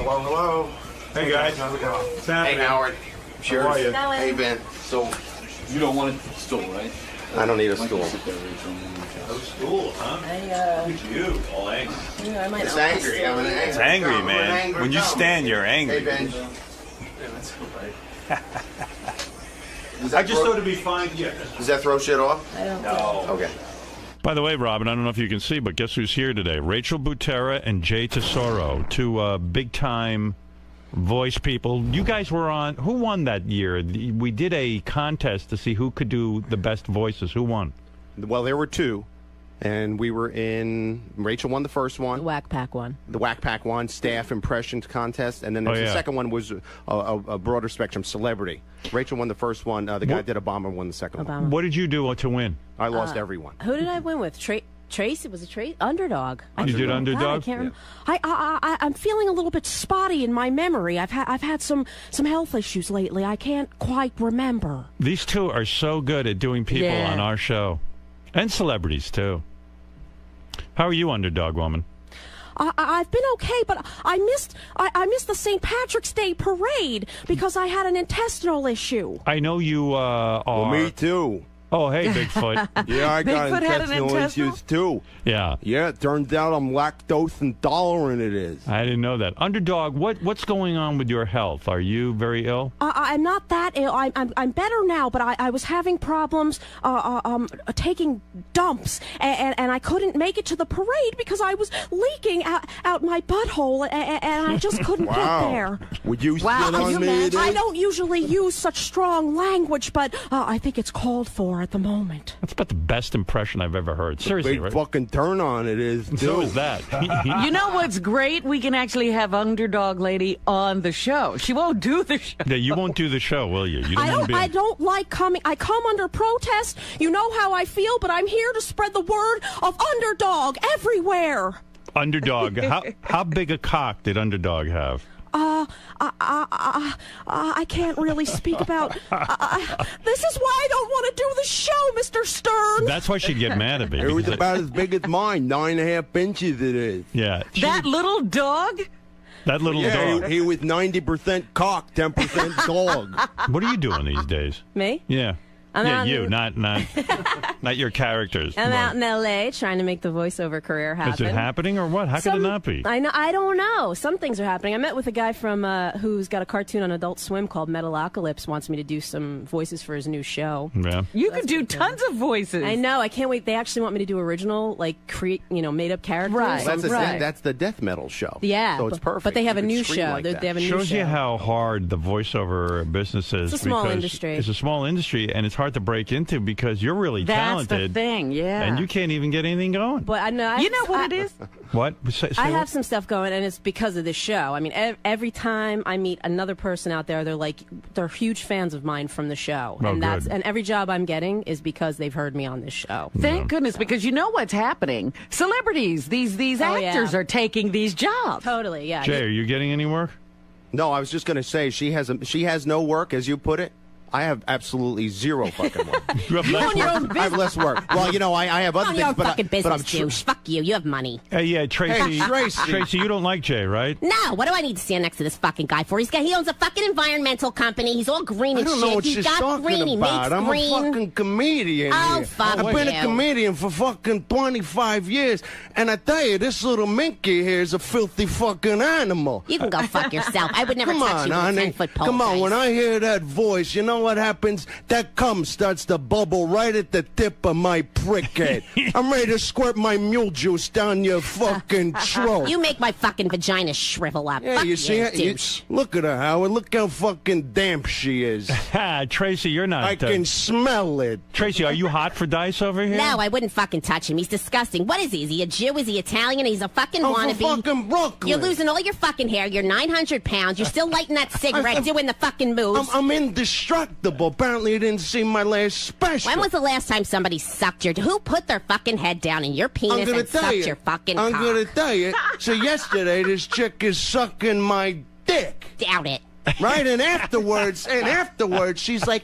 Hello, hello. Hey guys. How's it going? What's happening? Hey Howard. Sure. How are you? Hey Ben. So, you don't want a stool, right? I don't need a stool. Sit there, Rachel. No school, huh? Look at you, all angry. I might It's not angry. I'm an angry. It's angry, I'm an man. angry When you dumb. stand, you're angry. Hey Ben. Yeah, that's all right. I just thought it'd be fine. Yeah. Does that throw shit off? I don't No. Okay. By the way, Robin, I don't know if you can see, but guess who's here today? Rachel Butera and Jay Tesoro, two big-time voice people. You guys were on. Who won that year? We did a contest to see who could do the best voices. Who won? Well, there were two, and we were in. Rachel won the first one. Whack Pack one. The Whack Pack one, staff impressions contest, and then there's the second one was a broader spectrum celebrity. Rachel won the first one. The guy did Obama won the second one. What did you do to win? I lost everyone. Who did I win with? Trace? It was a Trace? Underdog. You did Underdog? God, I can't remember. I'm feeling a little bit spotty in my memory. I've had some health issues lately. I can't quite remember. These two are so good at doing people on our show, and celebrities too. How are you, Underdog woman? I've been okay, but I missed the St. Patrick's Day parade because I had an intestinal issue. I know you are. Well, me too. Oh, hey, Bigfoot. Yeah, I got Bigfoot had an intestinal intestinal? issues too. Yeah. Yeah, it turns out I'm lactose intolerant. It is. I didn't know that. Underdog, what's going on with your health? Are you very ill? I'm not that ill. I'm better now, but I was having problems taking dumps, and I couldn't make it to the parade because I was leaking out my butthole, and I just couldn't get there. Would you sit Are on you me? mad? I don't usually use such strong language, but I think it's called for at the moment. That's about the best impression I've ever heard. Seriously, Big right? fucking turn on it is too. So is that. You know what's great? We can actually have Underdog Lady on the show. She won't do the show. Yeah, you won't do the show, will you? You I don't like coming. I come under protest. You know how I feel, but I'm here to spread the word of Underdog everywhere. Underdog. How big a cock did Underdog have? I can't really speak about. This is why I don't want to do the show, Mr. Stern. That's why she'd get mad at me. It was about as big as mine, 9.5 inches it is. Yeah. That little dog? That little Yeah, dog. he was 90% cock, 10% dog. What are you doing these days? Me? Yeah. I'm yeah, out you, in- not your characters. I'm out in L.A. trying to make the voiceover career happen. Is it happening or what? How could it not be? I know. I don't know. Some things are happening. I met with a guy from who's got a cartoon on Adult Swim called Metalocalypse. Wants me to do some voices for his new show. Yeah. You could do tons of voices. I know. I can't wait. They actually want me to do original, like create, made up characters. Right. That's the death metal show. Yeah. So it's perfect. But they have You a could new scream show. like They that. have a new Shows show. you how hard the voiceover business is. It's a small because industry. It's a small industry, and it's hard to break into because you're really That's talented. the thing, yeah. And you can't even get anything going. But I know. You know what it is? What? Say I what? have some stuff going, and it's because of this show. I mean, every time I meet another person out there, they're huge fans of mine from the show, Oh, and good. and every job I'm getting is because they've heard me on this show. Thank goodness, because you know what's happening. Celebrities, these Oh, yeah. actors are taking these jobs. Totally, yeah. Jay, are you getting any work? No, I was just going to say she has no work, as you put it. I have absolutely zero fucking work. You have You less own your work? own I have less work. Well, I have other Own things, your own but fucking but I'm business, douche. Fuck you. You have money. Yeah, Tracy. Hey, Tracy. Tracy, you don't like Jay, right? No, what do I need to stand next to this fucking guy for? He owns a fucking environmental company. He's all green I and don't shit. know what He's she's got talking green. He about. makes I'm green. a fucking comedian. Oh, here. fuck I've been you. a comedian for fucking 25 years, and I tell you, this little minky here is a filthy fucking animal. You can go fuck yourself. I would never Come touch on, you with a honey. 10-foot pole. Come on, when I hear that voice, you know what happens? That cum starts to bubble right at the tip of my prick head. I'm ready to squirt my mule juice down your fucking throat. You make my fucking vagina shrivel up. Yeah, Fuck you see her? douche. Look at her, Howard. Look how fucking damp she is. Tracy, you're not. I can smell it. Tracy, are you hot for Dice over here? No, I wouldn't fucking touch him. He's disgusting. What is he? Is he a Jew? Is he Italian? He's a fucking I'm wannabe. from fucking Brooklyn. You're losing all your fucking hair. You're 900 pounds. You're still lighting that cigarette, doing the fucking moves. I'm indestructible. Apparently, you didn't see my last special. When was the last time somebody sucked your... Who put their fucking head down in your penis and sucked your fucking I'm cock? gonna tell you. So yesterday, this chick is sucking my dick. Doubt it. Right? And afterwards, she's like,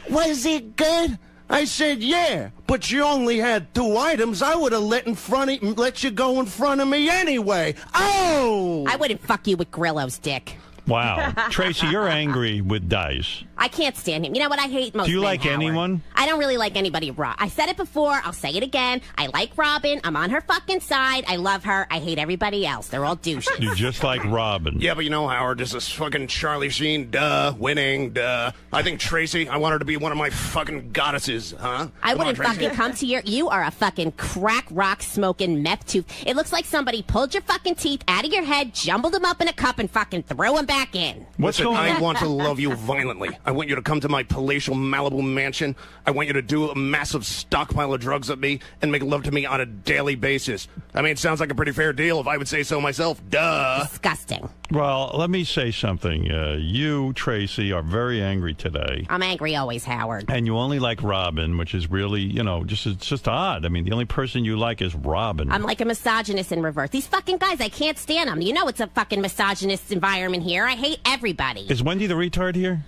was it good? I said, yeah, but you only had 2 items. I would have let you go in front of me anyway. Oh! I wouldn't fuck you with Grillo's dick. Wow. Tracy, you're angry with Dice. I can't stand him. You know what I hate most? Do you men, like Howard. anyone? I don't really like anybody. I said it before. I'll say it again. I like Robin. I'm on her fucking side. I love her. I hate everybody else. They're all douches. You just like Robin. Yeah, but you know, Howard, this is fucking Charlie Sheen. Duh. Winning. Duh. I think Tracy, I want her to be one of my fucking goddesses, huh? I Come on, wouldn't Tracy. fucking come to you are a fucking crack rock smoking meth tooth. It looks like somebody pulled your fucking teeth out of your head, jumbled them up in a cup, and fucking threw them back in. What's Listen, going I on? want to love you violently. I want you to come to my palatial Malibu mansion. I want you to do a massive stockpile of drugs at me and make love to me on a daily basis. I mean, it sounds like a pretty fair deal if I would say so myself. Duh. Disgusting. Well, let me say something. You, Tracy, are very angry today. I'm angry always, Howard. And you only like Robin, which is really, it's just odd. I mean, the only person you like is Robin. I'm like a misogynist in reverse. These fucking guys, I can't stand them. You know it's a fucking misogynist environment here. I hate everybody. Is Wendy the retard here?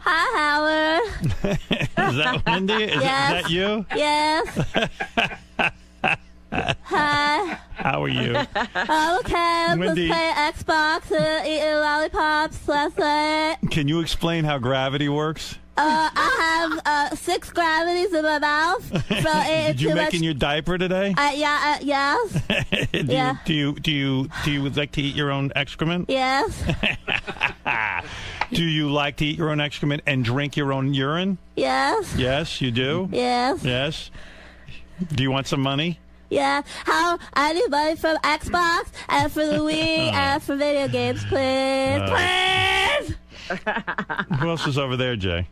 Hi, Howard. Is that Wendy? Is that you? Yes. Hi. How are you? I'm okay. I'm just Wendy. playing Xbox and eating lollipops last night. Can you explain how gravity works? I have 6 gravities in my mouth. So Did you make in your diaper today? Yes. Do you like to eat your own excrement? Yes. Do you like to eat your own excrement and drink your own urine? Yes. Yes, you do? Yes. Yes. Do you want some money? Yeah. How I need money from Xbox and for the Wii and for video games, please. Please. Who else is over there, Jay?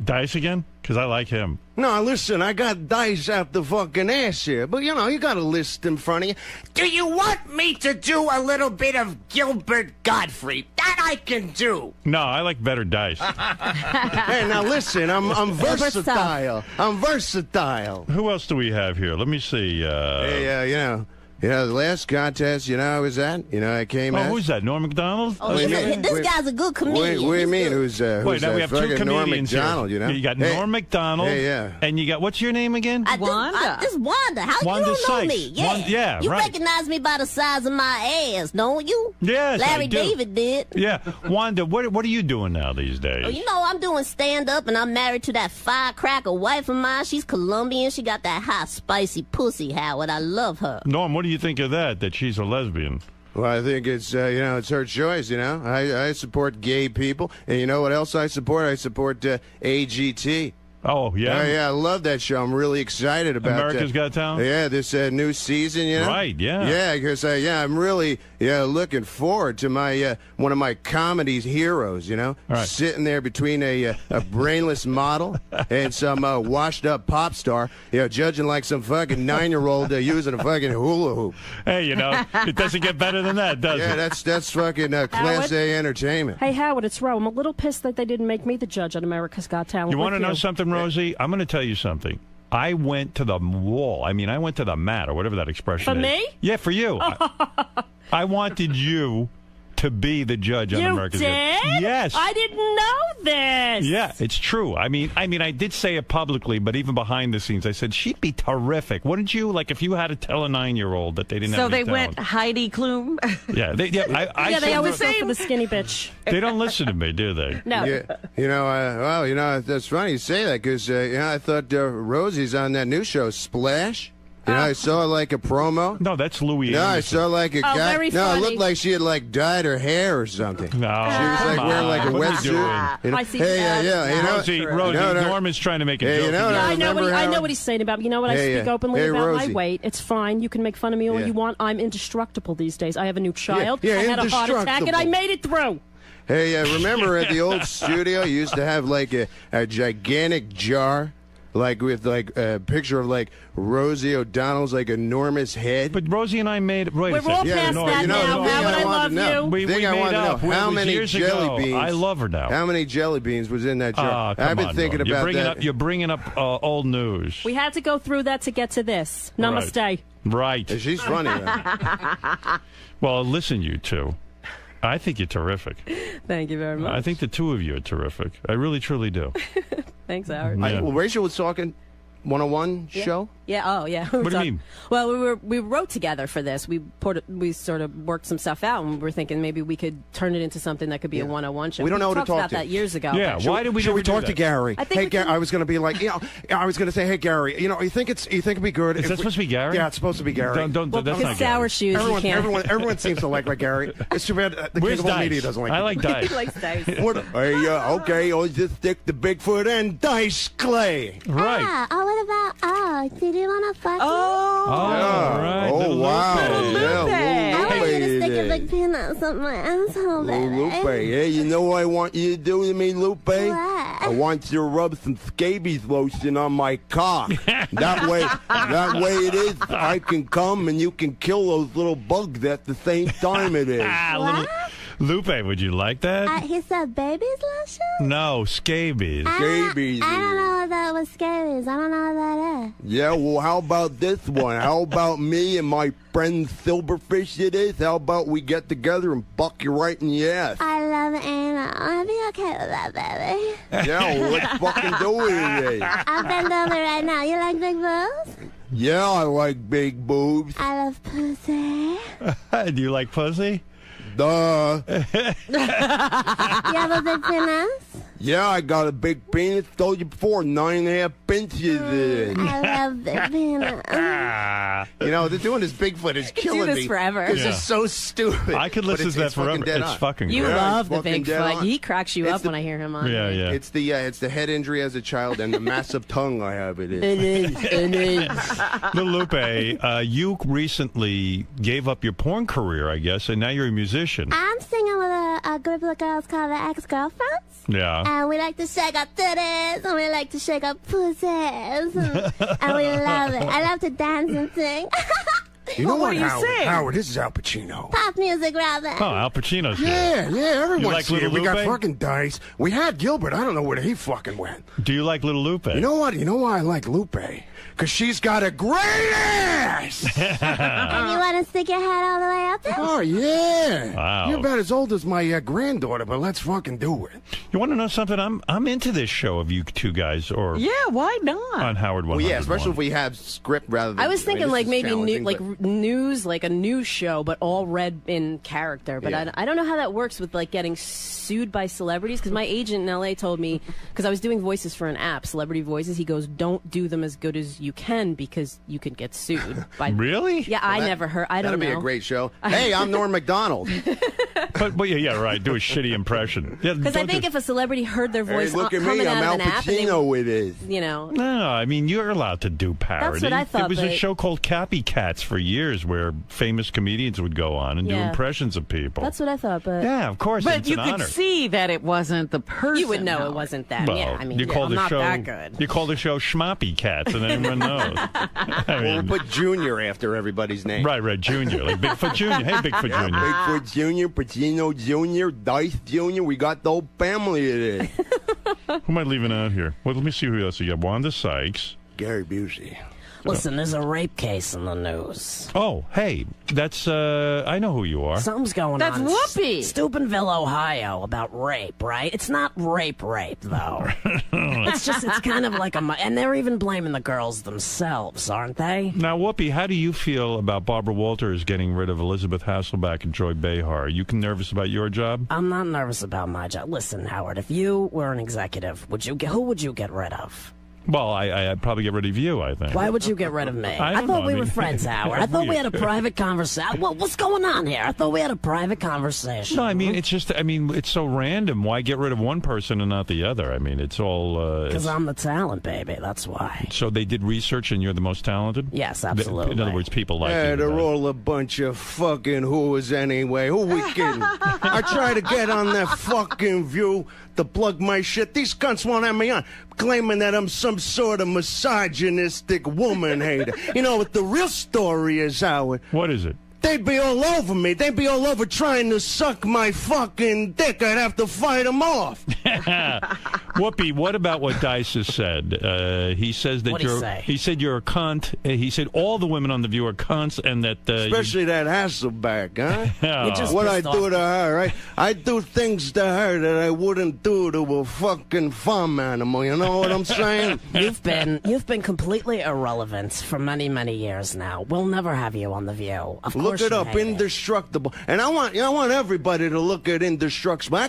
Dice again? Because I like him. No, listen, I got Dice out the fucking ass here, but you know, you got a list in front of you. Do you want me to do a little bit of Gilbert Gottfried? That I can do. No, I like better Dice. Hey, now listen, I'm versatile. I'm versatile. Who else do we have here? Let me see. Hey, the last contest, I was at, I came at. Who's that? Norm MacDonald? Oh, this guy's a good comedian. What do you mean? Who's Wait, now we have 2 fucking Norm comedians MacDonald, here. You got Norm MacDonald. Hey, yeah. And you got, what's your name again? Wanda. This is Wanda. How Wanda you don't know Sykes. me? Yeah. You right. recognize me by the size of my ass, don't you? Yes, Larry I do. David did. Yeah. Wanda, what are you doing now these days? Oh, I'm doing stand-up, and I'm married to that firecracker wife of mine. She's Colombian. She got that hot, spicy pussy, Howard. I love her. Norm, what do you think of that she's a lesbian? Well, I think it's, it's her choice, I support gay people. And you know what else I support? I support AGT. Oh, yeah? Oh, yeah, I love that show. I'm really excited about America's Got Talent? Yeah, this new season, Right, yeah. Yeah, because, I'm really looking forward to my one of my comedy heroes, Right. sitting there between a brainless model and some washed-up pop star, judging like some fucking 9-year-old using a fucking hula hoop. Hey, it doesn't get better than that, does Yeah, it? that's fucking Class A entertainment. Hey, Howard, it's Ro. I'm a little pissed that they didn't make me the judge on America's Got Talent. You want to with know you. something, Rosie? I'm going to tell you something. I went to the wall. I mean, I went to the mat, or whatever that expression For is. me? Yeah, for you. I wanted you to be the judge on You America's did? Got. Yes. I didn't know this. Yeah, it's true. I mean, I did say it publicly, but even behind the scenes, I said she'd be terrific. Wouldn't you? Like if you had to tell a 9-year-old that they didn't So have they any went talent. Heidi Klum. Yeah, they They always said, go for the skinny bitch. they don't listen to me, do they? No. Yeah, that's funny you say that because I thought Rosie's on that new show Splash. I saw like a promo. No, that's Louis. No, I Anderson. saw like a guy. very No, it funny. looked like she had like dyed her hair or something. No, She was like come wearing like a on. What are you doing? wetsuit. I see Hey, that. yeah. Rosie, Norm is trying to make a Hey, joke. what I know remember I know how- what he's saying about. You know what? I Hey, speak openly hey, about Rosie. my weight. It's fine. You can make fun of me all Yeah. you want. I'm indestructible these days. I have a new child. yeah, I had a heart attack, and I indestructible. made it through. Hey, remember at the old studio, you used to have like a gigantic jar, like with like a picture of like Rosie O'Donnell's like enormous head. But Rosie and I made. Wait a We're all second. past Norm, that you know, now. the thing Howard, I wanted love to know. you. We thing I made wanted to up. know, It how was many years jelly ago. beans? I love her now. How many jelly beans was in that jar? Come I've been on, thinking Norm. about that. You're bringing up old news. We had to go through that to get to this. Namaste. Right. She's funny. Though. Well, listen, you two. I think you're terrific. Thank you very much. I think the two of you are terrific. I really, truly do. Thanks, Howard. Yeah. Well, Rachel was talking 101 show. Yeah. Oh, yeah. What do you mean? Well, we wrote together for this. We sort of worked some stuff out, and we were thinking maybe we could turn it into something that could be a 101 show. We don't know who to talked talk about to. that years ago. Yeah. but- Why did we Should never we do talk that? to Gary? I think Hey, we Gary, can- I was going to be like, I was going to say, hey, Gary, you think it'd be good? Is that supposed to be Gary? Yeah, it's supposed to be Gary. Don't. Well, That's his not sour Gary. shoes. Everyone, you can't. everyone seems to like Gary. It's too bad the Where's king of all Dice? media doesn't like I him. like Dice. He likes dice. Hey, okay, I'll just stick to Bigfoot and Dice Clay. Right. What about, did you want to fuck Oh, right. Oh, Little wow. Lupe. Yeah, I want you to Lupe stick it your is. big peanuts up my asshole, Oh, Lupe, hey, you know what I want you to do to me, Lupe? I want you to rub some scabies lotion on my cock. that way it is, I can come and you can kill those little bugs at the same time it is. Lupe, would you like that? He said baby's lotion? No, scabies. Scabies. I don't know what that was scabies. I don't know what that is. Yeah, well, how about this one? How about me and my friend Silverfish it is? How about we get together and buck you right in the ass? I love anal. I'll be okay with that, baby. Yeah, well, let's fucking do it today. I'll bend over right now. You like big boobs? Yeah, I like big boobs. I love pussy. Do you like pussy? Duh. You have a big penis? Yeah, I got a big penis. Told you before, 9.5 inches. I love big penis. You know, they're doing this Bigfoot is do killing this me. forever. It's Yeah. just so stupid. I could But listen to that it's fucking forever. dead It's on. fucking You great. love the fucking dead Bigfoot. on. He cracks you It's up the- when I hear him on. Yeah, yeah. It's the head injury as a child and the massive tongue I have. It is. It is. Little Lupe, you recently gave up your porn career, I guess, and now you're a musician. I'm singing with a group of girls called the Ex-Girlfriends. Yeah. And we like to shake our titties, and we like to shake our pussies. And we love it. I love to dance and sing. You know Well, what what, do you Howard? sing? Howard, this is Al Pacino. Pop music, rather. Oh, Al Pacino's here. Yeah, everyone's like here. Little We got Lupe? fucking Dice. We had Gilbert. I don't know where he fucking went. Do you like Little Lupe? You know what? You know why I like Lupe? Because she's got a great ass! And you want to stick your head all the way up there? Oh, yeah. Wow. You're about as old as my granddaughter, but let's fucking do it. You want to know something? I'm into this show of you two guys, or Yeah, why not? on Howard 101. Well, yeah, especially if we have script rather than. I was thinking this like is maybe challenging, like but- news, like a news show, but all read in character. But Yeah. I don't know how that works with like getting sued by celebrities. Because my agent in LA told me, because I was doing voices for an app, Celebrity Voices. He goes, don't do them as good as you can because you could get sued. By Really? Yeah, I never heard. I don't That'd know. be a great show. Hey, I'm Norm Macdonald. But yeah, right. Do a shitty impression. Yeah, Because I don't think do- if a celebrity heard their Hey, voice look at coming me. out I'm of Al an app, and they, Pacino, it is. you know, No, I mean you're allowed to do parody. what I thought, There was a but- show called Copycats for years where famous comedians would go on and do Yeah. impressions of people. that's what I thought. But yeah, of course. But it's you an could honor. see that it wasn't the person. you would know Howard. it wasn't them. Well, yeah, I mean, you yeah, call I'm the not show that good. You call the show Schmoppy Cats, and everyone knows. I We'll mean, put Junior after everybody's name. right, Junior, like Bigfoot Junior. Hey, Bigfoot Junior. Bigfoot Jr., Pacino Jr., Dice Jr., we got the whole family it is. Who am I leaving out here? Well, let me see who else you got. Wanda Sykes. Gary Busey. Listen, there's a rape case in the news. Oh, hey, that's I know who you are. Something's going That's on. Whoopi. Steubenville, Ohio, about rape, right? It's not rape, though. It's kind of like and they're even blaming the girls themselves, aren't they? Now, Whoopi, how do you feel about Barbara Walters getting rid of Elizabeth Hasselbeck and Joy Behar? Are you nervous about your job? I'm not nervous about my job. Listen, Howard, if you were an executive, who would you get rid of? Well, I'd probably get rid of you, I think. Why would you get rid of me? I don't thought know, we I were mean- friends, Howard. I thought we had a private conversation. Well, what's going on here? I thought we had a private conversation. No, I mean, it's so random. Why get rid of one person and not the other? I mean, it's all... Because I'm the talent, baby. That's why. So they did research and you're the most talented? Yes, absolutely. In other words, people like Yeah, you. they're right? all a bunch of fucking whores anyway. Who we kidding? I try to get on that fucking View to plug my shit. These cunts won't have me on, claiming that I'm some sort of misogynistic woman hater. You know what the real story is, Howard? What is it? They'd be all over me. They'd be all over trying to suck my fucking dick. I'd have to fight them off. Whoopi, what about what Dice has said? He says that What'd he say? He said you're a cunt. He said all the women on The View are cunts, and that Especially that Hasselback, huh? You just What I pissed do off. to her, right? I do things to her that I wouldn't do to a fucking farm animal. You know what I'm saying? You've been completely irrelevant for many, many years now. We'll never have you on The View. Of Look course it you up, hate it. Indestructible. And I want everybody to look at Indestructible.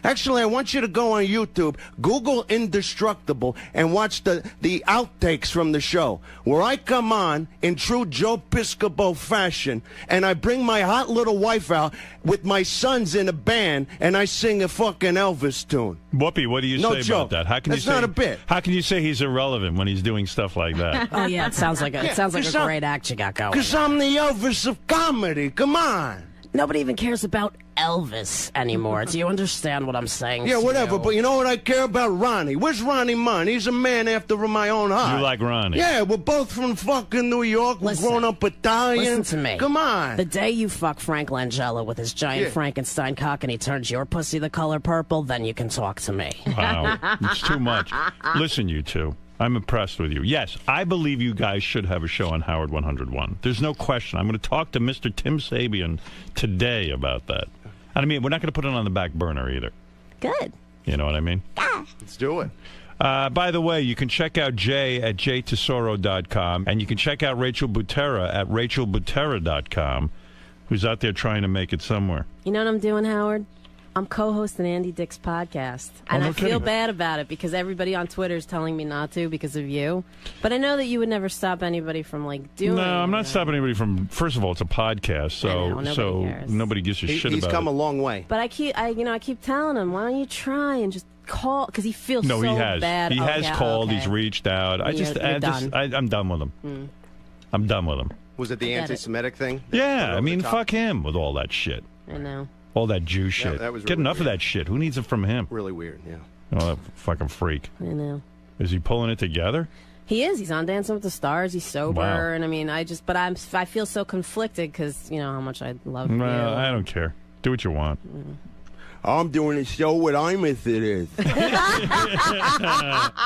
Actually, I want you to go on YouTube, Google Indestructible, and watch the outtakes from the show, where I come on in true Joe Piscopo fashion, and I bring my hot little wife out with my sons in a band, and I sing a fucking Elvis tune. Whoopi, what do you No say joke. about that? How can That's you say, not a bit. How can you say he's irrelevant when he's doing stuff like that? Oh yeah, it sounds like a Cause I'm- great act you got going. Because I'm the Elvis of comedy. Come on. Nobody even cares about Elvis anymore. Do you understand what I'm saying? Yeah, to whatever. you? But you know what I care about? Ronnie. Where's Ronnie Munn? He's a man after my own heart. You like Ronnie? Yeah, we're both from fucking New York. We're Listen. grown up Italian. Listen to me. Come on. The day you fuck Frank Langella with his giant Yeah. Frankenstein cock and he turns your pussy the color purple, then you can talk to me. Wow, it's too much. Listen, you two. I'm impressed with you. Yes, I believe you guys should have a show on Howard 101. There's no question. I'm going to talk to Mr. Tim Sabian today about that. I mean, we're not going to put it on the back burner either. Good. You know what I mean? Let's do it. By the way, you can check out Jay at jtesoro.com, and you can check out Rachel Butera at rachelbutera.com, who's out there trying to make it somewhere. You know what I'm doing, Howard? I'm co-hosting Andy Dick's podcast, and no I feel kidding. bad about it because everybody on Twitter is telling me not to because of you. But I know that you would never stop anybody from doing. No, I'm not that. stopping anybody from. First of all, it's a podcast, so I know, nobody cares. nobody gives a shit He's about come it. a long way. But I keep telling him, why don't you try and just call? Because he feels No, so he has. bad. He Oh, has yeah, called. okay. He's reached out. I'm done with him. I'm done with him. Was it the Forget it. anti-Semitic thing? Yeah, Over I mean, the top? fuck him with all that shit. I know. All that Jew shit. that was Get really enough of weird. that shit. Who needs it from him? Really weird, yeah. Oh, that fucking freak. I know. Is he pulling it together? He is. He's on Dancing with the Stars. He's sober, Wow. and I mean, I feel so conflicted because you know how much I love you. Well, I don't care. Do what you want. I'm doing a show with Imeth it is. Let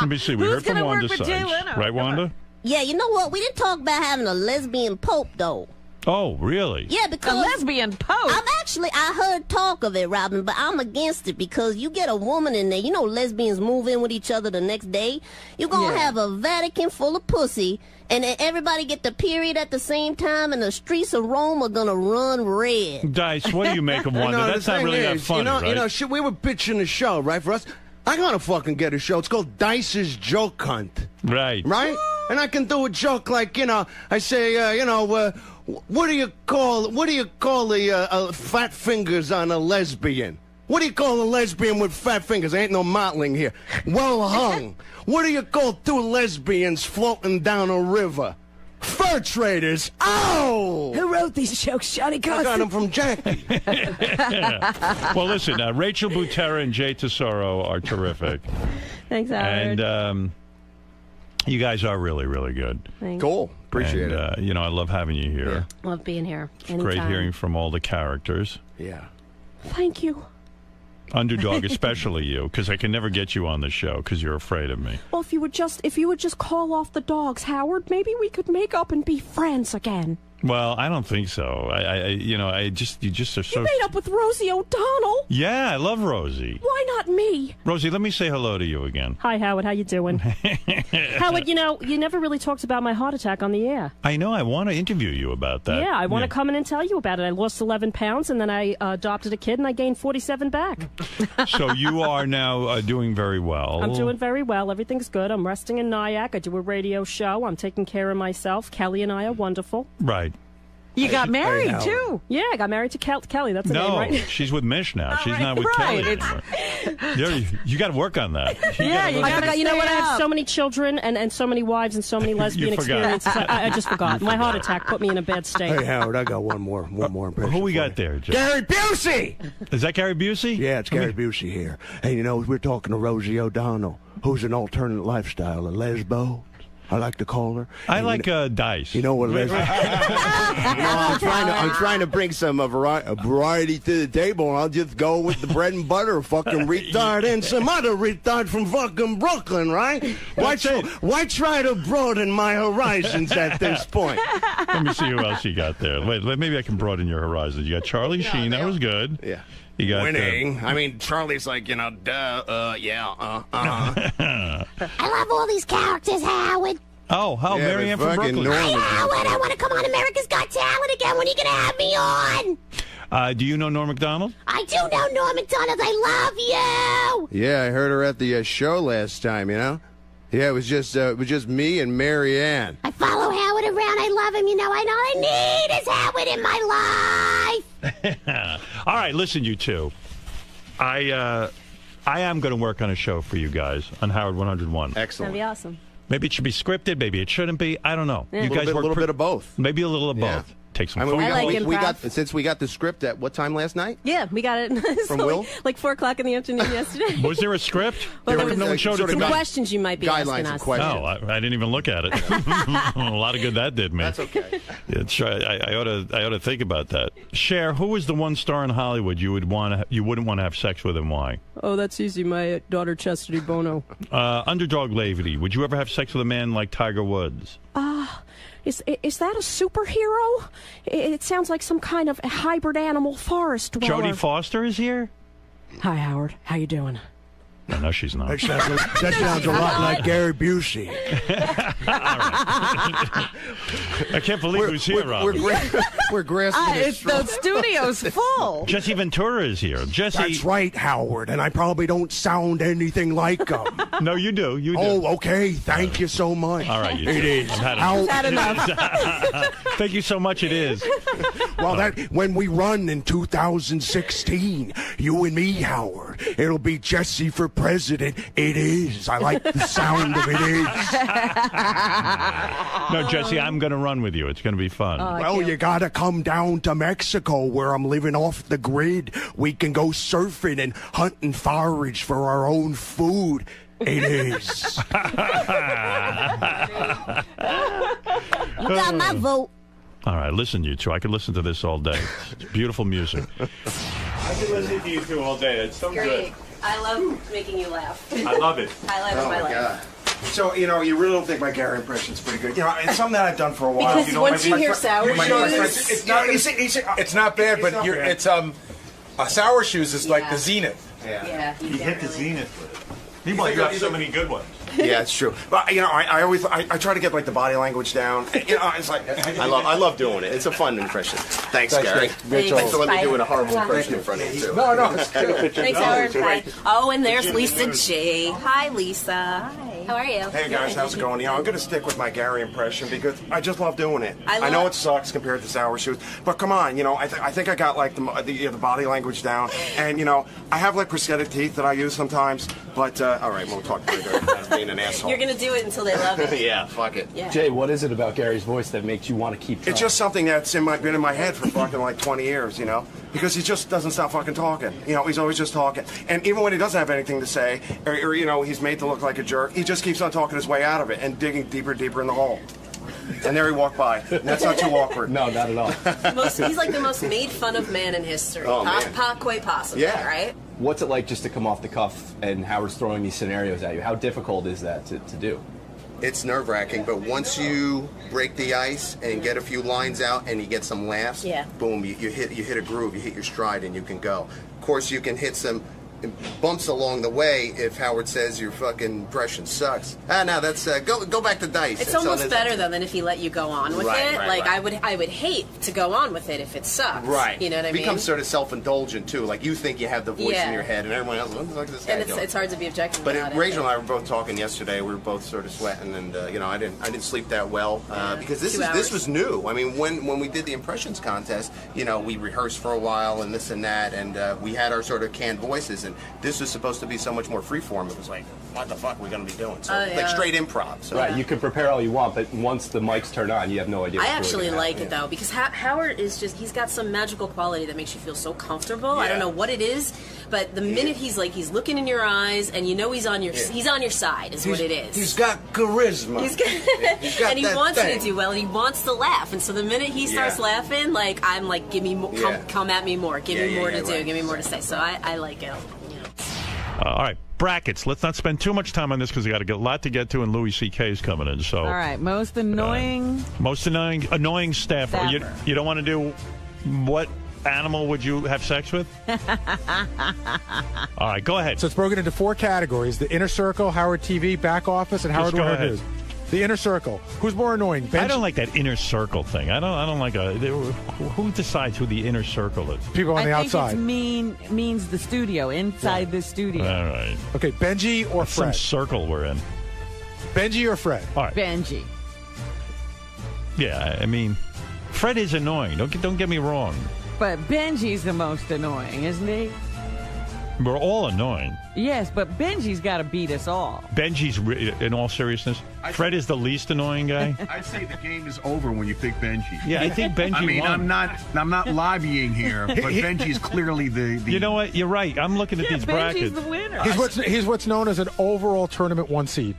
me see. We heard from gonna work Wanda for Sykes. Jay Leno? Right, Wanda? Yeah, you know what? We didn't talk about having a lesbian pope, though. Oh, really? Yeah, A because lesbian pope. I heard talk of it, Robin, but I'm against it because you get a woman in there. You know, lesbians move in with each other the next day. You're gonna have a Vatican full of pussy, and then everybody get the period at the same time, and the streets of Rome are gonna run red. Dice, what do you make of Wanda? No, That's the not thing really that is, funny, right? shit, we were pitching a show, right, for us. I gotta fucking get a show. It's called Dice's Joke Hunt, Right. right? And I can do a joke like, I say, what do you call the fat fingers on a lesbian? What do you call a lesbian with fat fingers? Ain't no mottling here. Well hung. What do you call two lesbians floating down a river? Fur traders. Oh! Who wrote these jokes, Johnny I got Carson? them from Jackie. Well, listen, Rachel Butera and Jay Tesoro are terrific. Thanks, Howard. And you guys are really, really good. Thanks. Cool. Appreciate and, it. I love having you here. Love being here. Anytime. Great hearing from all the characters. Yeah. Thank you. Underdog, especially you, because I can never get you on the show because you're afraid of me. Well, if you would just call off the dogs, Howard, maybe we could make up and be friends again. Well, I don't think so. You just are so. You made up with Rosie O'Donnell. Yeah, I love Rosie. Why not me? Rosie, let me say hello to you again. Hi, Howard. How you doing? Howard, you never really talked about my heart attack on the air. I know. I want to interview you about that. Yeah, I want to come in and tell you about it. I lost 11 pounds, and then I adopted a kid, and I gained 47 back. So you are now doing very well. I'm doing very well. Everything's good. I'm resting in Nyack. I do a radio show. I'm taking care of myself. Kelly and I are wonderful. Right. You got married, know. too. Yeah, I got married to Kelly. That's the name, No, right? she's with Mish now. She's right, not with right. Kelly anymore. You got to work on that. Yeah, you I gotta forgot. You know what? I stay have up. so many children and so many wives and so many lesbian You forgot. experiences. I just forgot. My heart attack put me in a bad state. Hey, Howard, I got one more impression. Who we for got you. there, Joe? Gary Busey! Is that Gary Busey? Yeah, it's Gary Busey here. Hey, we're talking to Rosie O'Donnell, who's an alternate lifestyle, a lesbo. I like to call her. I like Dice. You know what, Leslie? I'm trying to bring some variety to the table, and I'll just go with the bread and butter, fucking retard, and some other retard from fucking Brooklyn, right? Why try to broaden my horizons at this point? Let me see who else you got there. Wait, maybe I can broaden your horizons. You got Charlie Sheen. That was good. Yeah. You got winning. I mean, Charlie's like, you know, yeah, I love all these characters, Howard. Oh, Marianne from Brooklyn. Hey, Howard, I want to come on America's Got Talent again. When are you going to have me on? Do you know Norm Macdonald? I do know Norm Macdonald. I love you. Yeah, I heard her at the show last time, you know? Yeah, it was just me and Marianne. I follow Howard around. I love him. You know, all I need is Howard in my life. All right, listen, you two. I am going to work on a show for you guys on Howard 101. Excellent. That'd be awesome. Maybe it should be scripted.Maybe it shouldn't be. I don't know. Yeah. You guys a little bit of both. Maybe a little of Yeah. both. Take some. I mean, I like since we got the script at what time last night? Yeah, we got it. From Will? Like 4 o'clock in the afternoon yesterday. Was there a script? Well, there no was one showed it to some me. questions you might be Guidelines asking and us. questions. No, I didn't even look at it. A lot of good that did me. That's okay. I ought to think about that. Cher, who is the one star in Hollywood you wouldn't want to have sex with, and why? Oh, that's easy. My daughter Chastity Bono. Underdog lady, would you ever have sex with a man like Tiger Woods? Is that a superhero? It sounds like some kind of hybrid animal forest dweller. Jodie Foster is here? Hi, Howard. How you doing? No, she's not. That sounds a lot like Gary Busey. I can't believe who's here, Rob. We're grasping at The studio's full. Jesse Ventura is here. Jesse. That's right, Howard, and I probably don't sound anything like him. No, you do. You do. Oh, okay. Thank you so much. All right, you It do. is. I've had How, enough. Thank you so much. It is. well, that when we run in 2016, you and me, Howard, it'll be Jesse for president. It is. I like the sound of it is. No, Jesse, I'm going to run with you. It's going to be fun. Well, you gotta come down to Mexico where I'm living off the grid. We can go surfing and hunt and forage for our own food. It is. You got my vote. All right, listen, you two. I could listen to this all day. It's beautiful music. I can listen to you two all day. It's so good. I love making you laugh. I love it. Highlight of my life. So, you know, you really don't think my Gary impression's pretty good. You know, it's something that I've done for a while. Because you know, once my- you my hear fr- sour my- shoes- It's not. It's not bad, but not you're, bad. it's sour shoes is like the zenith. Yeah, You hit the zenith with it. Meanwhile, you have so many good ones. Yeah, it's true. But you know, I always I try to get like the body language down. You know, it's like I love doing it. It's a fun impression. Thanks, Gary. Thanks. Thanks for letting me Bye. do a horrible impression in front of you too. No, it's good. Thanks, Howard. Hi. Oh, and there's Lisa G. Hi, Lisa. Hi. How are you? Hey guys, how's it going? You know, I'm gonna stick with my Gary impression because I just love doing it. I know love- it sucks compared to sour shoes, but come on, you know, I think I got like the body language down, and you know, I have like prosthetic teeth that I use sometimes. But all right, we'll talk later. That's being an asshole. You're gonna do it until they love it. Yeah, fuck it. Yeah. Jay, what is it about Gary's voice that makes you want to keep trying? It's just something that's been in my head for fucking like 20 years, you know? Because he just doesn't stop fucking talking. You know, he's always just talking. And even when he doesn't have anything to say, or you know, he's made to look like a jerk, he just keeps on talking his way out of it and digging deeper and deeper in the hole. And there he walked by. And that's not too awkward. No, not at all. He's like the most made fun of man in history. Oh, man. Quite possibly, Yeah. right? What's it like just to come off the cuff and Howard's throwing these scenarios at you? How difficult is that to do? It's nerve-wracking, but once you break the ice and get a few lines out and you get some laughs, Yeah. boom, you hit a groove, you hit your stride, and you can go. Of course, you can hit some bumps along the way if Howard says your fucking impression sucks. No, that's go back to Dice. It's almost better though than if he let you go on with Right, it. right, like right. I would hate to go on with it if it sucks. Right. You know what I It mean? becomes sort of self-indulgent too. Like you think you have the voice Yeah. in your head, and everyone else, what the fuck is this guy and doing? it's hard to be objective But about Rachel and it. I were both talking yesterday. We were both sort of sweating, and you know, I didn't sleep that well because this 2 hours. was new. I mean, when we did the impressions contest, you know, we rehearsed for a while and this and that, and we had our sort of canned voices, and this was supposed to be so much more freeform. It was like, what the fuck are we going to be doing? So yeah. like straight improv. So Right, you can prepare all you want, but once the mics turn on, you have no idea I what's really actually gonna like happen. it though because Howard is he's got some magical quality that makes you feel so comfortable. I Yeah. don't know what it is, But the minute he's looking in your eyes, and you know he's on your side, is what it is. He's got charisma. He's got and he wants you to do well, and he wants to laugh. And so the minute he starts laughing, I'm like, give me more, come at me more, give me more to do, give me more to say. So I like it. All right, brackets. Let's not spend too much time on this because we got a lot to get to, and Louis C.K. is coming in. So all right, most annoying staffer. You don't want to do what animal would you have sex with? All right, go ahead. So it's broken into 4 categories: the inner circle, Howard TV, back office, and Howard Warner News. The inner circle. Who's more annoying? I don't like that inner circle thing. I don't like who decides who the inner circle is? People on the outside. I think it means the studio, inside the studio. All right. Okay, Benji or That's Fred? some circle we're in. Benji or Fred? All right. Benji. Yeah, I mean, Fred is annoying. Don't get me wrong. But Benji's the most annoying, isn't he? We're all annoying. Yes, but Benji's got to beat us all. Benji's, in all seriousness, Fred is the least annoying guy. I'd say the game is over when you pick Benji. Yeah, I think Benji won. I'm not lobbying here, but Benji's clearly the... You know what? You're right. I'm looking at these brackets. Benji's the winner. He's what's known as an overall tournament 1 seed.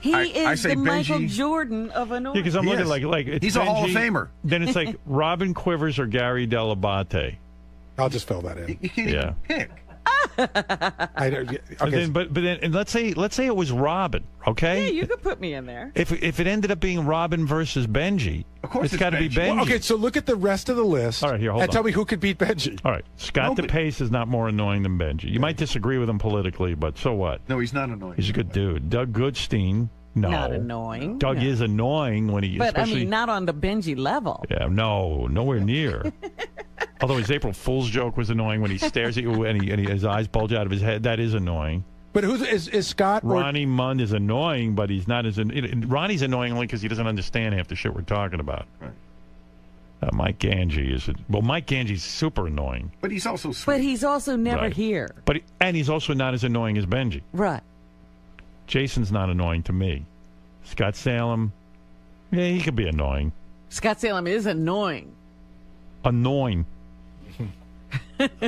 He is say the Michael Benji. Jordan of annoyance. Yeah, because I'm looking like it's he's Benji, a Hall of Famer. Then it's like Robin Quivers or Gary Delabate. I'll just fill that in. You can't even pick. Okay. But then let's say it was Robin, okay? Yeah, you could put me in there. If it ended up being Robin versus Benji, of course it's got to be Benji. Well, okay, so look at the rest of the list. All right, here, hold and on. tell me who could beat Benji. All right, Scott DePace is not more annoying than Benji. You might disagree with him politically, but so what? No, he's not annoying. He's a good dude. Doug Goodstein, no. Not annoying. Doug is annoying when he... But, I mean, not on the Benji level. Yeah, no, nowhere near. Although his April Fool's joke was annoying when he stares at you and his eyes bulge out of his head. That is annoying. But is Scott? Ronnie Munn is annoying, but he's not as... Ronnie's annoying only because he doesn't understand half the shit we're talking about. Right. Mike Ganji is... Mike Ganji's super annoying. But he's also sweet. But he's also never here. And he's also not as annoying as Benji. Right. Jason's not annoying to me. Scott Salem, yeah, he could be annoying. Scott Salem is annoying. Annoying. But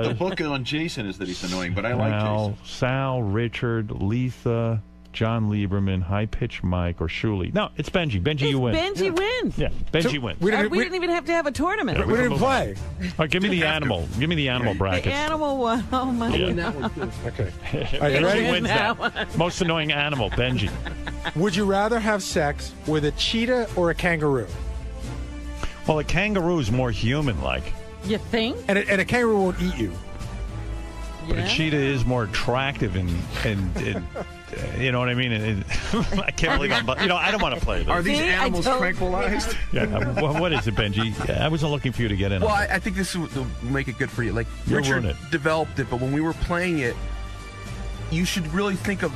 the book on Jason is that he's annoying, but I like Jason. Sal, Richard, Letha, John Lieberman, High Pitch Mike, or Shuley. No, it's Benji. Benji, you win. Benji wins. Yeah, Benji wins. We didn't even have to have a tournament. Yeah, we didn't play. All right, give me the animal. Give me the animal bracket. The animal one. Oh, my God. Okay. Are you ready? Benji Wins that. Most annoying animal, Benji. Would you rather have sex with a cheetah or a kangaroo? Well, a kangaroo is more human-like. You think? And a kangaroo won't eat you. But a cheetah is more attractive and you know what I mean? I can't believe I'm... I don't want to play this. Are these animals tranquilized? Yeah. What is it, Benji? I wasn't looking for you to get in Well, on it. I think this will make it good for you. Like, You'll Richard ruin it. developed it, but when we were playing it, you should really think of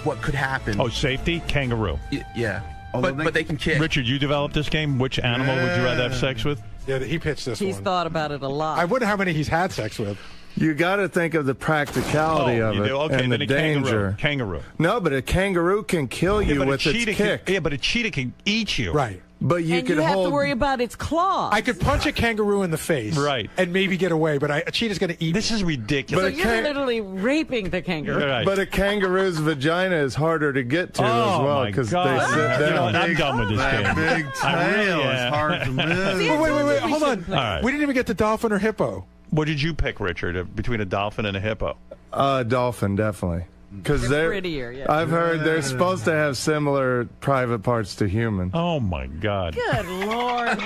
what could happen. Oh, safety? Kangaroo. Yeah. But they can kick. Richard, you developed this game. Which animal would you rather have sex with? Yeah, he pitched this one. He's thought about it a lot. I wonder how many he's had sex with. You got to think of the practicality of it and the danger. Kangaroo. No, but a kangaroo can kill you with its kick. But a cheetah can eat you. Right. But you could have hold. to worry about its claws. I could punch a kangaroo in the face, right, and maybe get away. But a cheetah's going to eat. This is ridiculous. So you're literally raping the kangaroo. Right. But a kangaroo's vagina is harder to get to as well because they sit down. I'm done with this game. Big tail is hard to move. Wait, hold on. All right. We didn't even get the dolphin or hippo. What did you pick, Richard, between a dolphin and a hippo? Dolphin, definitely. Because they're prettier, yeah. I've heard they're supposed to have similar private parts to human. Oh my God! Good Lord!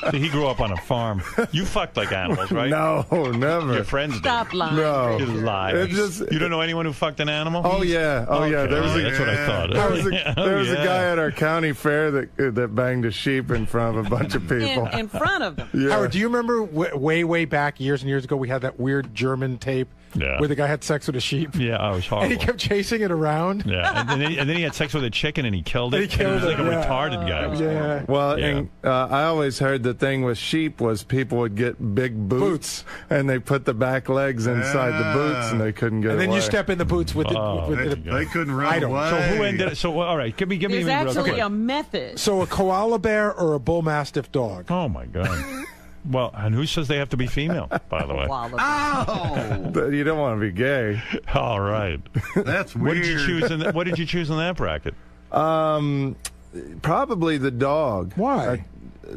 See, he grew up on a farm. You fucked like animals, right? No, never. Your friends did. Stop lying. No, you lie. You don't know anyone who fucked an animal? Oh yeah, Okay. There was That's what I thought. There was a guy at our county fair that banged a sheep in front of a bunch of people. In front of them. Yeah. Howard, do you remember way back years and years ago we had that weird German tape where the guy had sex with a sheep? Yeah, I was horrible. And he kept chasing it around. Yeah, and then he had sex with a chicken and he killed it. He was like a retarded guy. Yeah. Well, and I always heard the thing with sheep was people would get big boots and they put the back legs inside the boots and they couldn't get away. And then you step in the boots with they couldn't run away. So who ended? So all right, give me. There's actually a method. So a koala bear or a bull mastiff dog? Oh my God. Well, and who says they have to be female, by the way? But you don't want to be gay. All right. That's What weird. did you choose? What did you choose in that bracket? Probably the dog. Why?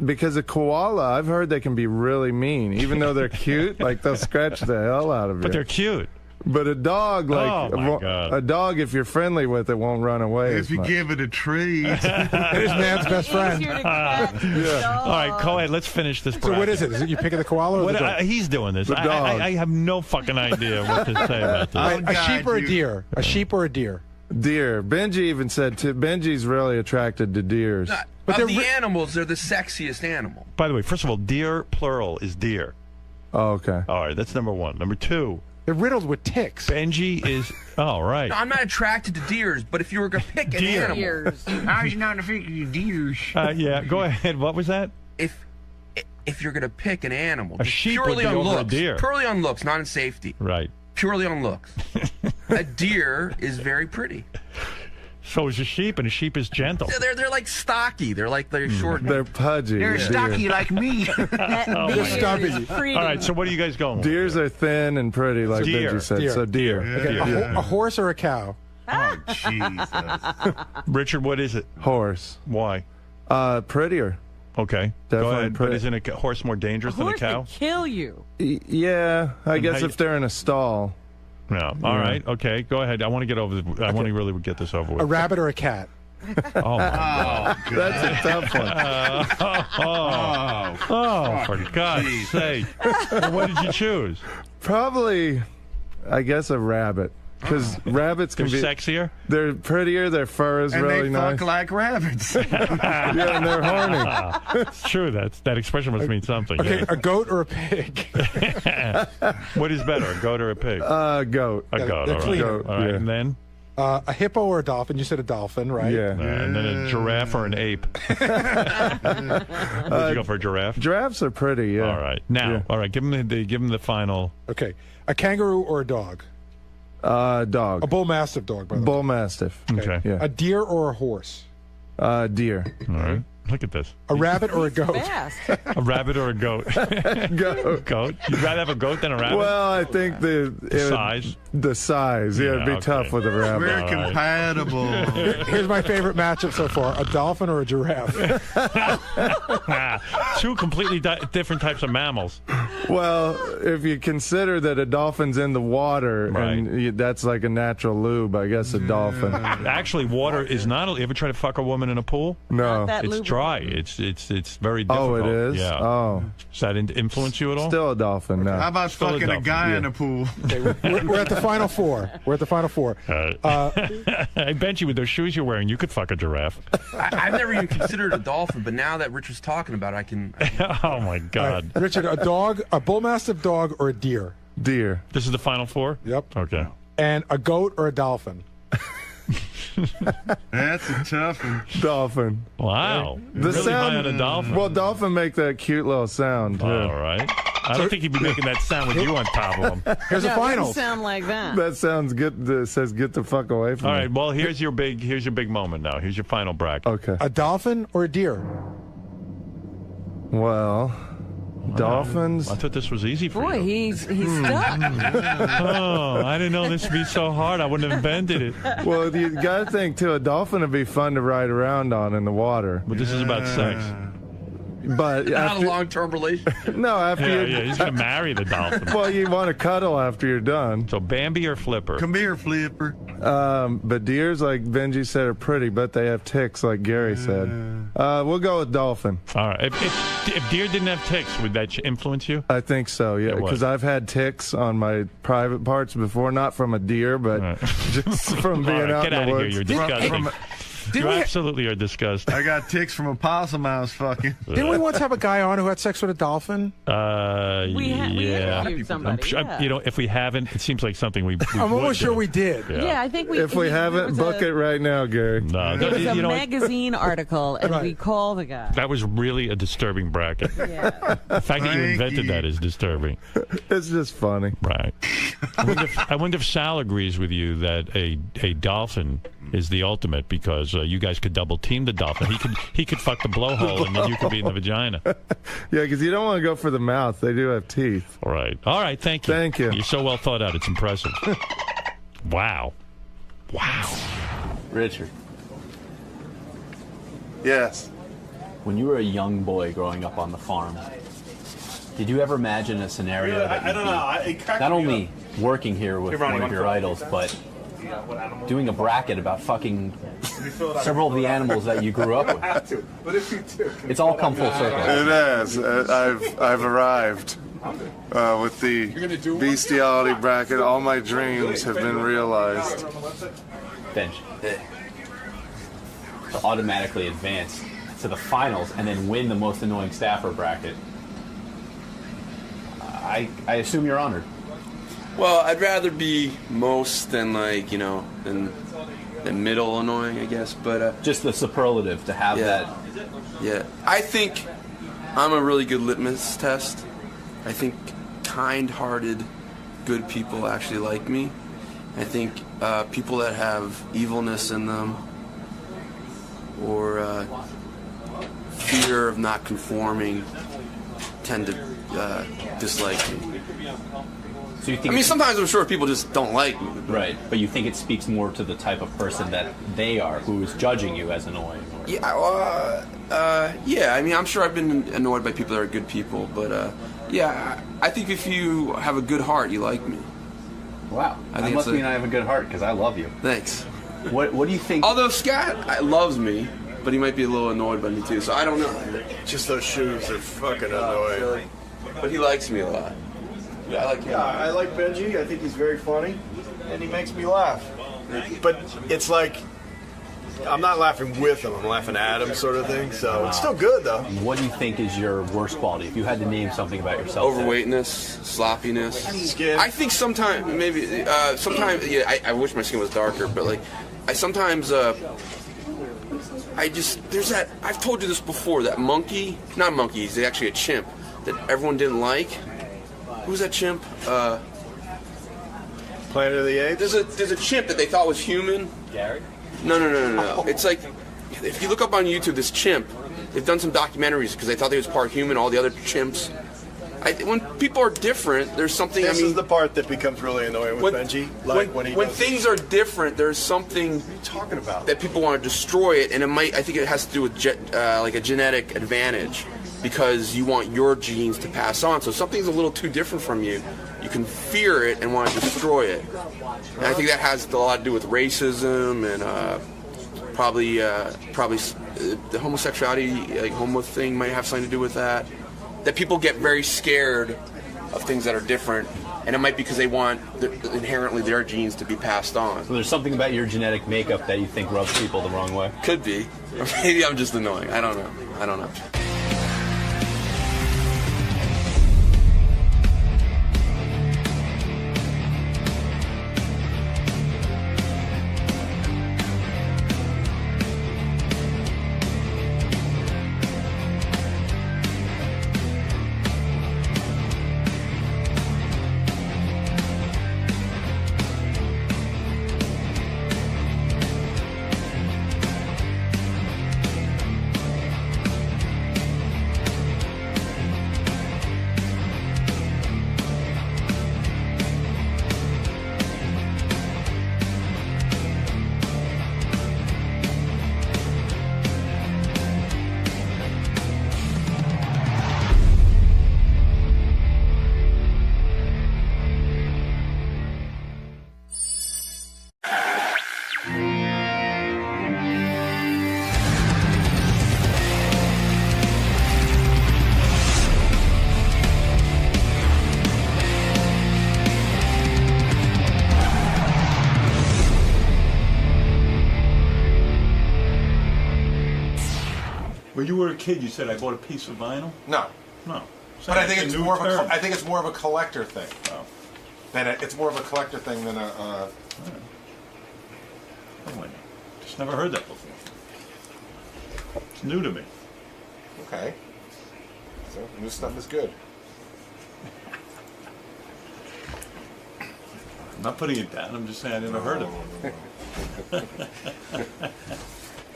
Because a koala, I've heard they can be really mean. Even though they're cute, like they'll scratch the hell out of you. But they're cute. But a dog, like Oh, my God. a dog, if you're friendly with it, won't run away. If as you much. give it a treat. It is man's best friend. All right, go ahead. Let's finish this So bracket. what is it? Is it you picking the koala or What, the dog? he's doing this. The dog. I have no fucking idea what to say about this. All right, a sheep or a deer? A sheep or a deer? Deer. Benji even said Benji's really attracted to deers. But of the animals, they're the sexiest animal. By the way, first of all, deer plural is deer. Oh, okay. All right, that's number one. Number two. They're riddled with ticks. Benji is. Oh, right. No, I'm not attracted to deers, but if you were going to pick an Deer. animal. How is you not affected to deers? Yeah, go ahead. What was that? If you're going to pick an animal, A just sheep would purely be on over a looks, deer. purely on looks, not in safety, Right. purely on looks, a deer is very pretty. So is a sheep, and a sheep is gentle. They're like stocky. They're short. They're pudgy. They're deer. stocky like me. They're stubby. All right, so what are you guys going with? Deers are thin and pretty, like Deer. Benji said. Deer. So deer. Okay, a horse or a cow? Oh, Jesus. Richard, what is it? Horse. Why? Prettier. Okay. Go Definitely ahead. But pretty. isn't a horse more dangerous than a Horse cow? would kill you. Yeah, I And guess how if they're in a stall. No. All right. Okay. Go ahead. I want to get over. I want to really get this over with. A rabbit or a cat? Oh, my God. That's a tough one. For God's sake. What did you choose? Probably, I guess, a rabbit. Because rabbits can They're be sexier? They're prettier. Their fur is And really they nice. fuck like rabbits. Yeah, and they're horny. It's true. That expression must mean something. Okay, yeah. a goat or a pig? What is better, a goat or a pig? Goat. A goat. they're All right. cleaner. All right. Yeah. And then? A hippo or a dolphin? You said a dolphin, right? Yeah. And then a giraffe or an ape? Would you go for a giraffe? Giraffes are pretty, yeah. All right. Now, Yeah. all right, give him the final. Okay. A kangaroo or a dog? Dog. A bull mastiff dog, by the way. Bull mastiff. Okay. Yeah. A deer or a horse? Deer. All right. Look at this. A rabbit or a goat? Fast. A rabbit or a goat? Goat. Goat? You'd rather have a goat than a rabbit? Well, I think the size? The size. Yeah, it'd be Yeah, okay. tough with a rabbit. We're All right. compatible. Here's my favorite matchup so far. A dolphin or a giraffe? Two completely different types of mammals. Well, if you consider that a dolphin's in the water, Right. and that's like a natural lube, I guess a dolphin. Actually, water is not. You ever try to fuck a woman in a pool? No. That It's lubricant. dry. It's very difficult. Oh, it is? Yeah. Oh. Does that influence you at all? Still a dolphin, no. How about Still a fucking a dolphin, guy yeah. in a pool? Okay, we're at the final four. We're at the final four. I bet you with those shoes you're wearing, you could fuck a giraffe. I've never even considered a dolphin, but now that Richard's talking about it, I can. Oh my God. Richard, a dog, a bull mastiff dog, or a deer? Deer. This is the final four? Yep. Okay. And a goat or a dolphin? That's a tough one. Dolphin. Wow. The Really sound, high on a dolphin. Well, dolphin make that cute little sound, too. All right. I don't think he'd be making that sound with you on top of him. Here's No, a it final. doesn't sound like that. That sounds good. That says get the fuck away from All me. right. Well, here's your big moment now. Here's your final bracket. Okay. A dolphin or a deer? Well, dolphins. I thought this was easy for Boy, you. he's stuck. Oh, I didn't know this would be so hard. I wouldn't have invented it. Well, you got to think, too, a dolphin would be fun to ride around on in the water. But this is about sex. But Not after, a long-term relationship. no, after Yeah, you're, yeah. He's going to marry the dolphin. well, you want to cuddle after you're done. So Bambi or Flipper? Come here, Flipper. But deers, like Benji said, are pretty, but they have ticks, like Gary said. We'll go with dolphin. All right. If deer didn't have ticks, would that influence you? I think so, yeah, It would. because I've had ticks on my private parts before, not from a deer, but Right. just from All being right, out get in out the of here. woods. You're disgusting. You we- absolutely are disgusting. I got ticks from a possum I was fucking. Didn't we once have a guy on who had sex with a dolphin? We yeah. interviewed somebody. You know, if we haven't, it seems like something we I'm would almost do. sure we did. Yeah, I think we. If we haven't, book it right now, Gary. No, There was a you know what? magazine article, and we call the guy. That was really a disturbing bracket. Yeah. The fact that you Thank invented you. that is disturbing. It's just funny. Right. I wonder if Sal agrees with you that a dolphin is the ultimate because you guys could double team the dolphin. He could fuck the blowhole and then you could be in the vagina. Yeah, because you don't want to go for the mouth. They do have teeth. All right. All right. Thank you. Thank you. You're so well thought out. It's impressive. Wow. Wow. Richard. Yes. When you were a young boy growing up on the farm, did you ever imagine a scenario that I don't know. not only working here with one of your idols, but doing a bracket about fucking several of the animals that you grew up with? But if you do, it's all come full circle. It has. I've arrived with the bestiality bracket. All my dreams have been realized. Bench. To automatically advance to the finals and then win the most annoying staffer bracket. I assume you're honored. Well, I'd rather be most than like, you know, than middle annoying, I guess. But just the superlative to have that. Yeah, I think I'm a really good litmus test. I think kind-hearted, good people actually like me. I think people that have evilness in them or fear of not conforming tend to dislike me. So you think I mean, sometimes I'm sure people just don't like me. Right, but you think it speaks more to the type of person that they are, who is judging you as annoying? Or... Yeah, I mean, I'm sure I've been annoyed by people that are good people, but yeah, I think if you have a good heart, you like me. Wow, that must mean I have a good heart, because I love you. Thanks. What do you think? Although Scott loves me, but he might be a little annoyed by me too, so I don't know. Just those shoes are fucking annoying. But he likes me a lot. Yeah, I like him. Yeah, I like Benji. I think he's very funny, and he makes me laugh. But it's like, I'm not laughing with him, I'm laughing at him sort of thing, so it's still good, though. What do you think is your worst quality? If you had to name something about yourself. Overweightness, sloppiness. Skin. I think sometimes, yeah, I wish my skin was darker, but like, there's that, I've told you this before, that monkey, not monkey, he's actually a chimp, that everyone didn't like. Who's that chimp? Planet of the Apes? There's a chimp that they thought was human. Gary? No. It's like, if you look up on YouTube, this chimp, they've done some documentaries because they thought he was part human, all the other chimps. When people are different, there's something, This is the part that becomes really annoying with Benji. Like when things are different, there's something what are you talking about? that people want to destroy it, and I think it has to do with like a genetic advantage. Because you want your genes to pass on. So if something's a little too different from you, you can fear it and want to destroy it. And I think that has a lot to do with racism and probably the homosexuality, like homo thing might have something to do with that. That people get very scared of things that are different, and it might be because they want inherently their genes to be passed on. So there's something about your genetic makeup that you think rubs people the wrong way? Could be. Or maybe I'm just annoying. I don't know. When you were a kid, you said I bought a piece of vinyl? No. No. But I think it's more of a. I think it's more of a collector thing. Oh. It's more of a collector thing than a. Oh, wait. Just never heard that before. It's new to me. Okay. So new stuff is good. I'm not putting it down. I'm just saying I never heard of it.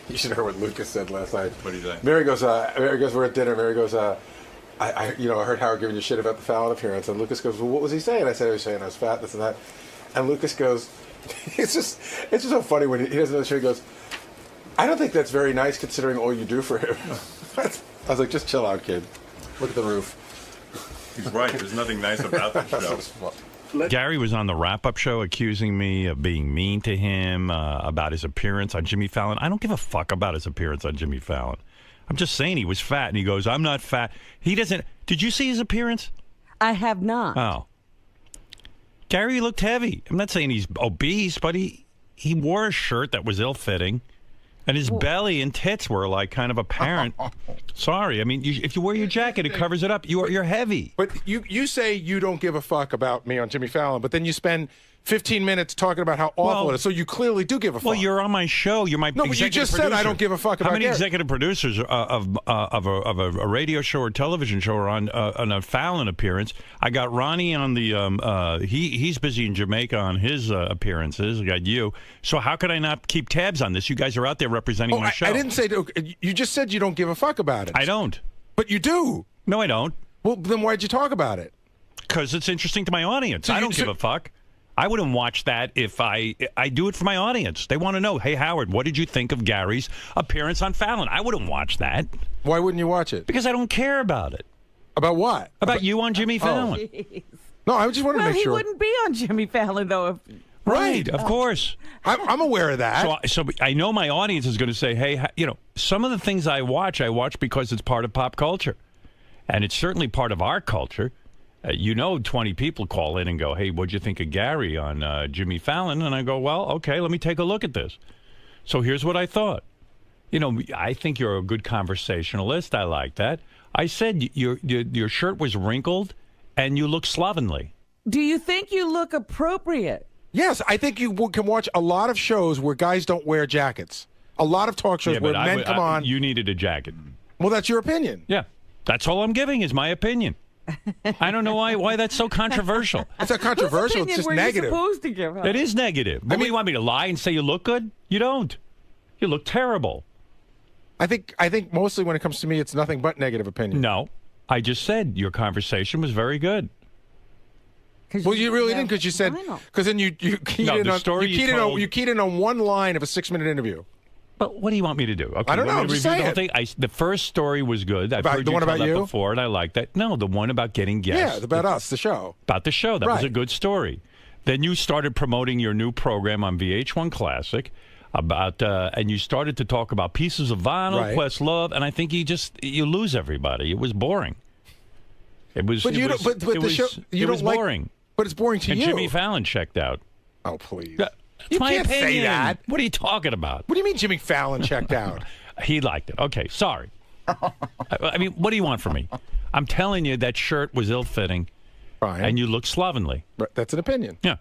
You should have heard what Lucas said last night. What did he say? Mary goes, we're at dinner. Mary goes, I heard Howard giving you shit about the Fallon appearance. And Lucas goes, well, what was he saying? I said he was saying I was fat, this and that. And Lucas goes, it's just so funny when he doesn't know the show. He goes, I don't think that's very nice considering all you do for him. I was like, just chill out, kid. Look at the roof. He's right. There's nothing nice about the show. Gary was on the wrap-up show accusing me of being mean to him about his appearance on Jimmy Fallon. I don't give a fuck about his appearance on Jimmy Fallon. I'm just saying he was fat, and he goes, I'm not fat. He doesn't... Did you see his appearance? I have not. Oh. Gary looked heavy. I'm not saying he's obese, but he wore a shirt that was ill-fitting, and his belly and tits were, like, kind of apparent. Sorry. I mean, if you wear your jacket, it covers it up. You're heavy. But you say you don't give a fuck about me on Jimmy Fallon, but then you spend 15 minutes talking about how awful it is. So you clearly do give a fuck. Well, you're on my show. You're my No, but you just said I don't give a fuck about How many Gary? executive producers of a radio show or television show are on a Fallon appearance? I got Ronnie on the he's busy in Jamaica on his appearances. I got you. So how could I not keep tabs on this? You guys are out there representing my show. I didn't say you just said you don't give a fuck about it. I don't. But you do. No, I don't. Well, then why'd you talk about it? Because it's interesting to my audience. So I you- don't give a fuck. I wouldn't watch that if I do it for my audience. They want to know, hey, Howard, what did you think of Gary's appearance on Fallon? I wouldn't watch that. Why wouldn't you watch it? Because I don't care about it. About what? About you on Jimmy Fallon. No, I just wanted to make sure. He wouldn't be on Jimmy Fallon, though. If... Right, of course. I'm aware of that. So I know my audience is going to say, hey, some of the things I watch because it's part of pop culture. And it's certainly part of our culture. 20 people call in and go, hey, what'd you think of Gary on Jimmy Fallon? And I go, well, okay, let me take a look at this. So here's what I thought. I think you're a good conversationalist. I like that. I said your shirt was wrinkled and you look slovenly. Do you think you look appropriate? Yes, I think you can watch a lot of shows where guys don't wear jackets. A lot of talk shows where men come on. You needed a jacket. Well, that's your opinion. Yeah, that's all I'm giving is my opinion. I don't know why that's so controversial. It's not controversial. It's just negative. Supposed to give up? It is negative. What do you want me to lie and say you look good? You don't. You look terrible. I think mostly when it comes to me, it's nothing but negative opinion. No, I just said your conversation was very good. Well, you really didn't, because you said because then you keyed in on one line of a 6-minute interview. But what do you want me to do? Okay, I don't know. I'm just saying. The first story was good. I've heard the you one tell about that you before, and I like that. No, the one about getting guests. Yeah, about us, the show. About the show. That was Right. a good story. Then you started promoting your new program on VH1 Classic and you started to talk about pieces of vinyl, Right. Questlove, and I think you lose everybody. It was boring. It was. But it you was, don't. But it the was, show. You it don't was like. boring. But it's boring to And you. Jimmy Fallon checked out. Oh, please. It's my can't opinion. say that. What are you talking about? What do you mean Jimmy Fallon checked out? He liked it. Okay, sorry. I mean, what do you want from me? I'm telling you that shirt was ill-fitting, and you look slovenly. That's an opinion. Yeah.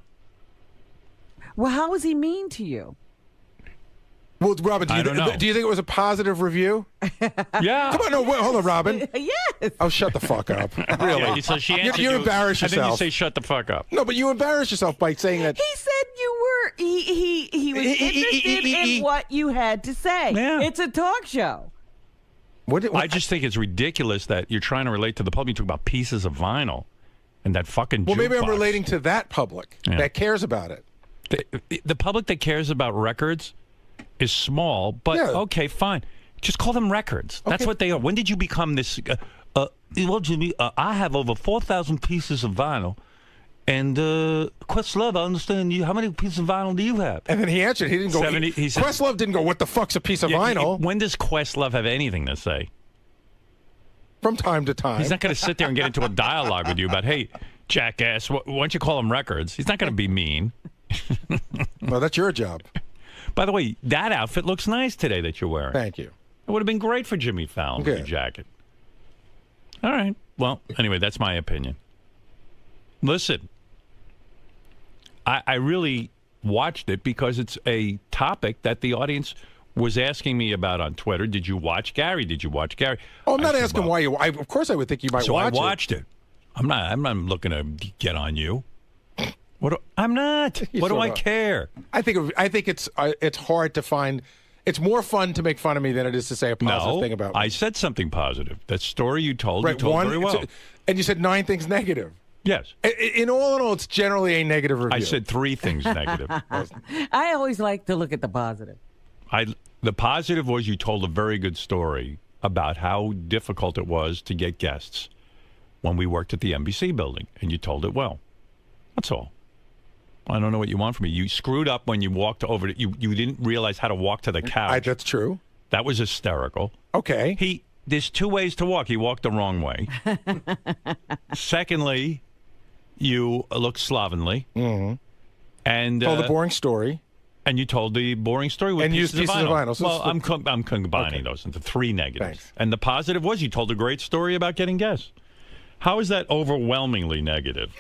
Well, how was he mean to you? Well, Robin, I don't know. do you think it was a positive review? Yeah. Come on, no, wait, hold on, Robin. Yes. Oh, shut the fuck up. Really? Yeah, so she answered you embarrass And then you yourself. say, shut the fuck up. No, but you embarrass yourself by saying that. He said you were. He was interested in what you had to say. Yeah. It's a talk show. I just think it's ridiculous that you're trying to relate to the public. You talk about pieces of vinyl and that fucking Well, maybe I'm jukebox. relating to that public that cares about it. The public that cares about records is small, but okay, fine. Just call them records. That's what they are. When did you become this? Well, Jimmy, I have over 4,000 pieces of vinyl. And Questlove, I understand you. How many pieces of vinyl do you have? And then he answered. He didn't go. 70, he said, Questlove didn't go. What the fuck's a piece of vinyl? When does Questlove have anything to say? From time to time. He's not going to sit there and get into a dialogue with you about, hey, jackass, why don't you call them records? He's not going to be mean. Well, that's your job. By the way, that outfit looks nice today that you're wearing. Thank you. It would have been great for Jimmy Fallon with your jacket. All right. Well, anyway, that's my opinion. Listen, I really watched it because it's a topic that the audience was asking me about on Twitter. Did you watch Gary? Did you watch Gary? Oh, I'm not asking why you. Of course, I would think you might so watch it. I watched it. I'm not looking to get on you. I'm not. What do I care? I think it's hard to find. It's more fun to make fun of me than it is to say a positive thing about me. I said something positive. That story you told, you told very well. And you said 9 things negative. Yes. In all, it's generally a negative review. I said 3 things negative. I always like to look at the positive. The positive was you told a very good story about how difficult it was to get guests when we worked at the NBC building, and you told it well. That's all. I don't know what you want from me. You screwed up when you walked over to, you didn't realize how to walk to the couch. That's true. That was hysterical. Okay. There's 2 ways to walk. He walked the wrong way. Secondly, you look slovenly. Mm-hmm. And told a boring story. And you told the boring story with pieces of vinyl. So I'm combining those into 3 negatives. Thanks. And the positive was you told a great story about getting guests. How is that overwhelmingly negative?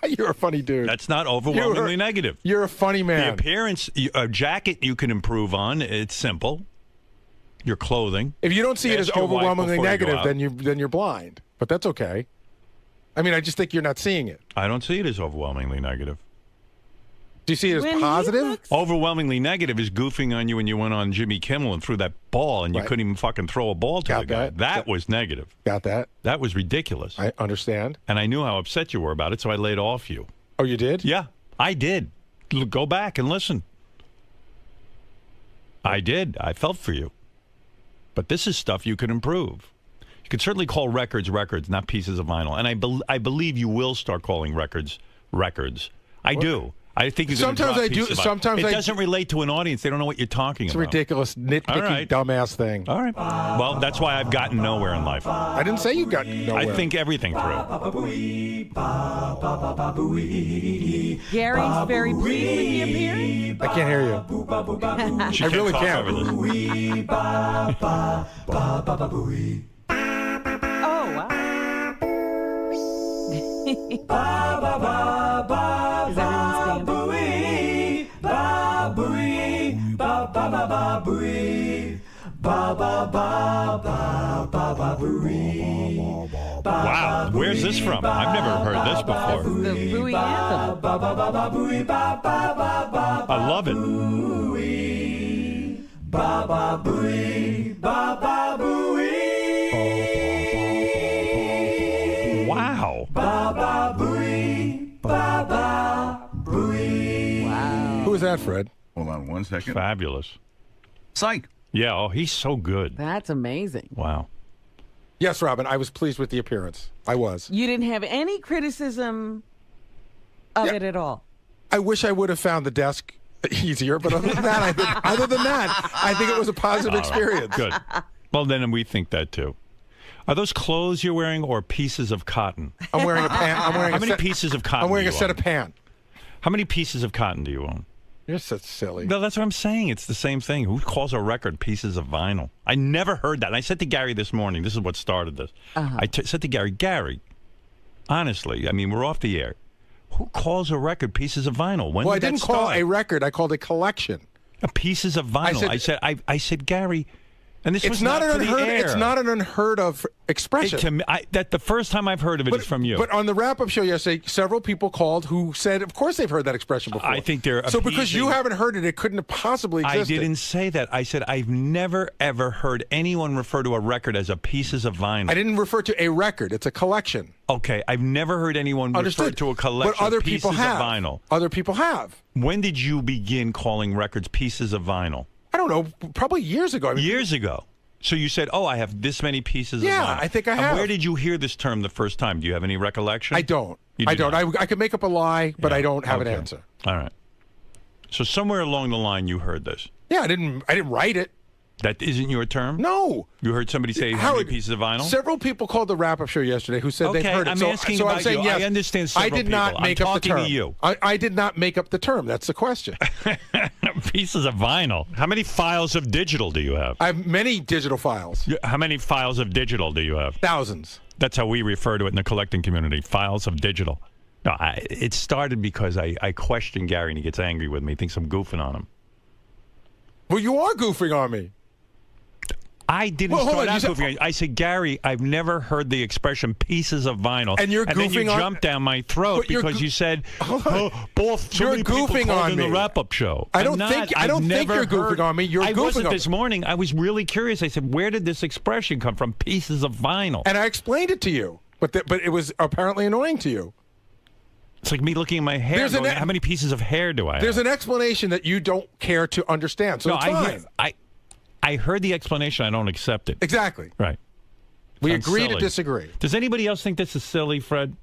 You're a funny dude. That's not overwhelmingly negative. You're a funny man. The appearance, a jacket you can improve on. It's simple. Your clothing. If you don't see it as overwhelmingly negative, then you're blind. But that's okay. I mean, I just think you're not seeing it. I don't see it as overwhelmingly negative. Do you see it as positive? Overwhelmingly negative is goofing on you when you went on Jimmy Kimmel and threw that ball and you couldn't even fucking throw a ball to the guy. That was negative. Got that. That was ridiculous. I understand. And I knew how upset you were about it, so I laid off you. Oh, you did? Yeah, I did. Go back and listen. I did. I felt for you. But this is stuff you can improve. You can certainly call records, not pieces of vinyl. And I believe you will start calling records. I do. I think you're sometimes I do. Sometimes it doesn't relate to an audience. They don't know what you're talking about. It's a ridiculous, nitpicky, dumbass thing. All right. Well, that's why I've gotten nowhere in life. I didn't say you got nowhere. I think everything through. Gary's very pleased with the appearance. I can't hear you. I really can't. Oh wow. Is everyone standing? Wow, where's this from? I've never heard this before. The Bowie anthem. I love it. Wow. Wow. Who is that, Fred? Hold on 1 second. Fabulous. Psych. Yeah, oh, he's so good. That's amazing. Wow. Yes, Robin, I was pleased with the appearance. I was. You didn't have any criticism of it at all. I wish I would have found the desk easier, but other than that, I think it was a positive experience. Good. Well, then we think that too. Are those clothes you're wearing or pieces of cotton? I'm wearing a pant. How many pieces of cotton? I'm wearing do a you set own? of pants. How many pieces of cotton do you own? You're so silly. No, that's what I'm saying. It's the same thing. Who calls a record pieces of vinyl? I never heard that. And I said to Gary this morning, this is what started this. I said to Gary, honestly, I mean, we're off the air. Who calls a record pieces of vinyl? When well, I did didn't that call start? a record. I called a collection. Pieces of vinyl. I said, Gary, and this was not for the air. It's not an unheard of expression. That the first time I've heard of it is from you. But on the wrap-up show yesterday, several people called who said, of course they've heard that expression before. I think they're so because you haven't heard it, it couldn't have possibly existed. I didn't say that. I said I've never, ever heard anyone refer to a record as a pieces of vinyl. I didn't refer to a record. It's a collection. Okay, I've never heard anyone refer to a collection but other of pieces people have. of vinyl. Other people have. When did you begin calling records pieces of vinyl? I don't know. Probably years ago. Years ago. So you said, "Oh, I have this many pieces of vinyl." Yeah, I think I have. And where did you hear this term the first time? Do you have any recollection? I don't. You I do don't. not. I could make up a lie, but I don't have an answer. All right. So somewhere along the line, you heard this. Yeah, I didn't write it. That isn't your term? No. You heard somebody say how many pieces of vinyl? Several people called the wrap-up show yesterday who said they've heard it. I'm asking so about I'm saying, you. yes, I understand several I did not people. make I'm up the talking term. to you. I did not make up the term. That's the question. Pieces of vinyl. How many files of digital do you have? I have many digital files. How many files of digital do you have? Thousands. That's how we refer to it in the collecting community, files of digital. No, it started because I question Gary and he gets angry with me. He thinks I'm goofing on him. Well, you are goofing on me. I didn't Well, hold start on, out you said- goofing. I said, Gary, I've never heard the expression pieces of vinyl. And you're then you goofing on- jumped down my throat But you're because go- you said, Hold on. both so You're many people goofing called on in the me. wrap-up show. I I'm don't not. think I've you're never goofing heard- on me. You're I goofing wasn't on this me. morning. I was really curious. I said, where did this expression come from? Pieces of vinyl. And I explained it to you, but it was apparently annoying to you. It's like me looking at my hair. There's an Going, e- how many pieces of hair do I have? There's an explanation that you don't care to understand, so no, it's I, fine. I heard the explanation. I don't accept it. Exactly. Right. We Sounds agree to silly. disagree. Does anybody else think this is silly, Fred?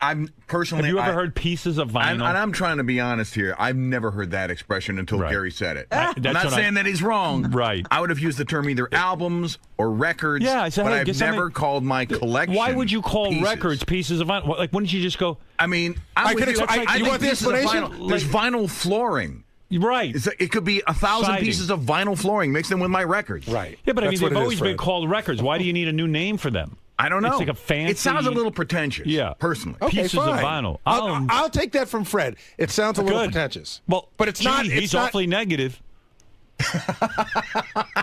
I'm personally. Have you ever heard pieces of vinyl? And I'm trying to be honest here. I've never heard that expression until Right. Gary said it. That's I'm not what saying that he's wrong. Right. I would have used the term either albums or records. Yeah, I said, but hey, I've get something- never called my collection. Why would you call pieces. records pieces of vinyl? Like, wouldn't you just go? I mean, I I'm could with you. ex- I- I you think want the pieces of explanation? vinyl- There's vinyl flooring. Right. It could be 1,000 Siding. pieces of vinyl flooring. Mix them with my records. Right. Yeah, but I That's mean, what they've it always is, been Fred. called records. Why do you need a new name for them? I don't know. It's like a fancy. It sounds a little pretentious. Yeah. Personally. Okay, pieces fine. of vinyl. I'll take that from Fred. It sounds a little Good. pretentious. Well, but it's gee, not. It's He's not, awfully negative.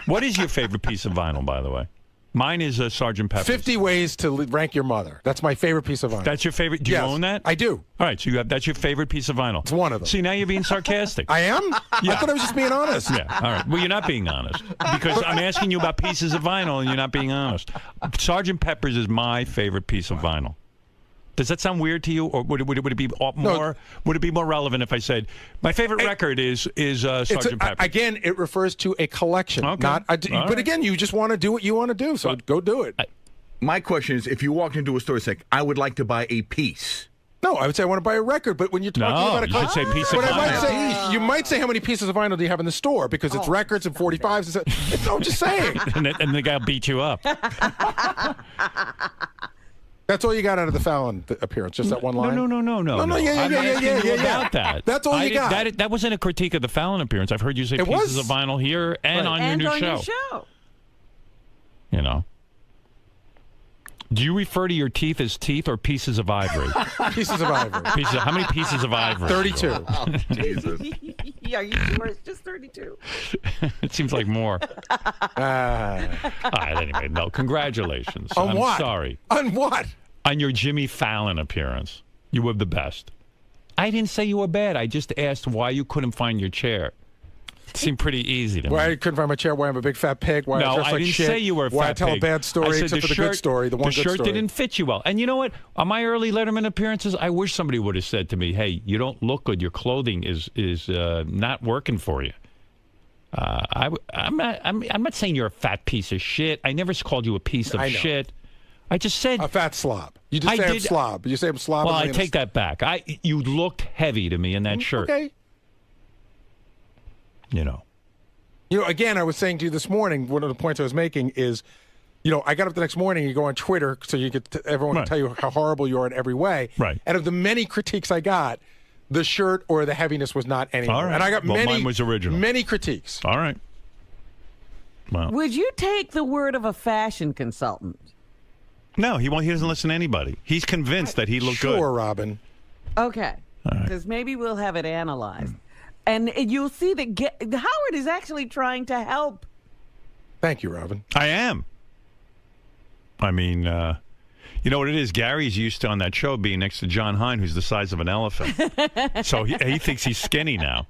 What is your favorite piece of vinyl, by the way? Mine is Sgt. Pepper's. 50 ways to rank your mother. That's my favorite piece of vinyl. That's your favorite? Do you Yes, own that? I do. All right, so that's your favorite piece of vinyl. It's one of them. See, now you're being sarcastic. I am? Yeah. I thought I was just being honest. Yeah, all right. Well, you're not being honest because I'm asking you about pieces of vinyl and you're not being honest. Sgt. Pepper's is my favorite piece of vinyl. Does that sound weird to you, or would it be more? Would it be more relevant if I said my favorite record is Sgt. Pepper? Again, it refers to a collection, Okay. not. All But right. again, you just want to do what you want to do, so go do it. My question is, if you walked into a store and said, I would like to buy a piece. No, I would say I want to buy a record, but when you're talking No, about a you collection, should say piece of but I might vinyl. say you might say how many pieces of vinyl do you have in the store because it's records and 45s. And stuff. No, I'm just saying. and the guy will beat you up. That's all you got out of the Fallon appearance, just that one line. No. No, yeah. I'm asking you yeah. about that. That's all you got. That wasn't a critique of the Fallon appearance. I've heard you say It pieces was. of vinyl here and on and your new on show. your show. You know. Do you refer to your teeth as teeth or pieces of ivory? Pieces of ivory. How many pieces of ivory? 32. Oh, Jesus. Are you sure it's just 32? It seems like more. All right, anyway, no, congratulations. On I'm what? sorry. On what? On your Jimmy Fallon appearance. You were the best. I didn't say you were bad. I just asked why you couldn't find your chair. It seemed pretty easy to me. Why I couldn't find my chair? Why I'm a big fat pig? Why No, I dress I like didn't shit? say you were a fat Why I tell pig. a bad I story said except for the good story, the one good shirt story. didn't fit you well. And you know what? On my early Letterman appearances, I wish somebody would have said to me, "Hey, you don't look good. Your clothing is not working for you." I'm not saying you're a fat piece of shit. I never called you a piece of I know. shit. I just said a fat slob. You just say I'm slob. You say I'm slob. Well, I take that back. You looked heavy to me in that shirt. Okay. You know. Again, I was saying to you this morning, one of the points I was making is, I got up the next morning, you go on Twitter so you could everyone can tell you how horrible you are in every way. Right. And of the many critiques I got, the shirt or the heaviness was not anywhere. All right. And I got mine was original. many critiques. All right. Well. Would you take the word of a fashion consultant? No, he doesn't listen to anybody. He's convinced that he looked good. Sure, Robin. Okay. Because maybe we'll have it analyzed. And you'll see that Howard is actually trying to help. Thank you, Robin. I am. I mean, you know what it is? Gary's used to on that show being next to John Hine, who's the size of an elephant. So he thinks he's skinny now.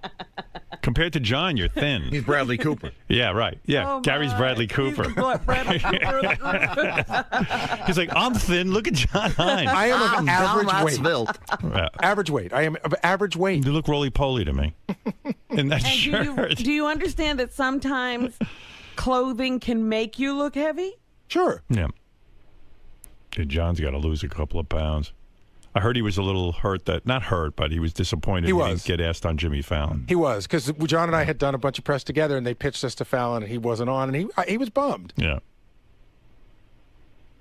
Compared to John, you're thin. He's Bradley Cooper. Yeah, right. Yeah, Oh, Gary's my. Bradley Cooper. He's Bradley Cooper. He's like, I'm thin. Look at John Hine. I am of average weight. Yeah. Average weight. I am of average weight. You look roly-poly to me in that And shirt. do you understand that sometimes clothing can make you look heavy? Sure. Yeah. John's got to lose a couple of pounds. I heard he was a little hurt not hurt, but he was disappointed he didn't get asked on Jimmy Fallon. He was, because John and I had done a bunch of press together, and they pitched us to Fallon, and he wasn't on, and he was bummed. Yeah.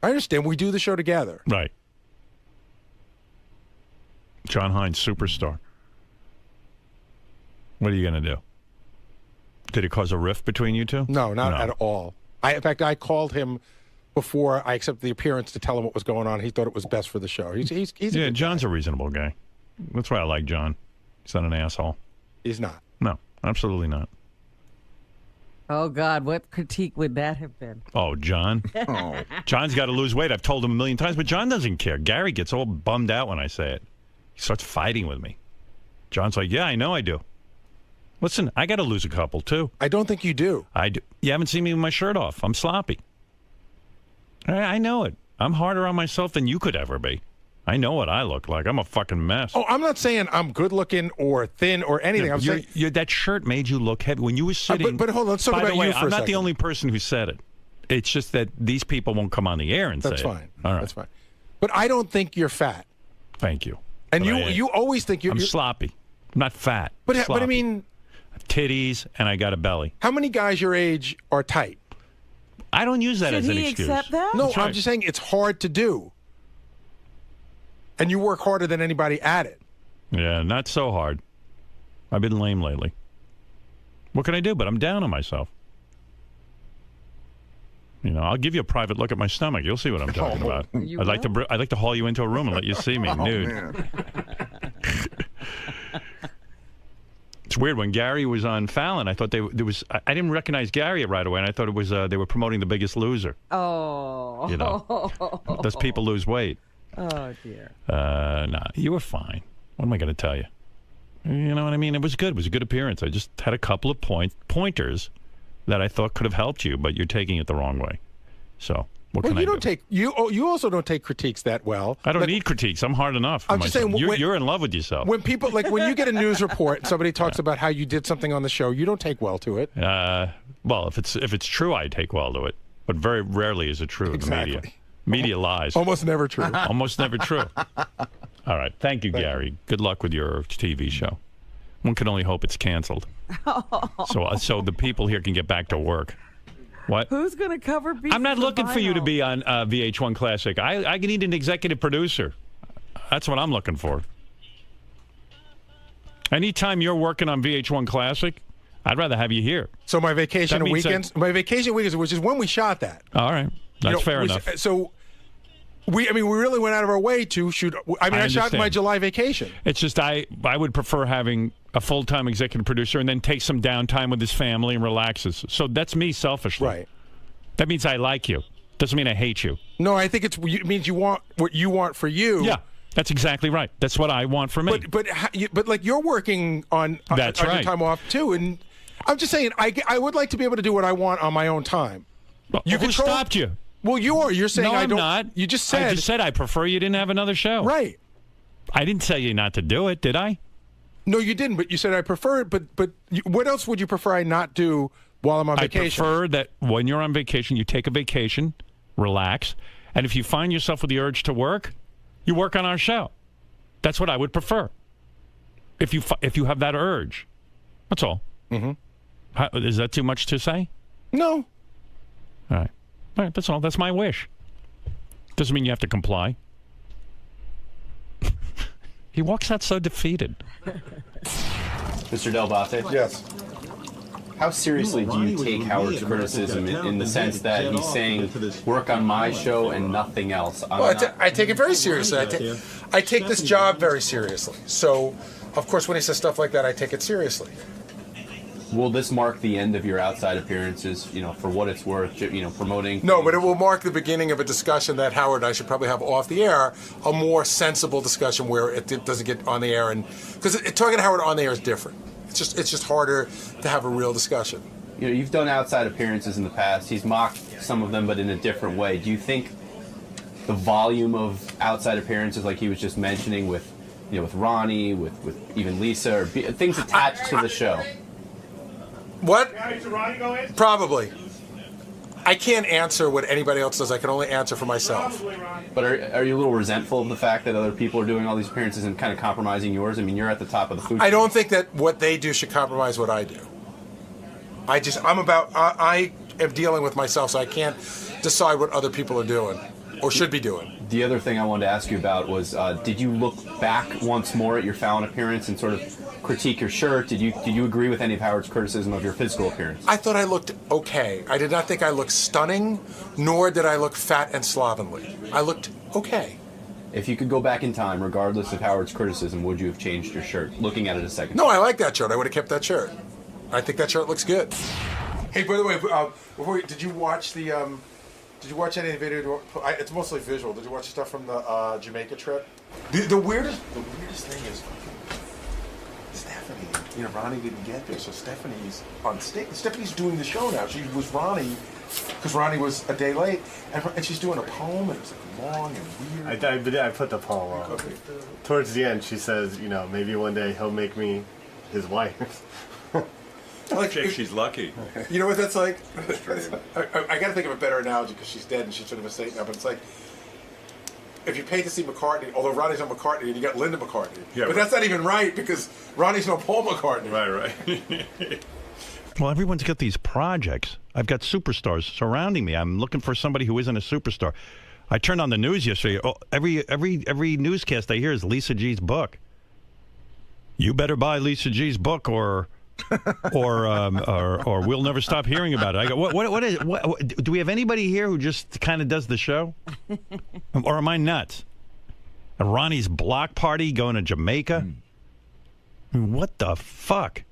I understand. We do the show together. Right. John Hine, superstar. What are you going to do? Did it cause a rift between you two? No, not at all. In fact, I called him before I accepted the appearance to tell him what was going on. He thought it was best for the show. He's a good John's a reasonable guy. That's why I like John. He's not an asshole. He's not. No, absolutely not. Oh, God, what critique would that have been? Oh, John. John's got to lose weight. I've told him a million times, but John doesn't care. Gary gets all bummed out when I say it. He starts fighting with me. John's like, yeah, I know I do. Listen, I got to lose a couple, too. I don't think you do. I do. You haven't seen me with my shirt off. I'm sloppy. I know it. I'm harder on myself than you could ever be. I know what I look like. I'm a fucking mess. Oh, I'm not saying I'm good looking or thin or anything. I'm saying that shirt made you look heavy when you were sitting. But hold on, let's talk by about the way, you for I'm a not second. the only person who said it. It's just that these people won't come on the air and That's say fine. it. All right. That's fine. But I don't think you're fat. Thank you. And But you always think you're I'm sloppy. I'm not fat. But sloppy. I mean, titties and I got a belly. how many guys your age are tight? I don't use that as an excuse. that? No, That's right. I'm just saying it's hard to do. And you work harder than anybody at it. Yeah, not so hard. I've been lame lately. What can I do? But I'm down on myself. You know, I'll give you a private look at my stomach. You'll see what I'm talking about. I'd like to haul you into a room and let you see me nude. It's weird. When Gary was on Fallon, I thought I didn't recognize Gary right away, and I thought it was they were promoting The Biggest Loser. Oh. You know, those people lose weight. Oh, dear. Nah, you were fine. What am I going to tell you? You know what I mean? It was good. It was a good appearance. I just had a couple of pointers that I thought could have helped you, but you're taking it the wrong way. So what can I do? You also don't take critiques that well. I don't need critiques. I'm hard enough. For I'm just myself. saying, You're in love with yourself. When people when you get a news report, somebody talks about how you did something on the show, you don't take well to it. Well, if it's true, I take well to it, but very rarely is it true in the media. Media lies. Almost never true. Almost never true. All right. Thank you, Gary. Good luck with your TV show. One can only hope it's canceled. So the people here can get back to work. What? Who's going to cover Beast I'm not of the looking for you to Vinyl? be on VH1 Classic. I need an executive producer. That's what I'm looking for. Anytime you're working on VH1 Classic, I'd rather have you here. So my vacation That means weekends, which is when we shot that. All right. That's fair enough. So we really went out of our way to shoot. I shot my understand. July vacation. It's just I would prefer having a full-time executive producer and then take some downtime with his family and relaxes. So that's me selfishly. Right. That means I like you. Doesn't mean I hate you. No, I think it means you want what you want for you. Yeah, that's exactly right. That's what I want for me. But like you're working on That's your right. time off too, and I'm just saying I would like to be able to do what I want on my own time. Well, who stopped you? Well, you are. You're saying No, I I'm don't. not. You just said. I just said I prefer you didn't have another show. Right. I didn't tell you not to do it, did I? No, you didn't. But you said I prefer it. But what else would you prefer I not do while I'm on vacation? I prefer that when you're on vacation, you take a vacation, relax, and if you find yourself with the urge to work, you work on our show. That's what I would prefer. If you have that urge, that's all. Mm-hmm. Is that too much to say? No. All right. That's all. That's my wish. Doesn't mean you have to comply. He walks out so defeated. Mr. Del Bate? Yes. How seriously do you take Howard's criticism in the sense that he's saying, work on my show and nothing else? I take it very seriously. I take this job very seriously. So, of course, when he says stuff like that, I take it seriously. Will this mark the end of your outside appearances, for what it's worth, promoting? No, but it will mark the beginning of a discussion that Howard and I should probably have off the air, a more sensible discussion where it doesn't get on the air. Because talking to Howard on the air is different. It's just harder to have a real discussion. You've done outside appearances in the past. He's mocked some of them, but in a different way. Do you think the volume of outside appearances, like he was just mentioning with Ronnie, with even Lisa, or things attached to the show? What? Probably. I can't answer what anybody else does. I can only answer for myself. But are you a little resentful of the fact that other people are doing all these appearances and kind of compromising yours? I mean, you're at the top of the food chain. I don't think that what they do should compromise what I do. I am dealing with myself, so I can't decide what other people are doing or should be doing. The other thing I wanted to ask you about was, did you look back once more at your Fallon appearance and sort of critique your shirt? Did you agree with any of Howard's criticism of your physical appearance? I thought I looked okay. I did not think I looked stunning, nor did I look fat and slovenly. I looked okay. If you could go back in time, regardless of Howard's criticism, would you have changed your shirt? Looking at it a second. No, I like that shirt. I would have kept that shirt. I think that shirt looks good. Hey, by the way, did you watch the? Did you watch any video? It's mostly visual. Did you watch the stuff from the Jamaica trip? The weirdest thing is Stephanie. You know, Ronnie didn't get there, so Stephanie's on stage. Stephanie's doing the show now. She was Ronnie because Ronnie was a day late, and she's doing a poem, and it's like long and weird. I put the poem on. Okay. Towards the end, she says, you know, maybe one day he'll make me his wife. I think she's lucky. You know what that's like? I got to think of a better analogy because she's dead and she's sort of a saint now. But it's like if you pay to see McCartney, although Ronnie's no McCartney, and you got Linda McCartney. Yeah, but that's not even right because Ronnie's no Paul McCartney. Right. Well, everyone's got these projects. I've got superstars surrounding me. I'm looking for somebody who isn't a superstar. I turned on the news yesterday. Oh, every newscast I hear is Lisa G's book. You better buy Lisa G's book, or we'll never stop hearing about it. I go, what do we have anybody here who just kind of does the show? Or am I nuts? And Ronnie's block party going to Jamaica? I mean, what the fuck?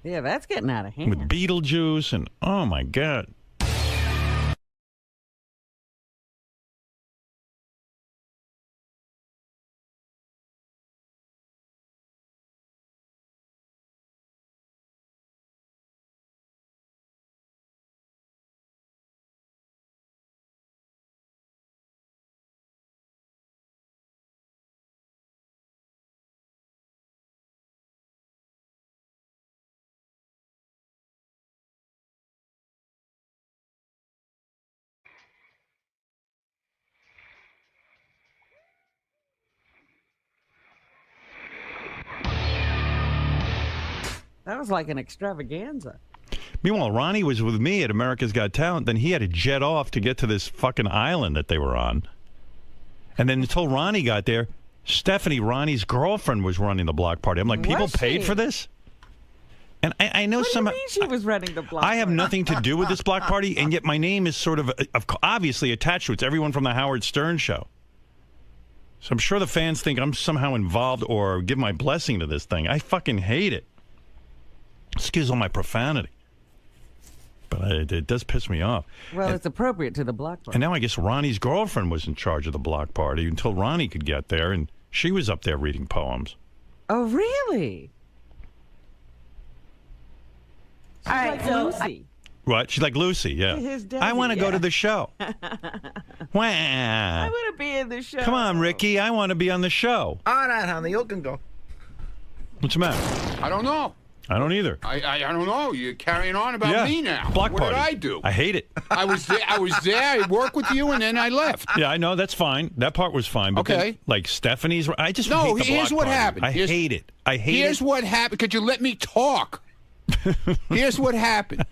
Yeah, that's getting out of hand. With Beetlejuice and, oh my God. That was like an extravaganza. Meanwhile, Ronnie was with me at America's Got Talent. Then he had to jet off to get to this fucking island that they were on. And then until Ronnie got there, Stephanie, Ronnie's girlfriend, was running the block party. I'm like, people paid for this? And I know What do you mean she was running the block I have party? nothing to do with this block party, and yet my name is sort of obviously attached to it. It's everyone from the Howard Stern show. So I'm sure the fans think I'm somehow involved or give my blessing to this thing. I fucking hate it. Excuse all my profanity. But it does piss me off. Well, it's appropriate to the block party. And now I guess Ronnie's girlfriend was in charge of the block party until Ronnie could get there, and she was up there reading poems. Oh, really? She's All right, like so Lucy. What? She's like Lucy, yeah. His Debbie, I want to go yeah. to the show. I Wah. want to be in the show. Come on, Ricky. I want to be on the show. All right, honey, you can go. What's the matter? I don't know. I don't either. I don't know. You're carrying on about me now. Block what party. did I do? I hate it. I was there. I worked with you, and then I left. Yeah, I know. That's fine. That part was fine. But Okay. then, like Stephanie's, I just No, hate the here's block what party. happened. I Here's- hate it. I hate Here's it. what happened. Could you let me talk? Here's what happened.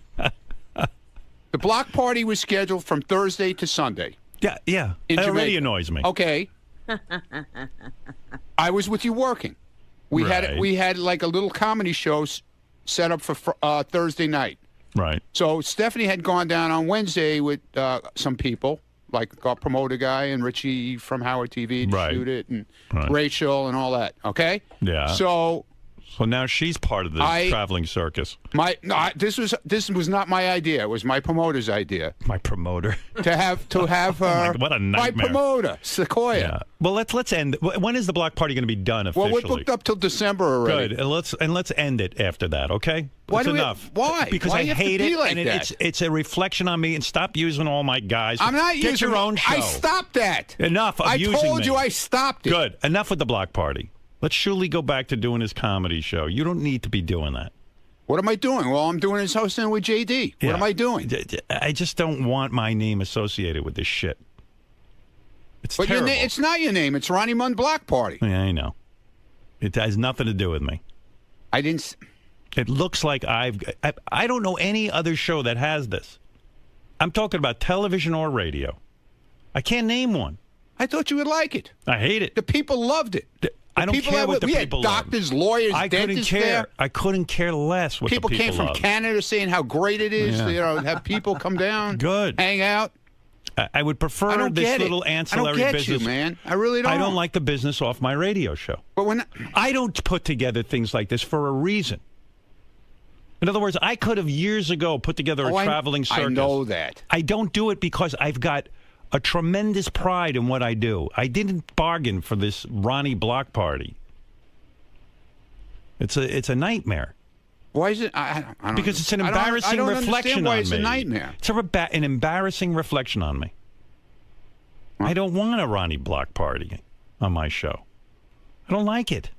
The block party was scheduled from Thursday to Sunday. Yeah. In It already Jamaica. annoys me. Okay. I was with you working. We had like a little comedy show set up for Thursday night. Right. So Stephanie had gone down on Wednesday with some people, like our promoter guy and Richie from Howard TV to shoot it, and Rachel and all that. Okay. Yeah. So now she's part of the traveling circus. This was not my idea. It was my promoter's idea. My promoter. To have her. What a My nightmare. promoter, Sequoia. Yeah. Well, let's end. When is the block party going to be done officially? Well, we're booked up till December already. Good. And let's end it after that. Okay. Why That's do we- enough. why? Because Why I you have to hate be it, like and that? it's a reflection on me. And stop using all my guys. I'm not Get using your own show. I stopped that. Enough of I using told me. you I stopped it. Good. Enough with the block party. Let Shuli go back to doing his comedy show. You don't need to be doing that. What am I doing? Well, I'm doing his hosting with JD. What am I doing? I just don't want my name associated with this shit. It's But terrible. it's not your name. It's Ronnie Munn Block Party. Yeah, I know. It has nothing to do with me. I didn't. It looks like I don't know any other show that has this. I'm talking about television or radio. I can't name one. I thought you would like it. I hate it. The people loved it. I don't care what the we people had love. doctors, lawyers, I couldn't dentists care. there. I couldn't care less what People the people came from love. Canada saying how great it is. Yeah. You know, have people come down, Good, hang out. I would prefer I don't this get little it. ancillary I don't get business. you, man. I really don't. I don't like the business off my radio show. But when I don't put together things like this for a reason. In other words, I could have years ago put together a traveling circus. I know that. I don't do it because I've got a tremendous pride in what I do. I didn't bargain for this Ronnie block party. It's a nightmare. Why is it? I don't because it's an embarrassing reflection on me. It's a nightmare. It's an embarrassing reflection on me. I don't want a Ronnie block party on my show. I don't like it.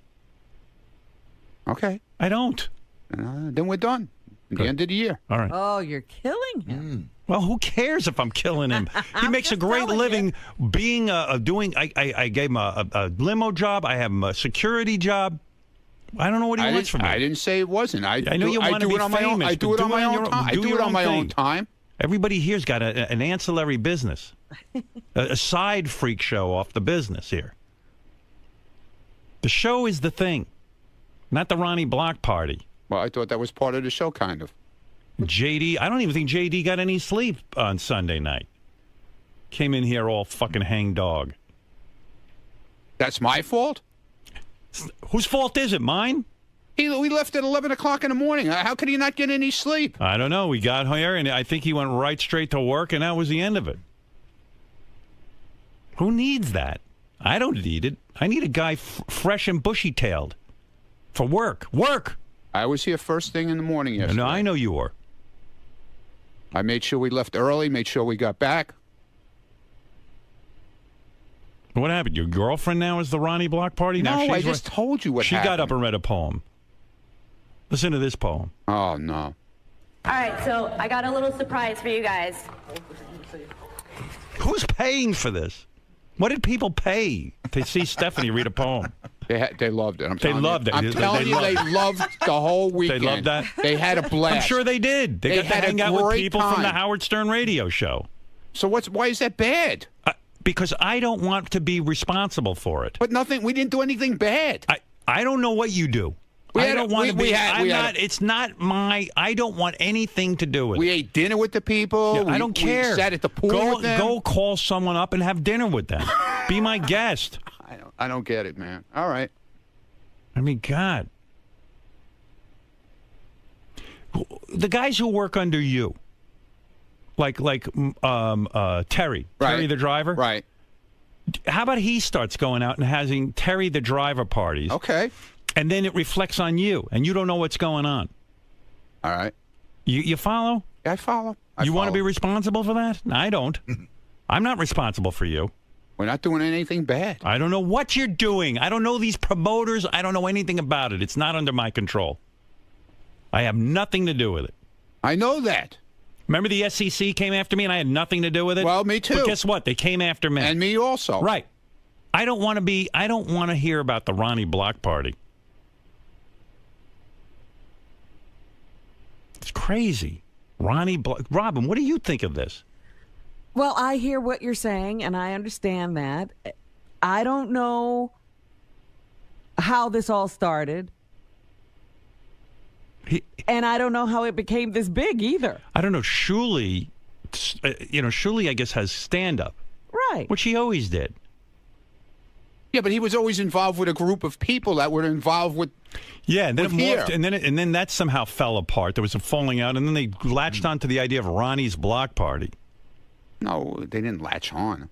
Okay. I don't. Then we're done. At the end of the year. All right. Oh, you're killing him. Well, who cares if I'm killing him? He makes a great living being doing. I gave him a limo job. I have him a security job. I don't know what he wants from me. I didn't say it wasn't. I know you want to be famous. I do it on my own time. I do it on my own time. Everybody here's got an ancillary business, a side freak show off the business here. The show is the thing, not the Ronnie block party. Well, I thought that was part of the show, kind of. JD, I don't even think JD got any sleep on Sunday night. Came in here all fucking hang-dog. That's my fault? Whose fault is it? Mine? We left at 11 o'clock in the morning. How could he not get any sleep? I don't know. We got here, and I think he went right straight to work, and that was the end of it. Who needs that? I don't need it. I need a guy fresh and bushy-tailed for work. Work! I was here first thing in the morning yesterday. No, I know you were. I made sure we left early, made sure we got back. What happened? Your girlfriend now is the Ronnie block party? No, now I just told you what happened. She got up and read a poem. Listen to this poem. Oh, no. All right, so I got a little surprise for you guys. Who's paying for this? What did people pay to see Stephanie read a poem? They loved it. They loved it. I'm telling you, they loved the whole weekend. They loved that? They had a blast. I'm sure they did. They got to hang out with people from the Howard Stern radio show. So why is that bad? Because I don't want to be responsible for it. But we didn't do anything bad. I don't know what you do. I don't want to be. It's not my. I don't want anything to do with it. We ate dinner with the people. I don't care. We sat at the pool with them. Go call someone up and have dinner with them. Be my guest. I don't get it, man. All right. I mean, God. The guys who work under you, like Terry the driver. Right. How about he starts going out and having Terry the driver parties? Okay. And then it reflects on you, and you don't know what's going on. All right. You follow? I follow. You want to be responsible for that? I don't. I'm not responsible for you. We're not doing anything bad. I don't know what you're doing. I don't know these promoters. I don't know anything about it. It's not under my control. I have nothing to do with it. I know that. Remember the SEC came after me and I had nothing to do with it? Well, me too. But guess what? They came after me. And me also. Right. I don't want to hear about the Ronnie block party. It's crazy. Robin, what do you think of this? Well, I hear what you're saying, and I understand that. I don't know how this all started. And I don't know how it became this big either. I don't know. Shuley, Shuley, I guess, has stand-up. Right. Which he always did. Yeah, but he was always involved with a group of people that were involved with. Yeah, and then it morphed, and then that somehow fell apart. There was a falling out, and then they latched on to the idea of Ronnie's block party. No, they didn't latch on.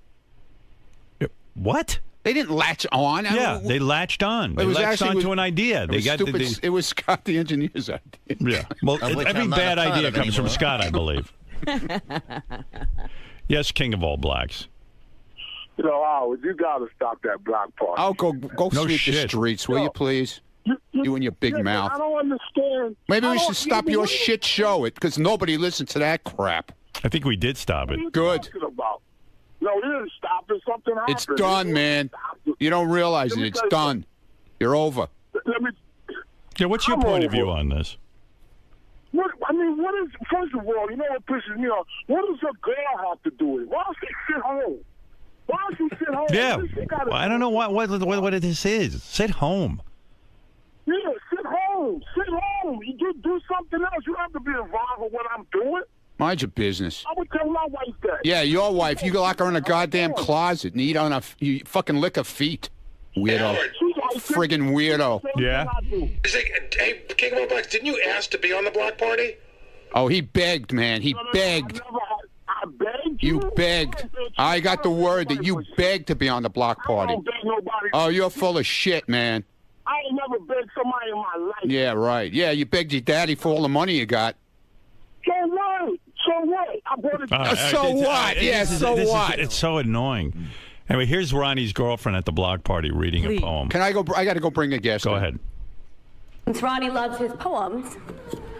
What? They didn't latch on. Yeah, they latched on. They latched on to an idea. It was Scott the engineer's idea. Yeah. Well, every bad idea comes from Scott, I believe. Yes, King of all blacks. You know, Howard, you got to stop that block party. Oh, go sweep the streets, will you, please? You and your big mouth. I don't understand. Maybe we should stop your shit show because nobody listens to that crap. I think we did stop it. Good. No, we didn't stop it. Something happened. It's done, man. You don't realize it. It's done. You're over. Yeah, what's your point of view on this? What is, first of all, you know what pisses me off? What does a girl have to do with it? Why does she sit home? Why does she sit home? Yeah. Well, I don't know what this is. Sit home. Yeah, sit home. Sit home. You do something else. You don't have to be involved with what I'm doing. Mind your business. I would tell my wife that. Yeah, your wife. You lock her in a goddamn closet and you fucking lick her feet. Weirdo. She's friggin' weirdo. Yeah. Hey, King of All Blacks, didn't you ask to be on the block party? Oh, he begged, man. He begged. I begged You begged. I got the word that you begged to be on the block party. I don't beg nobody. Oh, you're full of shit, man. I ain't never begged somebody in my life. Yeah, right. Yeah, you begged your daddy for all the money you got. So what? So what? I bought it. So what? Yeah, so what? It's so annoying. Anyway, here's Ronnie's girlfriend at the block party reading a poem. Can I go? I got to go bring a guest. Go ahead. Since Ronnie loves his poems,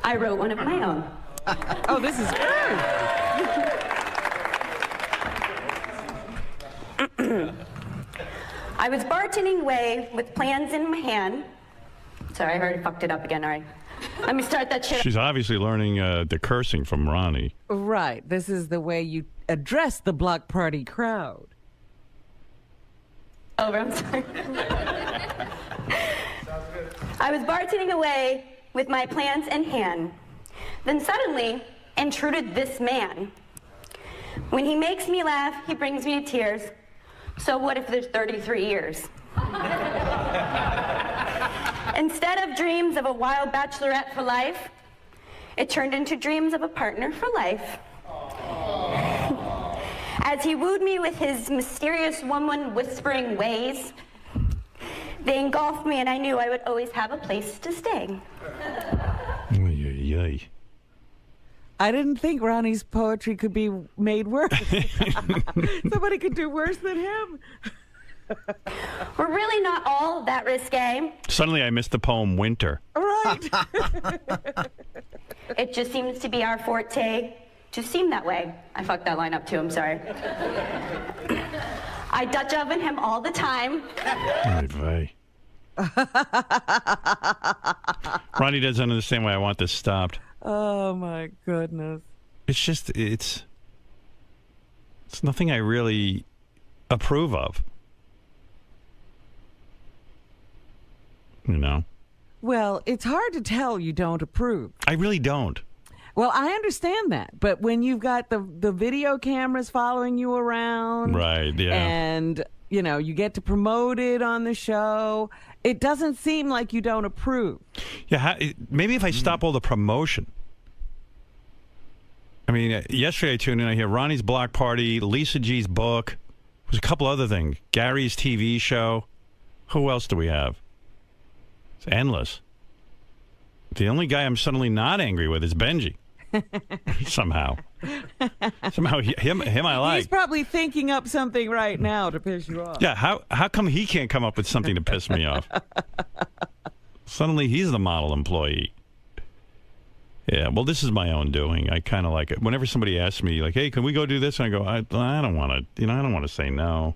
I wrote one of my own. Oh, this is good. I was bartending away with plans in my hand. Sorry, I already fucked it up again. All right. Let me start that shit. She's obviously learning the cursing from Ronnie. Right. This is the way you address the block party crowd. Over, I'm sorry. I was bartending away with my plans in hand. Then suddenly intruded this man. When he makes me laugh, he brings me to tears. So what if there's 33 years? Instead of dreams of a wild bachelorette for life, it turned into dreams of a partner for life. As he wooed me with his mysterious woman whispering ways, they engulfed me and I knew I would always have a place to stay. I didn't think Ronnie's poetry could be made worse. Somebody could do worse than him. We're really not all that risque. Suddenly I missed the poem Winter. Right. It just seems to be our forte to seem that way. I fucked that line up too, I'm sorry. I Dutch oven him all the time. Ronnie doesn't understand why I want this stopped. Oh my goodness. It's just, it's nothing I really approve of. You know? Well, it's hard to tell you don't approve. I really don't. Well, I understand that, but when you've got the video cameras following you around, right? Yeah, and you know you get to promote it on the show, it doesn't seem like you don't approve. Yeah, maybe if I stop all the promotion. I mean, yesterday I tuned in. I hear Ronnie's block party, Lisa G's book. There's a couple other things. Gary's TV show. Who else do we have? It's endless. The only guy I'm suddenly not angry with is Benji. Somehow him I like. He's probably thinking up something right now to piss you off. Yeah, how come he can't come up with something to piss me off? Suddenly he's the model employee. Yeah, well, this is my own doing. I kind of like it. Whenever somebody asks me, like, hey, can we go do this? And I go, I don't want to, I don't want to say no.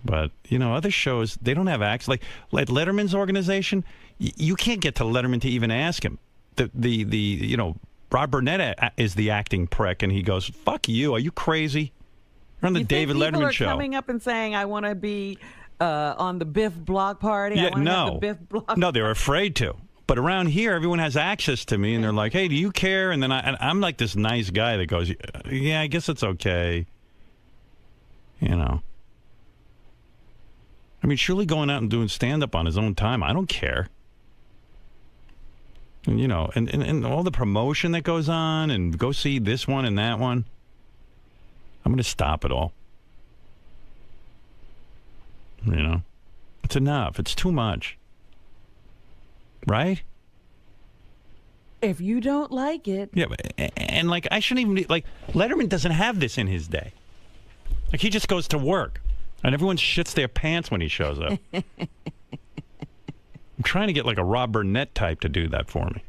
But, other shows, they don't have access. Like Letterman's organization, you can't get to Letterman to even ask him. Rob Burnett is the acting prick, and he goes, fuck you. Are you crazy? You're on the David Letterman show. People are coming up and saying, I want to be on the Biff block party. Yeah, I want to have the Biff block No, they're afraid to. But around here, everyone has access to me, and they're like, hey, do you care? And then I'm like this nice guy that goes, yeah, I guess it's okay. I mean, surely going out and doing stand-up on his own time, I don't care. And, and all the promotion that goes on, and go see this one and that one, I'm going to stop it all. It's enough. It's too much. Right? If you don't like it. Yeah, and I shouldn't even be, Letterman doesn't have this in his day. He just goes to work. And everyone shits their pants when he shows up. I'm trying to get a Rob Burnett type to do that for me.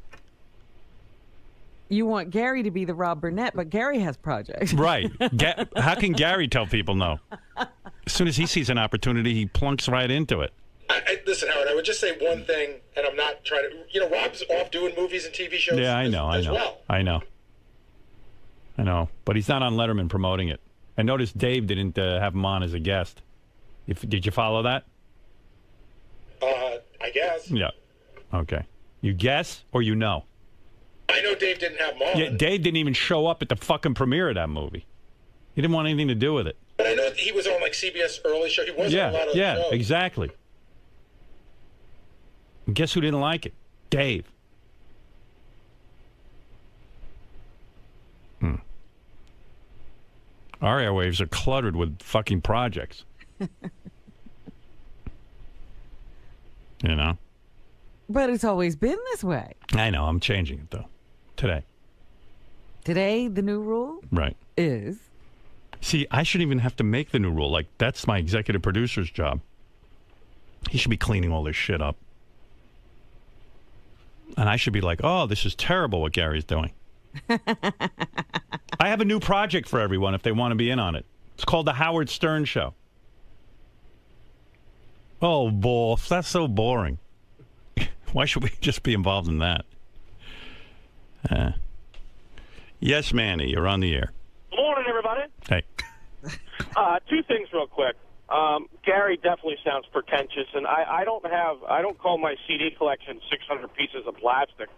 You want Gary to be the Rob Burnett, but Gary has projects. Right. How can Gary tell people no? As soon as he sees an opportunity, he plunks right into it. Listen, Howard, I would just say one thing, and I'm not trying to... Rob's off doing movies and TV shows I know. But he's not on Letterman promoting it. I noticed Dave didn't have him on as a guest. Did you follow that? I guess. Yeah. Okay. You guess or you know? I know Dave didn't have him on. Yeah, Dave didn't even show up at the fucking premiere of that movie. He didn't want anything to do with it. But I know that he was on CBS early show. He wasn't on a lot of shows. shows. Exactly. And guess who didn't like it? Dave. Our airwaves are cluttered with fucking projects. You know? But it's always been this way. I know. I'm changing it, though. Today. Today, the new rule Right. is... See, I shouldn't even have to make the new rule. Like, that's my executive producer's job. He should be cleaning all this shit up. And I should be like, oh, this is terrible what Gary's doing. I have a new project for everyone if they want to be in on it. It's called The Howard Stern Show. Oh, boy, that's so boring. Why should we just be involved in that? Yes, Manny, you're on the air. Good morning, everybody. Hey. Two things real quick. Gary definitely sounds pretentious, and I don't call my CD collection 600 pieces of plastic.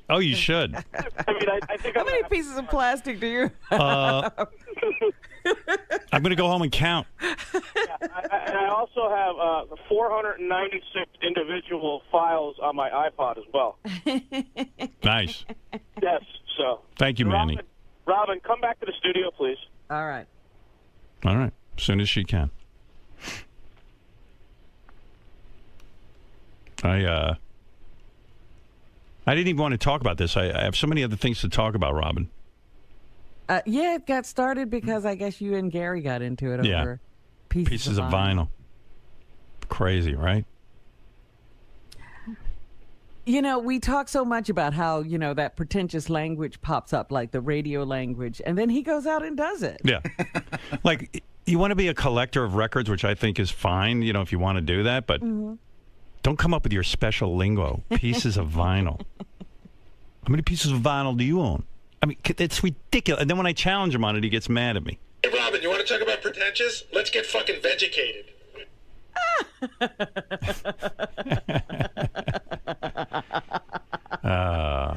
Oh, you should. I mean, I think How many pieces of plastic do you I'm going to go home and count. and I also have 496 individual files on my iPod as well. Nice. Yes, so. Thank you, Manny. Robin, come back to the studio, please. All right. All right. As soon as she can. I didn't even want to talk about this. I have so many other things to talk about, Robin. Yeah, it got started because I guess you and Gary got into it over pieces of vinyl. Crazy, right? You know, we talk so much about how, you know, that pretentious language pops up, like the radio language, and then he goes out and does it. Yeah. Like, you want to be a collector of records, which I think is fine, you know, if you want to do that, but don't come up with your special lingo. Pieces of vinyl. How many pieces of vinyl do you own? I mean, it's ridiculous. And then when I challenge him on it, he gets mad at me. Hey, Robin, you want to talk about pretentious? Let's get fucking vegucated.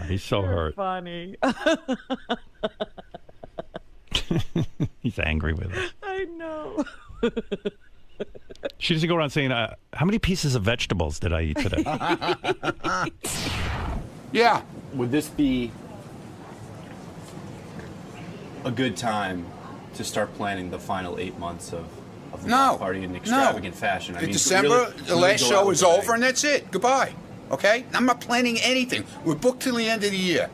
He's so hurt. Funny. He's angry with us. I know. She doesn't go around saying, how many pieces of vegetables did I eat today? Yeah. Would this be a good time to start planning the final 8 months of the block party in extravagant fashion? I In mean, December, really the last go show out is with a over, and that's it. Goodbye. Okay? I'm not planning anything. We're booked till the end of the year.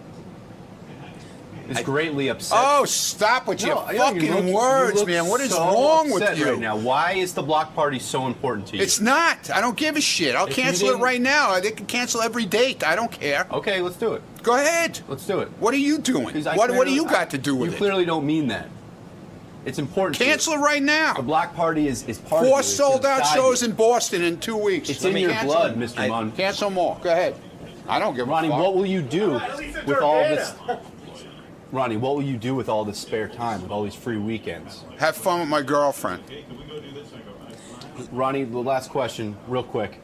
Is greatly upset. Oh, stop with your fucking words, man. What is so wrong with upset you? right now? Why is the block party so important to you? It's not. I don't give a shit. I'll If you cancel it didn't- right now. They can cancel every date. I don't care. Okay, let's do it. Go ahead. Let's do it. What are you doing? What do you got to do with You it? clearly don't mean that. It's important. Cancel it right now. The block party is part of you. 4 It's sold-out inside shows you. in Boston in 2 weeks. It's Let in me your cancel blood, it. Mr. Munn. Cancel more. Go ahead. I don't give Ronnie, a fuck. what will you do with all this? Ronnie, what will you do with all this spare time, with all these free weekends? Have fun with my girlfriend. Ronnie, the last question, real quick.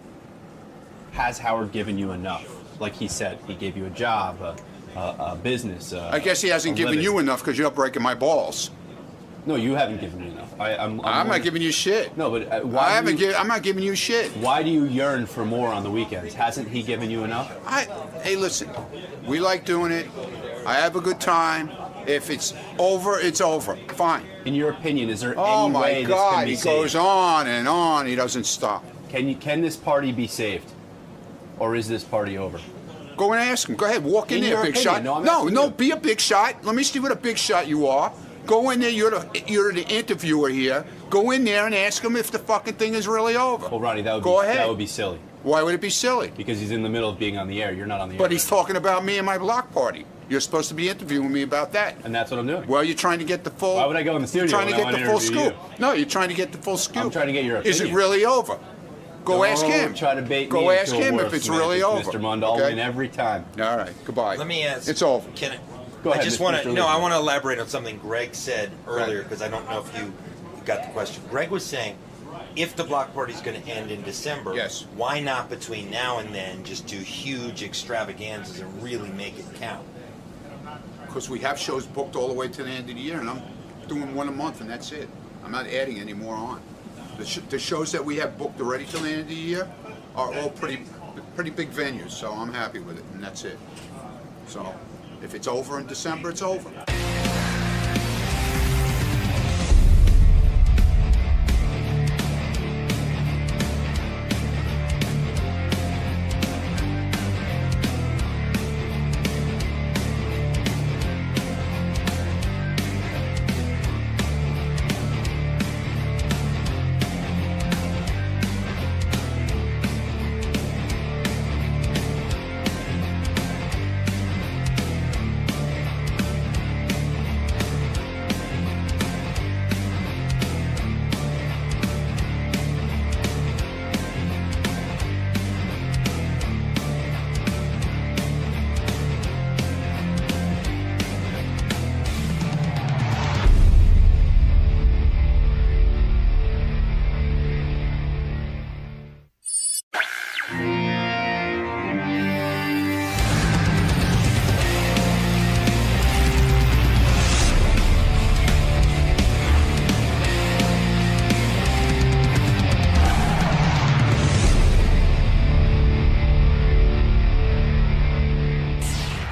Has Howard given you enough? Like he said, he gave you a job, a business. I guess he hasn't a given living. you enough because you're breaking my balls. No, you haven't given me enough. I'm not giving you shit. No, but why? I'm not giving you shit. Why do you yearn for more on the weekends? Hasn't he given you enough? Hey, listen. We like doing it. I have a good time. If it's over, it's over. Fine. In your opinion, is there Oh any my way this God! can be He saved? goes on and on. He doesn't stop. Can this party be saved, or is this party over? Go and ask him. Go ahead. Walk in In there, your big opinion. shot. No, I'm No, asking no. you. Be a big shot. Let me see what a big shot you are. Go in there. You're the interviewer here. Go in there and ask him if the fucking thing is really over. Well, Ronnie, that would Go be ahead. that would be silly. Why would it be silly? Because he's in the middle of being on the air. You're not on the air. But he's talking about me and my block party. You're supposed to be interviewing me about that. And that's what I'm doing. Well, you're trying to get the full. Why would I go in the studio You're trying to when I get the wanna full interview scoop. No, you're trying to get the full scoop. I'm trying to get your Is it opinion. really over? Go Don't ask him. try to bait Go me ask into a him if worse it's really semantics, over. Mr. Mund. I'll okay? win every time. All right. Goodbye. Let me ask. It's over. Can I? Go ahead, I just Mr. want to. Lee. No, I want to elaborate on something Greg said earlier because I don't know if you got the question. Greg was saying, if the block party is going to end in December, yes, why not between now and then just do huge extravaganzas and really make it count? Because we have shows booked all the way to the end of the year, and I'm doing one a month, and that's it. I'm not adding any more on. The shows that we have booked already till the end of the year are all pretty pretty big venues, so I'm happy with it, and that's it. So if it's over in December, it's over.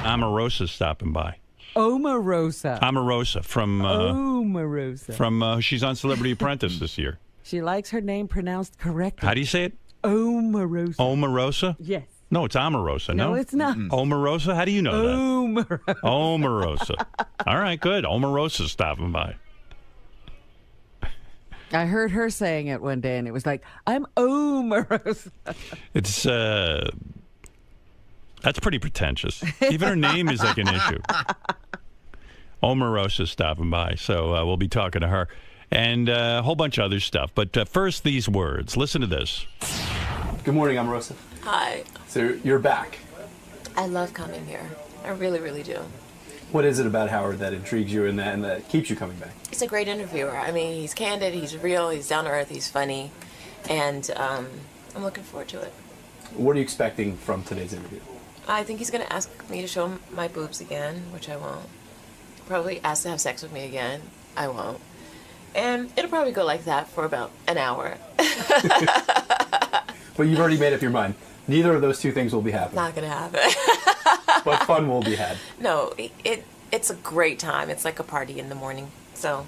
Omarosa's stopping by. Omarosa. Omarosa from Omarosa. from she's on Celebrity Apprentice this year. She likes her name pronounced correctly. How do you say it? Omarosa. Omarosa? Yes. No, it's Omarosa. No, it's not. Omarosa? How do you know Omarosa. that? Omarosa. All right, good. Omarosa's stopping by. I heard her saying it one day, and it was like, I'm Omarosa. It's that's pretty pretentious. Even her name is like an issue. Omarosa's stopping by, so we'll be talking to her and a whole bunch of other stuff. But first, these words. Listen to this. Good morning, Omarosa. Hi. So you're back. I love coming here. I really, really do. What is it about Howard that intrigues you and that keeps you coming back? He's a great interviewer. I mean, he's candid, he's real, he's down to earth, he's funny, and I'm looking forward to it. What are you expecting from today's interview? I think he's going to ask me to show him my boobs again, which I won't. Probably ask to have sex with me again. I won't. And it'll probably go like that for about an hour. But you've already made up your mind. Neither of those two things will be happening. Not going to happen. But fun will be had. No, it's a great time. It's like a party in the morning. So,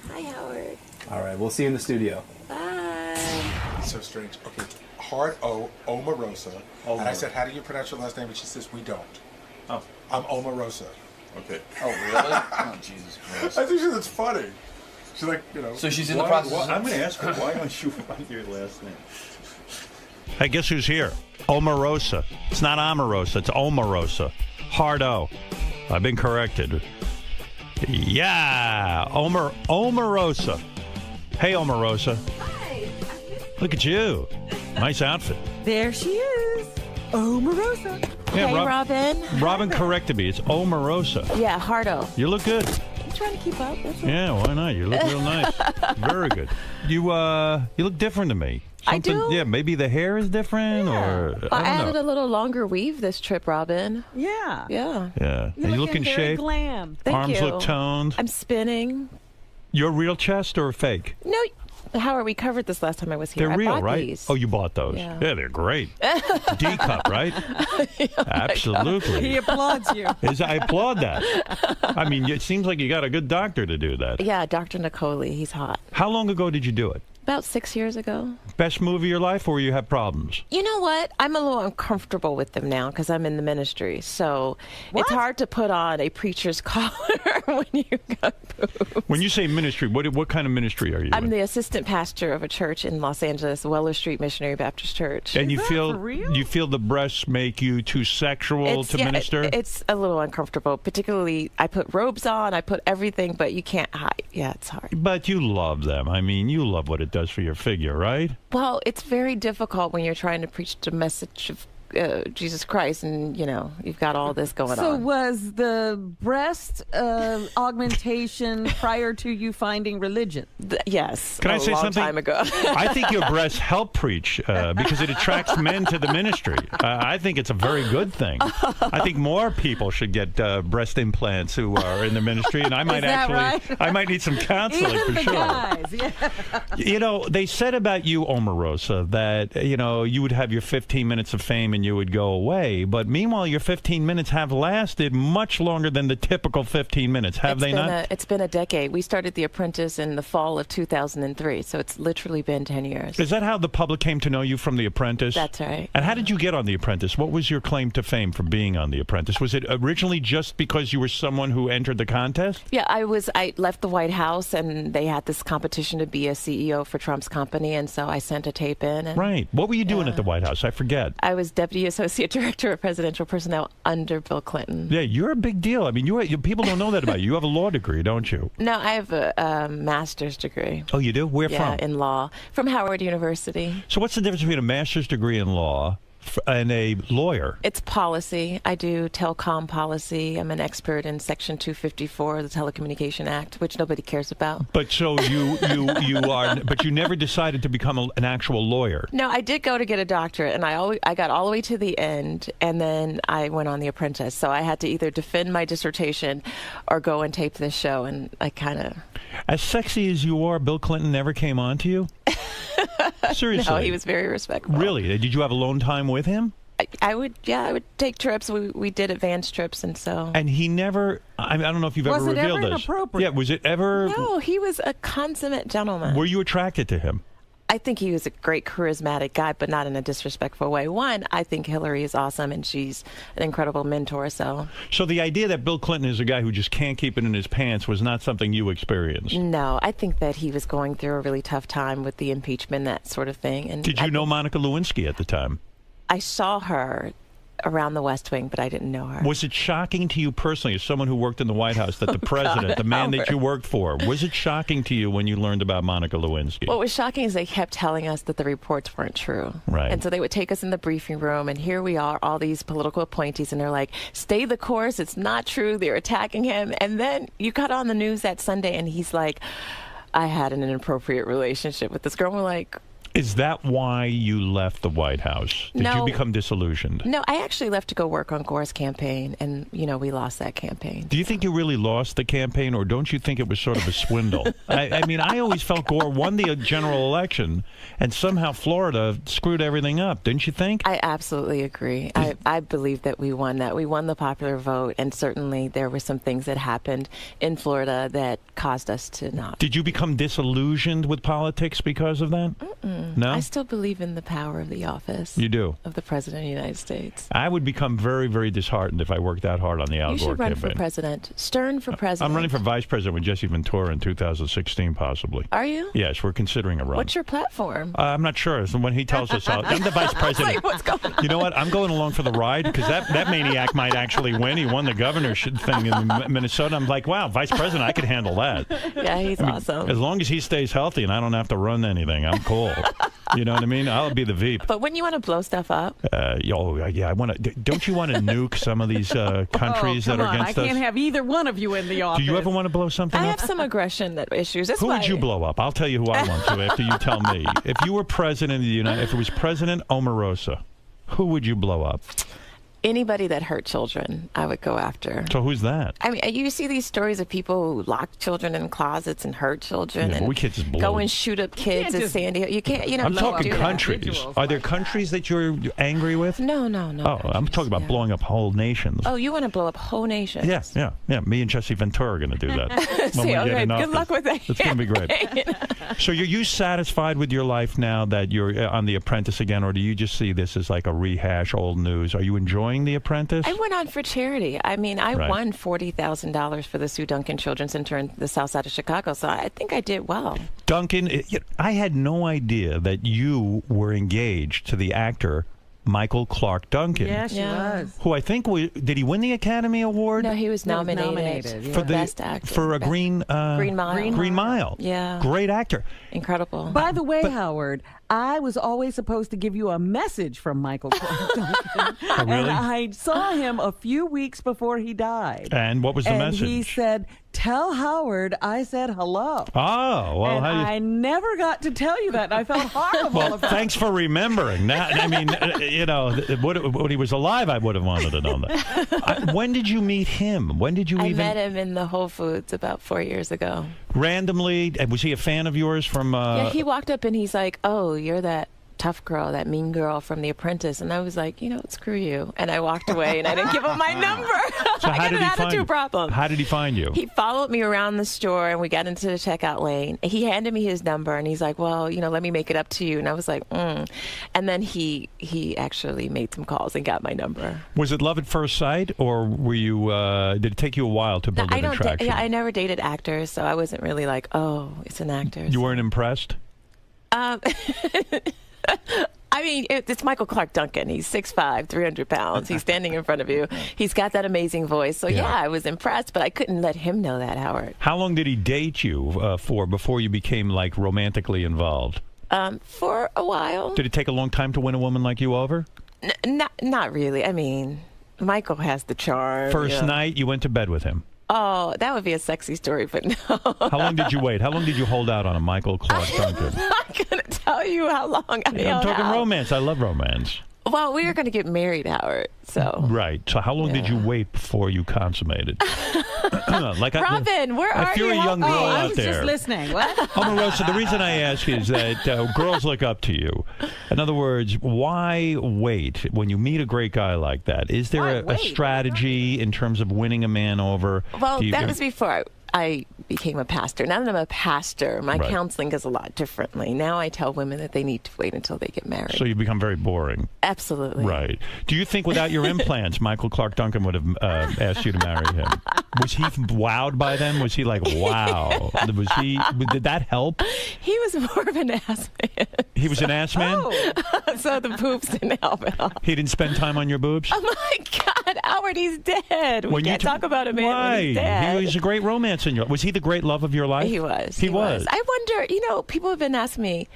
hi, Howard. All right, we'll see you in the studio. Bye. So strange. Okay, hard O, Omarosa. And I said, how do you pronounce your last name? And she says, we don't. Oh. I'm Omarosa. Okay. Oh, really? Oh, Jesus Christ. I think that's funny. She's like, you know. So she's in the process. I'm going to ask her, why don't you write your last name? Hey, guess who's here? Omarosa. It's not Omarosa, it's Omarosa. Hard O. I've been corrected. Yeah, Omarosa. Hey, Omarosa. Hi. Look at you. Nice outfit. There she is. Omarosa. Yeah, Hey, Robin. Robin corrected me. It's Omarosa. Yeah, Hardo. You look good. I'm trying to keep up. That's all. Yeah, why not? You look real nice. Very good. You look different to me. I do? Yeah, maybe the hair is different, or I I don't added know. a little longer weave this trip, Robin. Yeah. Yeah. Yeah, You're and you look in very shape. glam. Thank Arms you. look toned. I'm spinning. Your real chest or fake? No, Howard, we covered this last time I was here. They're I real, bought right? These. Oh, you bought those? Yeah. They're great. D cup, right? Absolutely. He applauds you. I applaud that. I mean, it seems like you got a good doctor to do that. Yeah, Dr. Nicoli. He's hot. How long ago did you do it? About 6 years ago. Best move of your life, or you have problems? You know what? I'm a little uncomfortable with them now because I'm in the ministry. So it's hard to put on a preacher's collar when you got boobs. When you say ministry, what kind of ministry are you I'm in? the assistant pastor of a church in Los Angeles, Weller Street Missionary Baptist Church. And you feel the breasts make you too sexual to minister? It's a little uncomfortable. Particularly, I put robes on, I put everything, but you can't hide. Yeah, it's hard. But you love them. I mean, you love what it does for your figure, right? Well, it's very difficult when you're trying to preach the message of Jesus Christ, and you've got all this going So on. was the breast augmentation prior to you finding religion? Yes. Can I say long something? Time ago. I think your breasts help preach because it attracts men to the ministry. I think it's a very good thing. I think more people should get breast implants who are in the ministry, and I might right? I might need some counseling Even for the sure. guys, yeah. They said about you, Omarosa, that you would have your 15 minutes of fame and you would go away. But meanwhile, your 15 minutes have lasted much longer than the typical 15 minutes. Have they not? It's been a decade. We started The Apprentice in the fall of 2003, so it's literally been 10 years. Is that how the public came to know you from The Apprentice? That's right. And how did you get on The Apprentice? What was your claim to fame for being on The Apprentice? Was it originally just because you were someone who entered the contest? Yeah, I left the White House, and they had this competition to be a CEO for Trump's company, and so I sent a tape in. And, right. What were you doing at the White House? I forget. I was Deputy Associate Director of Presidential Personnel under Bill Clinton. Yeah, you're a big deal. I mean, people don't know that about you. You have a law degree, don't you? No, I have a master's degree. Oh, you do? Where yeah, from? In law. From Howard University. So what's the difference between a master's degree in law and a lawyer? It's policy. I do telecom policy. I'm an expert in Section 254 of the Telecommunication Act, which nobody cares about. But so you are, but you never decided to become an actual lawyer. No, I did go to get a doctorate, and I got all the way to the end, and then I went on The Apprentice. So I had to either defend my dissertation or go and tape this show, and I kind of... As sexy as you are, Bill Clinton never came on to you? Seriously? No, he was very respectful. Really? Did you have alone time with him? I would take trips. We did advanced trips, and so. And he never. I don't know if you've ever revealed this. Was it ever inappropriate? Yeah. Was it ever? No, he was a consummate gentleman. Were you attracted to him? I think he was a great charismatic guy, but not in a disrespectful way. One, I think Hillary is awesome, and she's an incredible mentor. So the idea that Bill Clinton is a guy who just can't keep it in his pants was not something you experienced? No, I think that he was going through a really tough time with the impeachment, that sort of thing. And did you know Monica Lewinsky at the time? I saw her around the West Wing, but I didn't know her. Was it shocking to you personally, as someone who worked in the White House, that the president, the man that you worked for, was it shocking to you when you learned about Monica Lewinsky? What was shocking is they kept telling us that the reports weren't true. Right. And so they would take us in the briefing room, and here we are, all these political appointees, and they're like, stay the course, it's not true, they're attacking him. And then you cut on the news that Sunday, and he's like, I had an inappropriate relationship with this girl. And we're like... Is that why you left the White House? Did you become disillusioned? No, I actually left to go work on Gore's campaign, and, we lost that campaign. Do you think you really lost the campaign, or don't you think it was sort of a swindle? I mean, I always felt Gore won the general election, and somehow Florida screwed everything up. Didn't you think? I absolutely agree. I believe that we won that. We won the popular vote, and certainly there were some things that happened in Florida that caused us to not. Did you become disillusioned with politics because of that? Mm-mm. No? I still believe in the power of the office. You do? Of the President of the United States. I would become very, very disheartened if I worked that hard on the Al Gore campaign. You should run for president. Stern for president. I'm running for vice president with Jesse Ventura in 2016, possibly. Are you? Yes, we're considering a run. What's your platform? I'm not sure. So when he tells us, I'm the vice president. Like, what's going on? You know what? I'm going along for the ride, because that maniac might actually win. He won the governorship thing in Minnesota. I'm like, wow, vice president, I could handle that. Yeah, he's awesome. As long as he stays healthy and I don't have to run anything, I'm cool. You know what I mean? I'll be the Veep. But wouldn't you want to blow stuff up? Yeah, I want to. Don't you want to nuke some of these countries that are against us? I can't have either one of you in the office. Do you ever want to blow something up? I have some aggression issues. That's who why would you blow up? I'll tell you who I want to after you tell me. If you were president of the United, if it was President Omarosa, who would you blow up? Anybody that hurt children, I would go after. So who's that? I mean, you see these stories of people who lock children in closets and hurt children, yeah, and we can't just blow go and shoot up kids at Sandy Hook. You can't, I'm talking countries. Are there countries that you're angry with? No. Oh, I'm talking about blowing up whole nations. Oh, you want to blow up whole nations? Yeah. Me and Jesse Ventura are going to do that. Good luck with that. It's going to be great. So, are you satisfied with your life now that you're on The Apprentice again, or do you just see this as like a rehash old news? Are you enjoying The Apprentice? I went on for charity. I mean, I won $40,000 for the Sue Duncan Children's Center in the south side of Chicago, so I think I did well. Duncan, I had no idea that you were engaged to the actor Michael Clark Duncan. Yes, he was. Who I think did he win the Academy Award? No, he was nominated for the Best Actor. For a Green Mile. Green Mile. Yeah. Great actor. Incredible. By the way, Howard, I was always supposed to give you a message from Michael Clark Duncan. Oh, really? And I saw him a few weeks before he died. And what was the message? And he said, tell Howard I said hello. Oh, well. And I never got to tell you that. And I felt horrible well, about thanks for remembering. That, I mean, when he was alive, I would have wanted to know that. When did you meet him? When did you I met him in the Whole Foods about 4 years ago. Randomly? Was he a fan of yours from... Yeah, he walked up and he's like, oh, you're that tough girl, that mean girl from The Apprentice. And I was like, screw you. And I walked away, and I didn't give him my number. So I got an attitude problem. How did he find you? He followed me around the store, and we got into the checkout lane. He handed me his number, and he's like, well, let me make it up to you. And I was like, And then he actually made some calls and got my number. Was it love at first sight, or were you? Did it take you a while to build an attraction? I never dated actors, so I wasn't really like, oh, it's an actor. You weren't impressed? I mean, it's Michael Clark Duncan. He's 6'5", 300 pounds. He's standing in front of you. He's got that amazing voice. So, yeah, I was impressed, but I couldn't let him know that, Howard. How long did he date you for before you became, like, romantically involved? For a while. Did it take a long time to win a woman like you over? Not really. I mean, Michael has the charm. First night, you went to bed with him? Oh, that would be a sexy story, but no. How long did you wait? How long did you hold out on a Michael Clark Duncan? I'm not going to tell you how long I held I'm talking out. romance. I love romance. Well, we were going to get married, Howard, so. Right. So how long did you wait before you consummated? Robin, where are you? If you're a young girl out I was there. just listening. What? Omarosa, the reason I ask is that girls look up to you. In other words, why wait when you meet a great guy like that? Is there a strategy in terms of winning a man over? Well, that was before I became a pastor. Now that I'm a pastor, my Right. counseling goes a lot differently. Now I tell women that they need to wait until they get married. So you become very boring. Absolutely. Right. Do you think without your implants, Michael Clark Duncan would have asked you to marry him? Was he wowed by them? Was he like, wow? Did that help? He was more of an ass man. He was an ass man? So the boobs didn't help at all. He didn't spend time on your boobs? Oh, my God, Howard, he's dead. We can't talk about a man when he's dead. He was a great romance in your life. Was he the great love of your life? He was. He was. I wonder, people have been asking me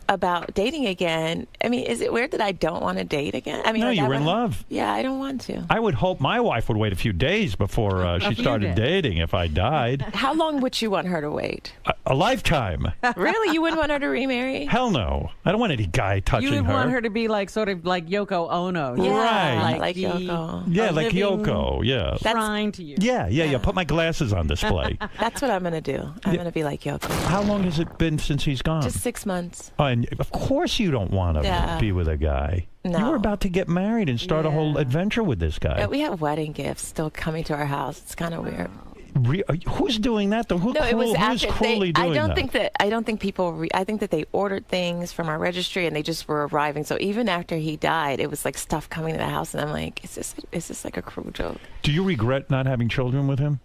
about dating again. I mean, is it weird that I don't want to date again? I mean, No, like, you were in love. Yeah, I don't want to. I would hope my wife would wait a few days before she started dating if I died. How long would you want her to wait? A lifetime. Really? You wouldn't want her to remarry? Hell no. I don't want any guy touching You would her. want her to be like sort of like Yoko Ono. Right. Like Yoko. Yeah, like Yoko. Yeah. Shrine to you. Yeah. Put my glasses on display. That's what I'm going to do. I'm going to be like Yoko. How long has it been since he's gone? Just 6 months. Oh, and of course you don't want to be with a guy. No. You were about to get married and start a whole adventure with this guy. Yeah, we have wedding gifts still coming to our house. It's kind of weird. Who's doing that though? No, it was who's after cruelly doing that? I don't think people. I think that they ordered things from our registry and they just were arriving. So even after he died, it was like stuff coming to the house, and I'm like, is this like a cruel joke? Do you regret not having children with him?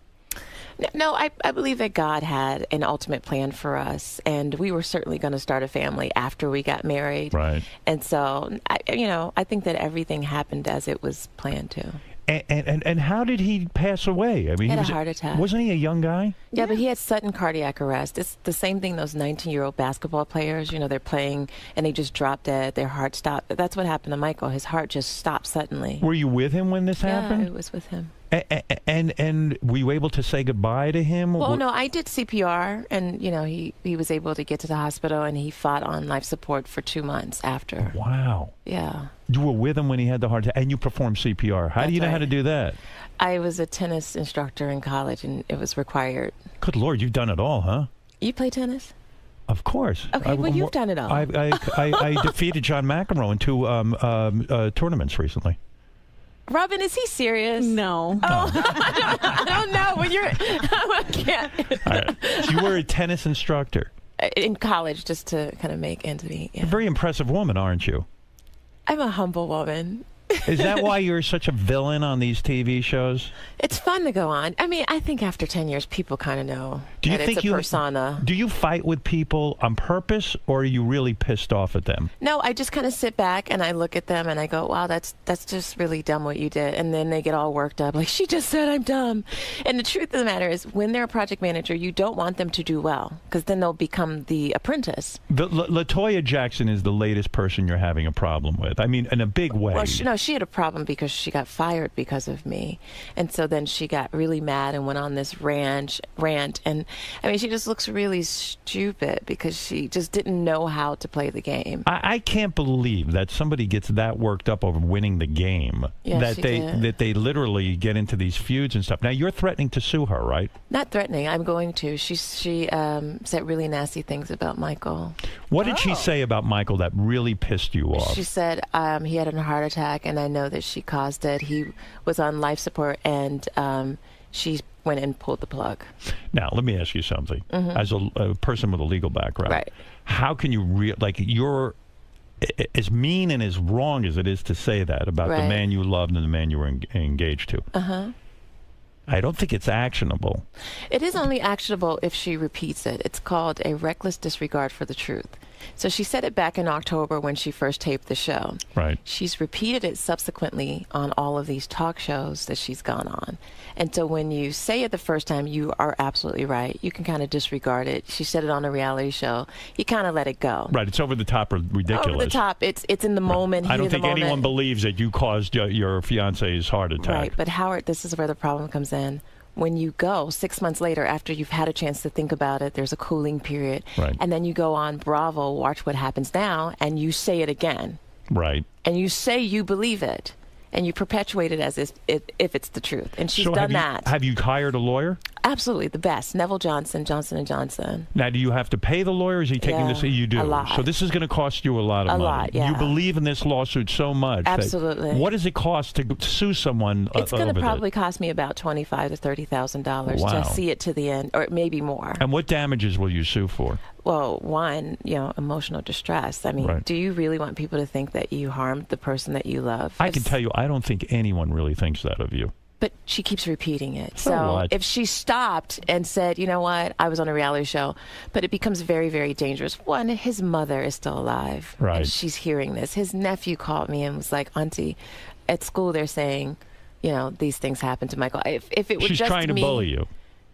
No, I believe that God had an ultimate plan for us, and we were certainly going to start a family after we got married. Right. And so, I think that everything happened as it was planned to. And how did he pass away? I mean, He had a heart attack. Wasn't he a young guy? Yeah, but he had sudden cardiac arrest. It's the same thing those 19-year-old basketball players, they're playing and they just drop dead. Their heart stopped. That's what happened to Michael. His heart just stopped suddenly. Were you with him when this happened? Yeah, it was with him. And were you able to say goodbye to him? Well, no, I did CPR, and he was able to get to the hospital, and he fought on life support for 2 months after. Wow. Yeah. You were with him when he had the heart attack, and you performed CPR. How do you know how to do that? I was a tennis instructor in college, and it was required. Good Lord, you've done it all, huh? You play tennis? Of course. Okay, well, you've done it all. I defeated John McEnroe in 2 tournaments recently. Robin, is he serious? No. Oh, I don't know. When I can't. So you were a tennis instructor In college, just to kind of make ends meet. Yeah. A very impressive woman, aren't you? I'm a humble woman. Is that why you're such a villain on these TV shows? It's fun to go on. I mean, I think after 10 years, people kind of know Do you that think it's a persona. Do you fight with people on purpose, or are you really pissed off at them? No, I just kind of sit back and I look at them and I go, wow, that's just really dumb what you did. And then they get all worked up, like, she just said I'm dumb. And the truth of the matter is, when they're a project manager, you don't want them to do well, because then they'll become the apprentice. LaToya Jackson is the latest person you're having a problem with. I mean, in a big way. Well, no, she had a problem because she got fired because of me. And so then she got really mad and went on this rant. And I mean, she just looks really stupid because she just didn't know how to play the game. I can't believe that somebody gets that worked up over winning the game. Yeah, that they literally get into these feuds and stuff. Now, you're threatening to sue her, right? Not threatening. I'm going to. She said really nasty things about Michael. What did she say about Michael that really pissed you off? She said he had a heart attack, and I know that she caused it. He was on life support, and she went and pulled the plug. Now, let me ask you something. Mhm. As a person with a legal background, right? How can you you're as mean and as wrong as it is to say that about the Right. man you loved and the man you were engaged to? Uh-huh. I don't think it's actionable. It is only actionable if she repeats it. It's called a reckless disregard for the truth. So she said it back in October when she first taped the show. Right. She's repeated it subsequently on all of these talk shows that she's gone on. And so when you say it the first time, you are absolutely right. You can kind of disregard it. She said it on a reality show. You kind of let it go. Right. It's over the top or ridiculous. Over the top. It's in the moment. I don't heat of the think anyone moment. believes that you caused your fiance's heart attack. Right, but Howard, this is where the problem comes in. When you go 6 months later, after you've had a chance to think about it, there's a cooling period. Right. And then you go on Bravo, Watch What Happens Now, and you say it again. Right. And you say you believe it. And you perpetuate it as if it's the truth. And she's done that. Have you hired a lawyer? Absolutely, the best. Neville Johnson, Johnson & Johnson. Now, do you have to pay the lawyer? Or is he taking Yeah, this? You do. a lot. So this is going to cost you a lot of A money. lot, yeah. You believe in this lawsuit so much. Absolutely. What does it cost to sue someone It's going over to this? probably cost me about $25,000 to $30,000 Wow. to see it to the end, or maybe more. And what damages will you sue for? Well, one, emotional distress. I mean, Right. do you really want people to think that you harmed the person that you love? I can tell you, I don't think anyone really thinks that of you. But she keeps repeating it. So So what? if she stopped and said, you know what, I was on a reality show, but it becomes very, very dangerous. One, his mother is still alive. Right. And she's hearing this. His nephew called me and was like, Auntie, at school they're saying, these things happen to Michael. If it was She's just trying to me, bully you.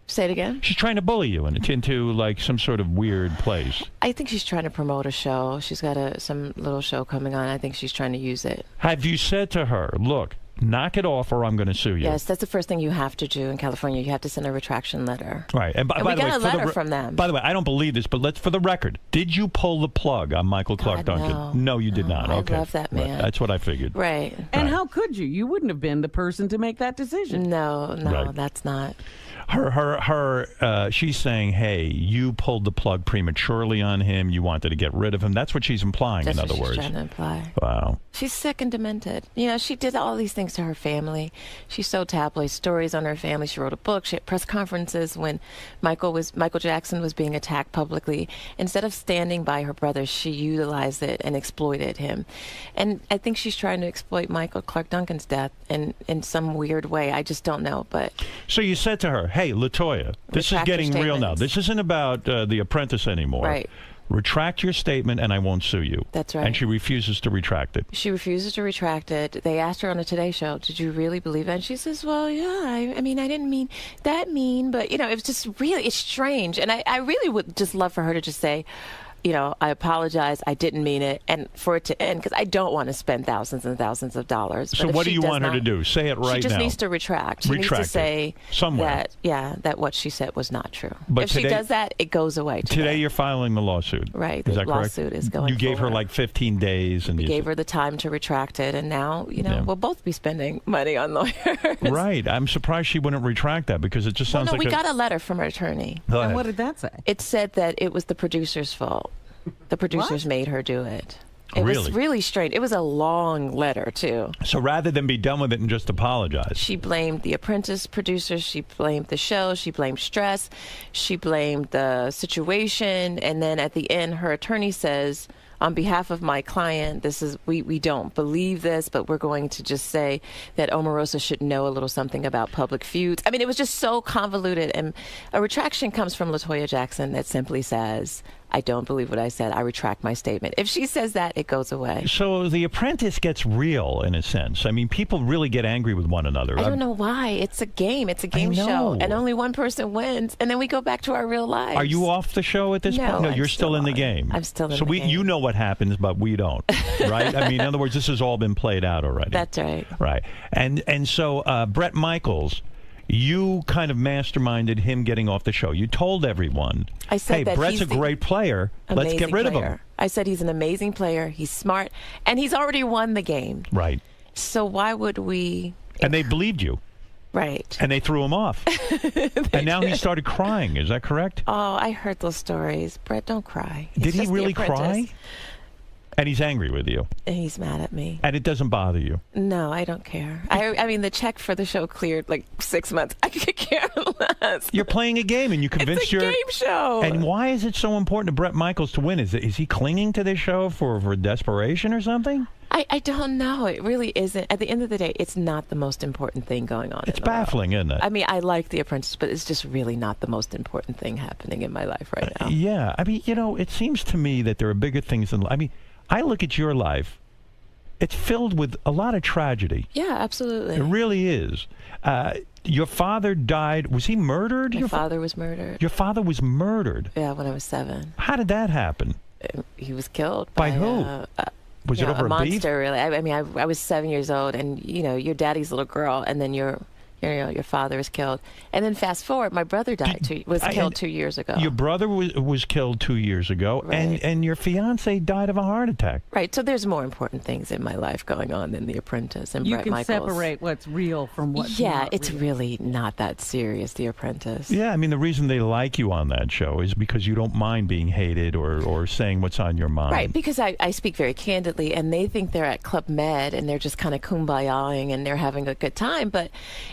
Say it again? She's trying to bully you into like some sort of weird place. I think she's trying to promote a show. She's got some little show coming on. I think she's trying to use it. Have you said to her, look, knock it off or I'm going to sue you? Yes, that's the first thing you have to do in California. You have to send a retraction letter. Right. And by we the got way, a for the letter from them. By the way, I don't believe this, but for the record, did you pull the plug on Michael Clark Duncan? no. No, you did not. I Okay. love that Right. man. That's what I figured. Right. And how could you? You wouldn't have been the person to make that decision. No, Right. that's not. She's saying, hey, you pulled the plug prematurely on him. You wanted to get rid of him. That's what she's implying, That's in what other she's words. trying to imply. Wow. She's sick and demented. She did all these things to her family. She sold tabloid stories on her family. She wrote a book. She had press conferences when Michael Jackson was being attacked publicly. Instead of standing by her brother, she utilized it and exploited him. And I think she's trying to exploit Michael Clark Duncan's death in some weird way. I just don't know. But So you said to her, hey, LaToya, this is Retract your getting real now. statements. This isn't about The Apprentice anymore. Right. Retract your statement and I won't sue you. That's right. And she refuses to retract it. she refuses to retract it. They asked her on a Today Show, did you really believe that? And she says, well, yeah, I mean, I didn't mean that mean, but, it was just really, it's strange. And I really would just love for her to just say, I apologize, I didn't mean it, and for it to end, because I don't want to spend thousands and thousands of dollars. So But if what do she you does want her to not- do? Say it right now. She just needs to retract. She Retract needs it. to say Somewhere. that what she said was not true. But if she today- does that, it goes away. Today you're filing the lawsuit. Right, Is the that correct? lawsuit is going You gave her forward. like 15 days. And We you gave her the time to retract it, and now, Yeah. we'll both be spending money on lawyers. Right. I'm surprised she wouldn't retract that because it just Well, sounds no, like we got a letter from her attorney. Go ahead. And what did that say? It said that it was the producer's fault. The producers made her do it. It was Really? really strange. It was a long letter, too. So rather than be done with it and just apologize. She blamed The Apprentice producers. She blamed the show. She blamed stress. She blamed the situation. And then at the end, her attorney says, on behalf of my client, we don't believe this, but we're going to just say that Omarosa should know a little something about public feuds. I mean, it was just so convoluted. And a retraction comes from LaToya Jackson that simply says, I don't believe what I said. I retract my statement. If she says that, it goes away. So The Apprentice gets real in a sense. I mean, people really get angry with one another. I don't know why. It's a game. It's a game show, and only one person wins, and then we go back to our real lives. Are you off the show at this point? No, I'm you're still in the game. I'm still in so the game. You know what happens, but we don't, right? I mean, in other words, this has all been played out already. That's right. Right. And so Bret Michaels, you kind of masterminded him getting off the show. You told everyone, I said hey, that Bret's a great player. Let's get rid of him. I said he's an amazing player. He's smart, and he's already won the game. Right. So why would we... And they believed you. Right. And they threw him off. And now he started crying. Is that correct? Oh, I heard those stories. Bret, don't cry. Did he really cry? And he's angry with you. And he's mad at me. And it doesn't bother you. No, I don't care. I mean, the check for the show cleared like 6 months. I could care less. You're playing a game, and you convinced it's a game show. And why is it so important to Bret Michaels to win? Is he clinging to this show for desperation or something? I don't know. It really isn't. At the end of the day, it's not the most important thing going on. It's baffling, isn't it? I mean, I like The Apprentice, but it's just really not the most important thing happening in my life right now. Yeah. I mean, it seems to me that there are bigger things than... I mean, I look at your life. It's filled with a lot of tragedy. Yeah, absolutely. It really is. Your father died. Was he murdered? My father was murdered. Your father was murdered? Yeah, when I was 7. How did that happen? He was killed by who? Was it over a monster? Beef? Really? I mean, I was 7 years old, and your daddy's little girl, and then your father was killed, and then fast forward, my brother was killed 2 years ago. Your brother was killed 2 years ago, Right. and your fiance died of a heart attack. Right. So there's more important things in my life going on than The Apprentice and Bret Michaels. You can separate what's real from what's Yeah, not it's real. really not that serious, The Apprentice. Yeah, I mean, the reason they like you on that show is because you don't mind being hated or saying what's on your mind. Right, because I speak very candidly, and they think they're at Club Med, and they're just kind of kumbaya-ing, and they're having a good time, but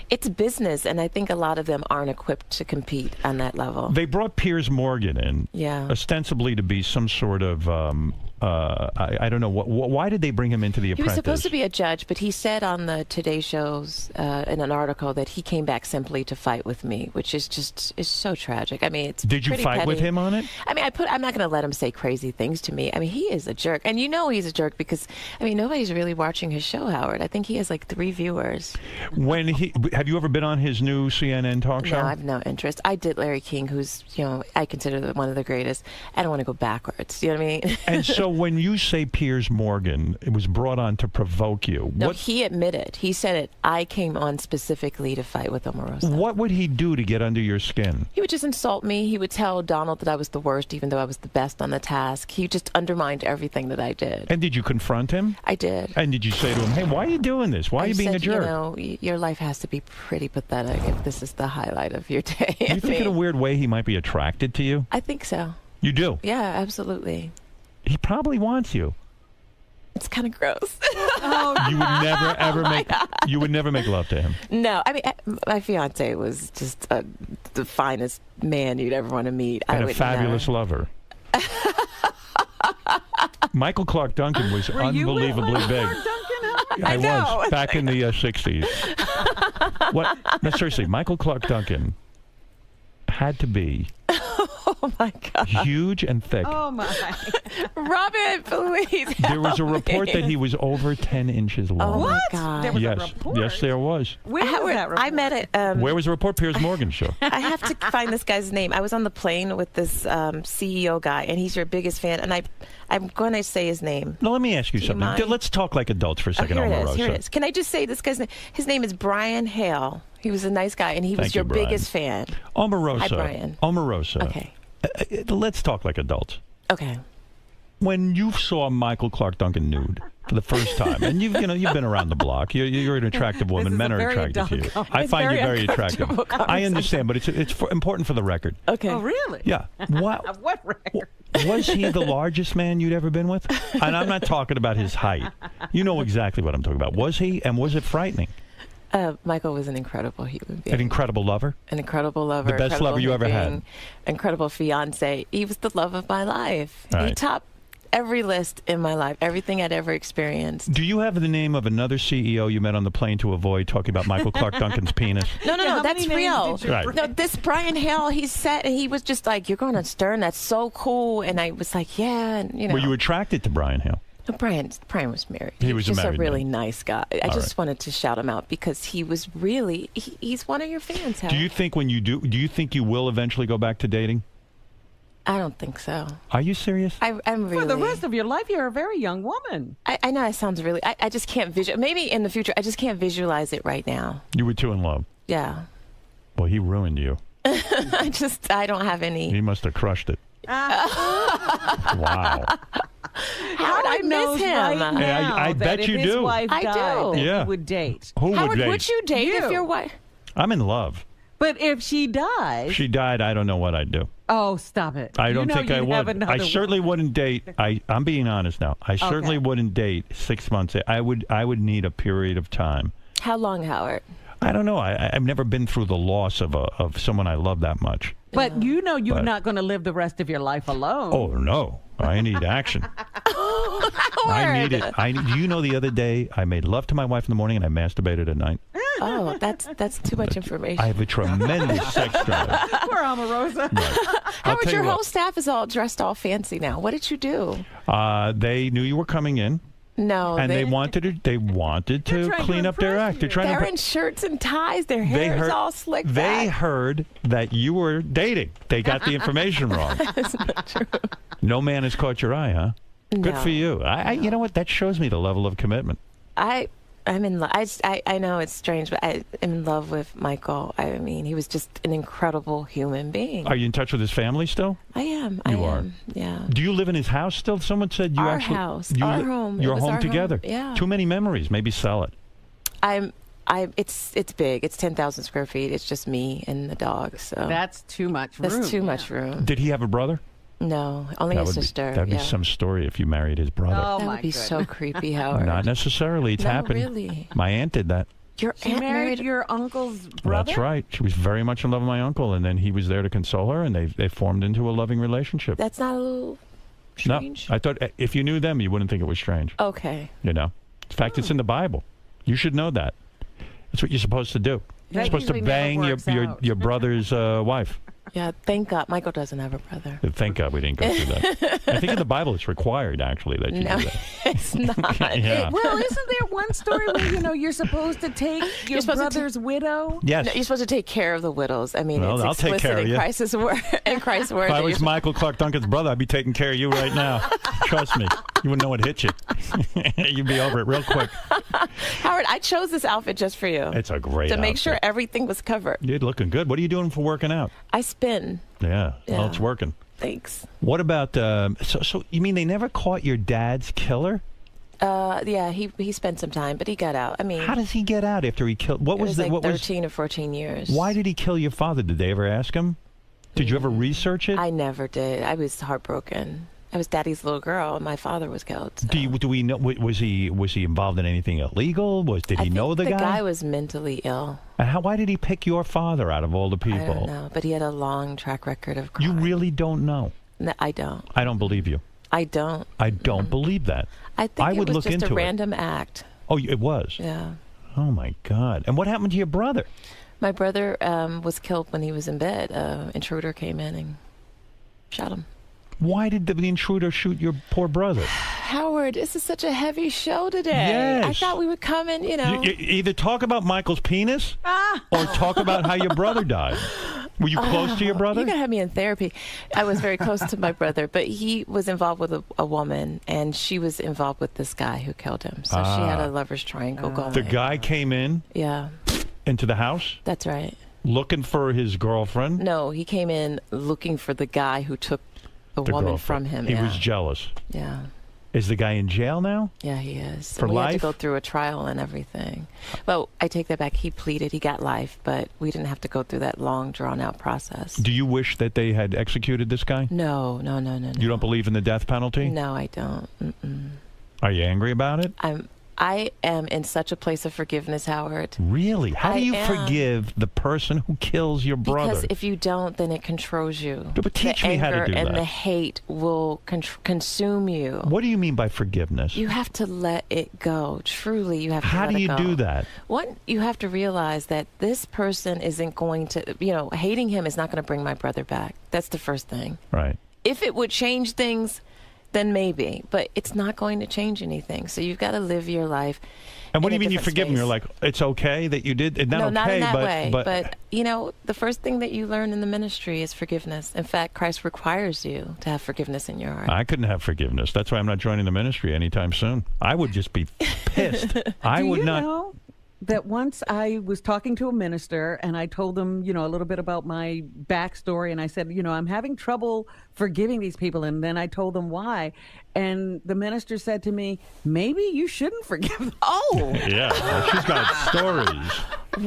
it's business, and I think a lot of them aren't equipped to compete on that level. They brought Piers Morgan in, ostensibly to be some sort of, I don't know, why did they bring him into The He Apprentice? was supposed to be a judge, but he said on the Today shows in an article that he came back simply to fight with me, which is so tragic. I mean, it's Did you pretty fight with petty. him on it? I mean, I'm not going to let him say crazy things to me. I mean, he is a jerk, and you know he's a jerk because I mean nobody's really watching his show, Howard. I think he has like 3 viewers. Have you ever been on his new CNN talk show? No, I have no interest. I did Larry King, who's I consider one of the greatest. I don't want to go backwards. You know what I mean? And so when you say Piers Morgan, it was brought on to provoke you. No, he admitted. He said it. I came on specifically to fight with Omarosa. What would he do to get under your skin? He would just insult me. He would tell Donald that I was the worst, even though I was the best on the task. He just undermined everything that I did. And did you confront him? I did. And did you say to him, hey, why are you doing this? Why are you being a jerk? You know, your life has to be pretty pathetic if this is the highlight of your day. Do you think in a weird way he might be attracted to you? I think so. You do? Yeah, absolutely. He probably wants you. It's kind of gross. You would never ever make. You would never make love to him. No, I mean, my fiance was just the finest man you'd ever want to meet. And a fabulous lover. Michael Clark Duncan was unbelievably big. I was back in the 60s. What? No, seriously, Michael Clark Duncan had to be oh my God, huge and thick. Oh my, Robin, please. There was a report that he was over 10 inches long. Oh my God. There was yes, a report? yes, there was. Where was that report? I met it. Where was the report? Piers Morgan show. I have to find this guy's name. I was on the plane with this CEO guy, and he's your biggest fan, and I'm going to say his name. Now, let me ask you something. mind? Let's talk like adults for a second, here Omarosa. it is. Can I just say this guy's name? His name is Brian Hale. He was a nice guy, and he was Thank you, your Brian. biggest fan. Omarosa. Hi, Brian. Omarosa. Okay. Let's talk like adults. Okay. When you saw Michael Clark Duncan nude for the first time, and you've been around the block. You're an attractive woman. Men are attracted to you. I find you very attractive. I understand, but it's important for the record. Okay. Oh, really? Yeah. What record? Was he the largest man you'd ever been with? And I'm not talking about his height. You know exactly what I'm talking about. Was he? And was it frightening? Michael was an incredible human being. An incredible lover? An incredible lover. The best lover you ever had? Incredible fiance. He was the love of my life. Right. He topped every list in my life, everything I'd ever experienced. Do you have the name of another CEO you met on the plane to avoid talking about Michael Clark Duncan's penis? No, that's real. Right. No, this Brian Hale, he said, and he was just like, "You're going on Stern. That's so cool." And I was like, "Yeah." And, Were you attracted to Brian Hale? Brian was married. He was just a married really man. nice guy. I just wanted to shout him out because he was really, he's one of your fans. Do you think when you do you think you will eventually go back to dating? I don't think so. Are you serious? I'm really. For the rest of your life, you're a very young woman. I know it sounds really. I just can't visualize. Maybe in the future, I just can't visualize it right now. You were too in love. Yeah. Well, he ruined you. I don't have any. He must have crushed it. Wow. Howard, I miss him. Right now Hey, I that bet if you his do. wife I died, do. that Yeah. he would date. Who Howard, would date? would you date if your wife? I'm in love. But if she If dies, she died, I don't know what I'd do. oh, stop it! I don't You know think I you'd have would. another I certainly wouldn't date. I'm being honest now. I certainly wouldn't date 6 months. I would need a period of time. How long, Howard? I don't know. I've never been through the loss of someone I love that much. But you know you're But- not going to live the rest of your life alone. Oh no! I need action. I need it. Do you know the other day I made love to my wife in the morning and I masturbated at night? Oh, that's too much information. I have a tremendous sex drive. Poor Omarosa. Howard, tell your you whole what. staff is all dressed all fancy now. What did you do? They knew you were coming in. No, And they wanted to clean up their act. They're in shirts and ties. Their hair is all slicked They back. heard that you were dating. They got the information wrong. That's not true. No man has caught your eye, huh? Good No. for you. You know what? That shows me the level of commitment. I'm in love. I know it's strange, but I'm in love with Michael. I mean, he was just an incredible human being. Are you in touch with his family still? I am. You are. Yeah. Do you live in his house still? Someone said you Our actually. house. You Our home. It You're was home our home. together. Yeah. Too many memories. Maybe sell it. It's big. It's 10,000 square feet. It's just me and the dog. So That's too much room. that's too much room. Did he have a brother? No, only That a would sister. That'd be some story if you married his brother. Oh, that my would be so goodness. creepy, Howard. Not necessarily. It's No, happened. really. My aunt did that. Your She aunt married your uncle's brother? That's right. She was very much in love with my uncle, and then he was there to console her, and they formed into a loving relationship. That's not a little strange. No, I thought if you knew them, you wouldn't think it was strange. Okay. You know, in fact, it's in the Bible. You should know that. That's what you're supposed to do. You're That supposed to usually never bang works out. your brother's wife. Yeah, thank God. Michael doesn't have a brother. Thank God we didn't go through that. I think in the Bible it's required actually that you No, do that. it's not. Yeah. Well, isn't there one story where you're supposed to take your brother's widow? Yes. No, you're supposed to take care of the widows. I mean, Well, it's I'll take explicit care of in you. Christ's word. In Christ's word. If I that was you're- Michael Clark Duncan's brother, I'd be taking care of you right now. Trust me. You wouldn't know what hit you. You'd be over it real quick. Howard, I chose this outfit just for you. It's a great to make outfit. sure everything was covered. You're looking good. What are you doing for working out? I spin. Yeah. Well, Yeah. it's working. Thanks. What about so you mean they never caught your dad's killer? Yeah, he spent some time, but he got out. I mean, How does he get out after he killed? What it was the like what 13 or 14 years. was? Why did he kill your father? Did they ever ask him? Did you ever research it? I never did. I was heartbroken. I was daddy's little girl, and my father was killed. So. Do we know? Was he involved in anything illegal? Did he know the the guy? guy was mentally ill. And why did he pick your father out of all the people? I don't know, but he had a long track record of crime. You really don't know. No, I don't. I don't believe you. I don't. I don't believe that. I think it would was look just into a it. random act. Oh, it was. Yeah. Oh my God! And what happened to your brother? My brother was killed when he was in bed. Intruder came in and shot him. Why did the intruder shoot your poor brother? Howard, this is such a heavy show today. Yes. I thought we would come in, you know. You either talk about Michael's penis or talk about how your brother died. Were you close to your brother? You gotta have me in therapy. I was very close to my brother, but he was involved with a woman, and she was involved with this guy who killed him. So she had a lover's triangle going. The guy came in Yeah, into the house that's right. looking for his girlfriend. No, he came in looking for the guy who took the woman girlfriend. from him. He yeah. was jealous. Yeah. Is the guy in jail now? Yeah, he is. For And we had life? to go through a trial and everything. Well, I take that back. He pleaded. He got life, but we didn't have to go through that long, drawn-out process. Do you wish that they had executed this guy? No. You don't believe in the death penalty? No, I don't. Mm-mm. Are you angry about it? I am in such a place of forgiveness, Howard. Really? How do you I am. forgive the person who kills your brother? Because if you don't, then it controls you. But teach me how to do The anger and that. the hate will consume you. What do you mean by forgiveness? You have to let it go. Truly, you have to How let do it you go. do that? One, you have to realize that this person isn't going to, hating him is not going to bring my brother back. That's the first thing. Right. If it would change things, then maybe. But it's not going to change anything. So you've got to live your life. And what do in you a mean you different forgive him? space. You're like, it's okay that you did? Not No, okay, not in that way. but The first thing that you learn in the ministry is forgiveness. In fact, Christ requires you to have forgiveness in your heart. I couldn't have forgiveness. That's why I'm not joining the ministry anytime soon. I would just be pissed. I would not. Know that once I was talking to a minister and I told them, a little bit about my backstory, and I said, I'm having trouble forgiving these people, and then I told them why, and the minister said to me, maybe you shouldn't forgive them. Oh! Yeah, well, she's got stories.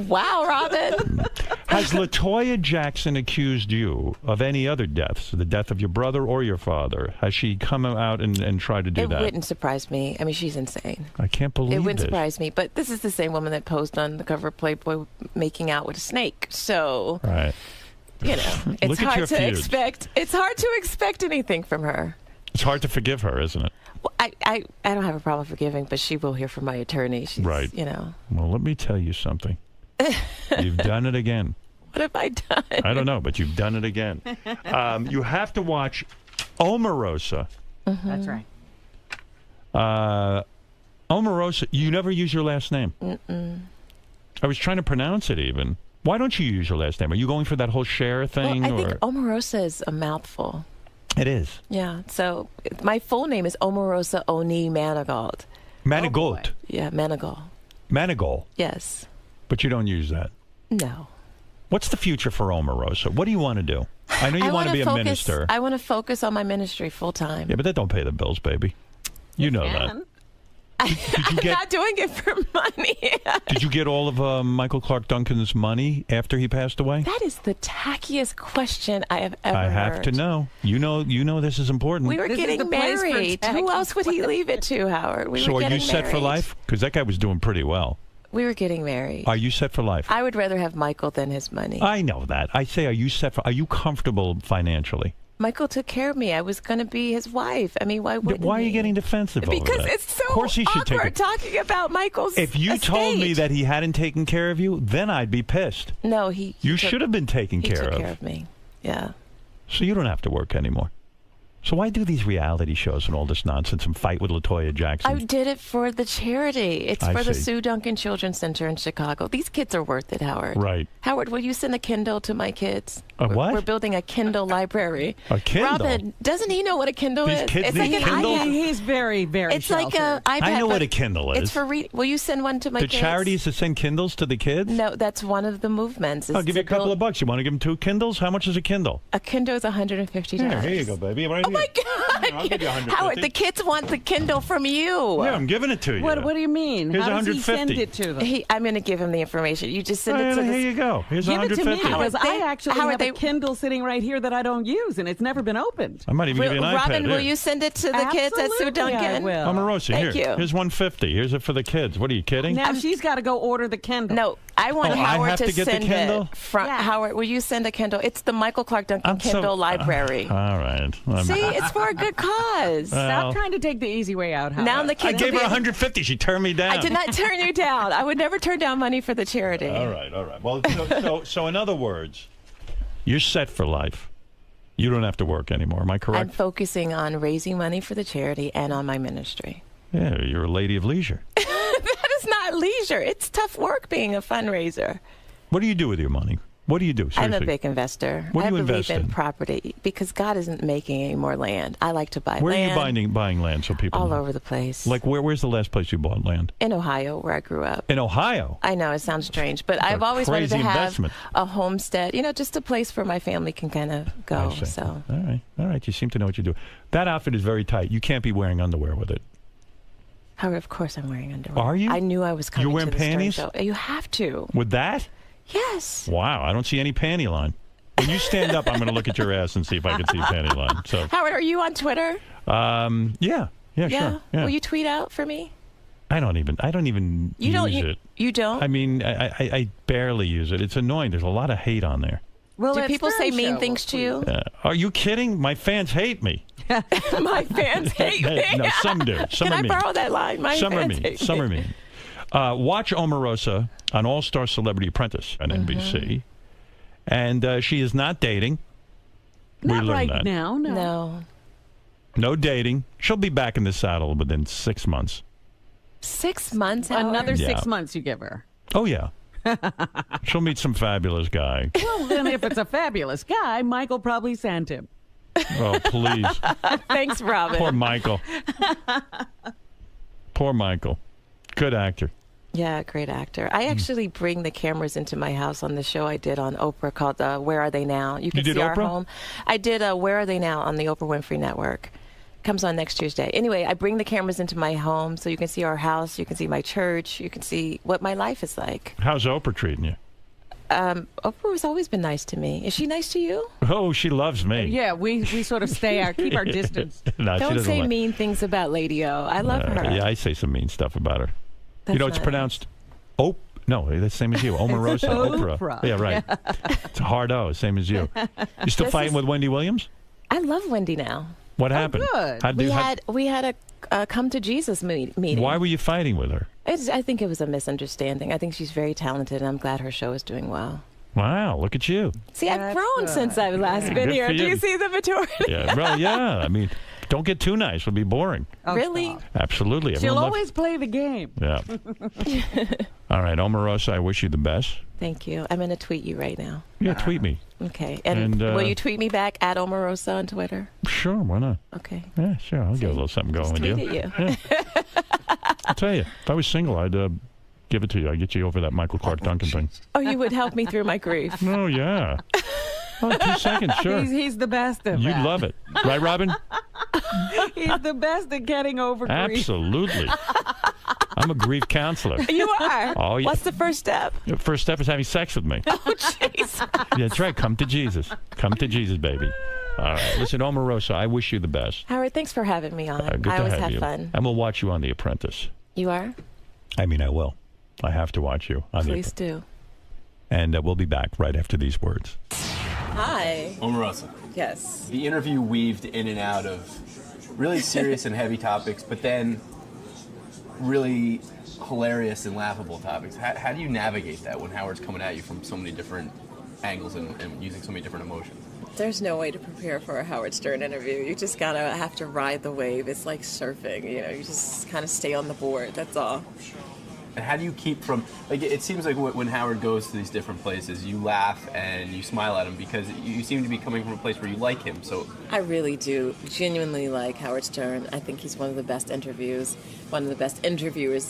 Wow, Robin. Has LaToya Jackson accused you of any other deaths, the death of your brother or your father? Has she come out and tried to do that? It wouldn't surprise me. I mean, she's insane. I can't believe It wouldn't this. surprise me. But this is the same woman that posed on the cover of Playboy making out with a snake. So, Right. it's Look at your hard to feuds. expect. It's hard to expect anything from her. It's hard to forgive her, isn't it? Well, I don't have a problem forgiving, but she will hear from my attorney. She's, Right. Well, let me tell you something. You've done it again. What have I done? I don't know, but you've done it again. You have to watch Omarosa. That's right. Omarosa, you never use your last name. Mm-mm. I was trying to pronounce it even. Why don't you use your last name? Are you going for that whole share thing? Well, I think Omarosa is a mouthful. It is. Yeah. So my full name is Omarosa Oni Manigault. Manigault. Yeah, Manigault. Manigault. Yes. But you don't use that. No. What's the future for Omarosa? What do you want to do? I know you want to be a minister. I want to focus on my ministry full time. Yeah, but that don't pay the bills, baby. You know that. I'm not doing it for money. Did you get all of Michael Clark Duncan's money after he passed away? That is the tackiest question I have ever I have heard. to know. You know this is important. We were getting married. Who else would he leave it to, Howard? So are you set for life? Because that guy was doing pretty well. We were getting married. Are you set for life? I would rather have Michael than his money. I know that. I say, are you comfortable financially? Michael took care of me. I was going to be his wife. I mean, why wouldn't Why are you getting defensive over Because that? it's so Of course he should take awkward it. talking about Michael's If you told me estate. that he hadn't taken care of you, then I'd be pissed. No, he You took- should have been taken he care took of. care of me. Yeah. So you don't have to work anymore. So why do these reality shows and all this nonsense and fight with LaToya Jackson? I did it for the charity. It's I for the see. Sue Duncan Children's Center in Chicago. These kids are worth it, Howard. Right. Howard, will you send a Kindle to my kids? A what? We're building a Kindle library. A Kindle? Robin, doesn't he know what a Kindle These is? kids it's need like an Kindles? iPad. He's very, very It's like a iPad. I know what but a Kindle is. It's for reading. Will you send one to my The kids? charities to send Kindles to the kids? No, that's one of the movements. is I'll give you a to couple build- of bucks. You want to give them 2 Kindles? How much is a Kindle? A Kindle is $150. Yeah, here you go, baby. Right Oh my God! I'll give you 150. Howard, the kids want the Kindle from you. Yeah, I'm giving it to you. What do you mean? Here's How does he 150. send it to them? I'm going to give him the information. You just send it to Here the. you go. Here's Give it to me 150. because I actually Howard, have a Kindle sitting right here that I don't use, and it's never been opened. I might even give you an Robin, iPad. will Here. you send it to the kids at Sue Absolutely, I Duncan? will. Omarosa, Thank here. you. Here's 150. Here's it for the kids. What are you kidding? Now she's got to go order the Kindle. No, I want Oh, I Howard have to get the send Kindle? it. Howard, will you send a Kindle? It's the Michael Clark Duncan Kindle Library. All right. See, it's for a good cause. Well- Stop trying to take the easy way out, Howard. Now the I kids gave will her be- 150. She turned me down. I did not turn you down. I would never turn down money for the charity. All right. Well, so in other words, you're set for life. You don't have to work anymore. Am I I'm correct? focusing on raising money for the charity and on my ministry. Yeah, you're a lady of leisure. That is not leisure. It's tough work being a fundraiser. What do you do with your money? What do you do? I'm a Seriously. big investor. What do I you believe invest in in? property because God isn't making any more land. I like to buy Where land are you buying land so people all know? over the place. Like where's the last place you bought land? In Ohio, where I grew up. In Ohio? I know it sounds strange, but I've always wanted to crazy have investment. a homestead. Just a place where my family can kind of go. I see. So All right. You seem to know what you do. That outfit is very tight. You can't be wearing underwear with it. Howard, of course I'm wearing underwear. Are you? I knew I was coming You're wearing to the Stern panties? Show. You have to. With that? Yes. Wow, I don't see any panty line. When you stand up, I'm going to look at your ass and see if I can see a panty line. So, Howard, are you on Twitter? yeah, sure. Yeah. Will you tweet out for me? I don't even use it. You don't? I mean, I barely use it. It's annoying. There's a lot of hate on there. Well, do people say mean things to you? Are you kidding? My fans hate me. My fans hate me. No, some do. Some Can are I mean. borrow that line? My Some are fans mean. hate Some me. are mean. Watch Omarosa on All Star Celebrity Apprentice on NBC. And she is not dating. Not we learned right that. now, no. No dating. She'll be back in the saddle within 6 months. 6 months? Howard? Another Yeah. 6 months you give her. Oh, yeah. She'll meet some fabulous guy. Well, then if it's a fabulous guy, Michael probably sent him. Oh, please. Thanks, Robin. Poor Michael. Poor Michael. Good actor. Yeah, great actor. I actually bring the cameras into my house on the show I did on Oprah called Where Are They Now? You can did see our Oprah? home. I did Where Are They Now on the Oprah Winfrey Network. Comes on next Tuesday. Anyway, I bring the cameras into my home so you can see our house, you can see my church, you can see what my life is like. How's Oprah treating you? Oprah has always been nice to me. Is she nice to you? Oh, she loves me. Yeah, we sort of keep our distance. No, she Don't doesn't say like- mean things about Lady O. I love her. Yeah, I say some mean stuff about her. That's you know, it's not- pronounced No, that's the same as you. Omarosa, Oprah. Yeah, right. It's a hard O, same as you. You still This fighting is- with Wendy Williams? I love Wendy now. What happened? Good. How'd We you- had a come to Jesus meeting. Why were you fighting with her? I think it was a misunderstanding. I think she's very talented, and I'm glad her show is doing well. Wow, look at you. See, I've grown since I've last been Good here. for Do you. you see the maturity? Yeah, well, yeah. I mean, don't get too nice. It'll be boring. Really? Absolutely. She'll Everyone always play the game. Yeah. All right, Omarosa, I wish you the best. Thank you. I'm going to tweet you right now. Yeah, tweet me. Okay. And, will you tweet me back at Omarosa on Twitter? Sure, why not? Okay. Yeah, sure. I'll get a little something going with you. Tweet at you. Yeah. I'll tell you, if I was single, I'd give it to you. I'd get you over that Michael Clark Duncan thing. Oh, you would help me through my grief. Oh, yeah. Oh, 2 seconds, sure. He's the best of You'd that. love it. Right, Robin? He's the best at getting over grief. Absolutely. I'm a grief counselor. You are? Oh, yeah. What's the first step? The first step is having sex with me. Oh, jeez. Yeah, that's right. Come to Jesus. Come to Jesus, baby. All right. Listen, Omarosa, I wish you the best. Howard, thanks for having me on. Good I to always have have you. fun. And we'll watch you on The Apprentice. You are? I mean, I will. I have to watch you on Please The do. And we'll be back right after these words. Hi. Omarosa. Yes. The interview weaved in and out of really serious and heavy topics, but then really hilarious and laughable topics. How do you navigate that when Howard's coming at you from so many different angles and using so many different emotions? There's no way to prepare for a Howard Stern interview. You just gotta have to ride the wave. It's like surfing, you know, you just kind of stay on the board, that's all. And how do you keep from, like, it seems like when Howard goes to these different places, you laugh and you smile at him because you seem to be coming from a place where you like him, so. I really do genuinely like Howard Stern. I think he's one of the best interviewers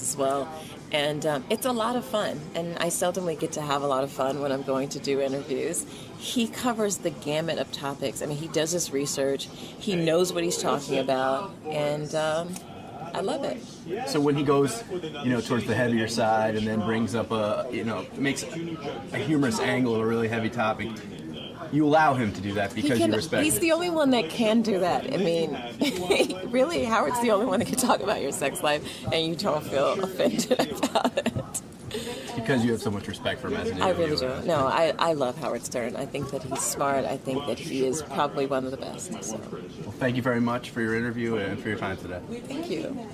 as well. And it's a lot of fun, and I seldomly get to have a lot of fun when I'm going to do interviews. He covers the gamut of topics. I mean, he does his research, he knows what he's talking about, and I love it. So when he goes, towards the heavier side and then brings up makes a humorous angle of a really heavy topic, you allow him to do that because you respect He's it. the only one that can do that. I mean, really, Howard's the only one that can talk about your sex life and you don't feel offended about it. Because you have so much respect for him as an I interviewer. really do. No, I love Howard Stern. I think that he's smart. I think that he is probably one of the best. So. Well, thank you very much for your interview and for your time today. Thank you.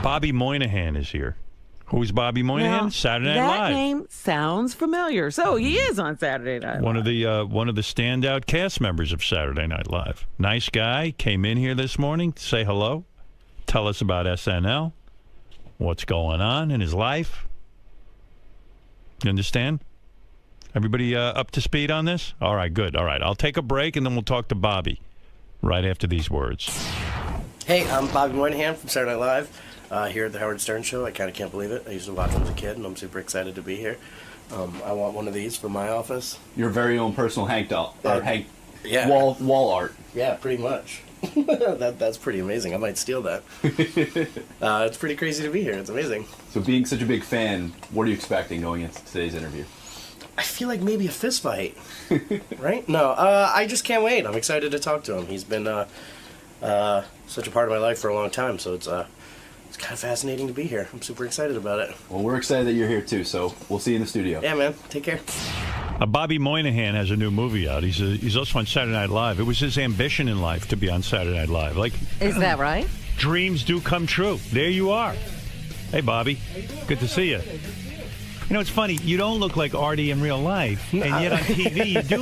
Bobby Moynihan is here. Who's Bobby Moynihan? Now, Saturday Night that Live. name sounds familiar. So he is on Saturday Night Live. One of the standout cast members of Saturday Night Live. Nice guy. Came in here this morning to say hello. Tell us about SNL. What's going on in his life. You understand? Everybody up to speed on this? All right, good. All right, I'll take a break, and then we'll talk to Bobby right after these words. Hey, I'm Bobby Moynihan from Saturday Night Live, here at the Howard Stern Show. I kind of can't believe it. I used to watch when I was a kid, and I'm super excited to be here. I want one of these for my office. Your very own personal Hank doll, or Hank Yeah. wall art. Yeah, pretty much. That's pretty amazing. I might steal that. It's pretty crazy to be here. It's amazing. So being such a big fan, what are you expecting going into today's interview? I feel like maybe a fist fight, right? No, I just can't wait. I'm excited to talk to him. He's been such a part of my life for a long time, so it's kind of fascinating to be here. I'm super excited about it. Well, we're excited that you're here too, so we'll see you in the studio. Yeah, man. Take care. Bobby Moynihan has a new movie out. He's also on Saturday Night Live. It was his ambition in life to be on Saturday Night Live. Is that right? Dreams do come true. There you are. Hey, Bobby. Good to see you. You know, it's funny. You don't look like Artie in real life, and yet on TV you do.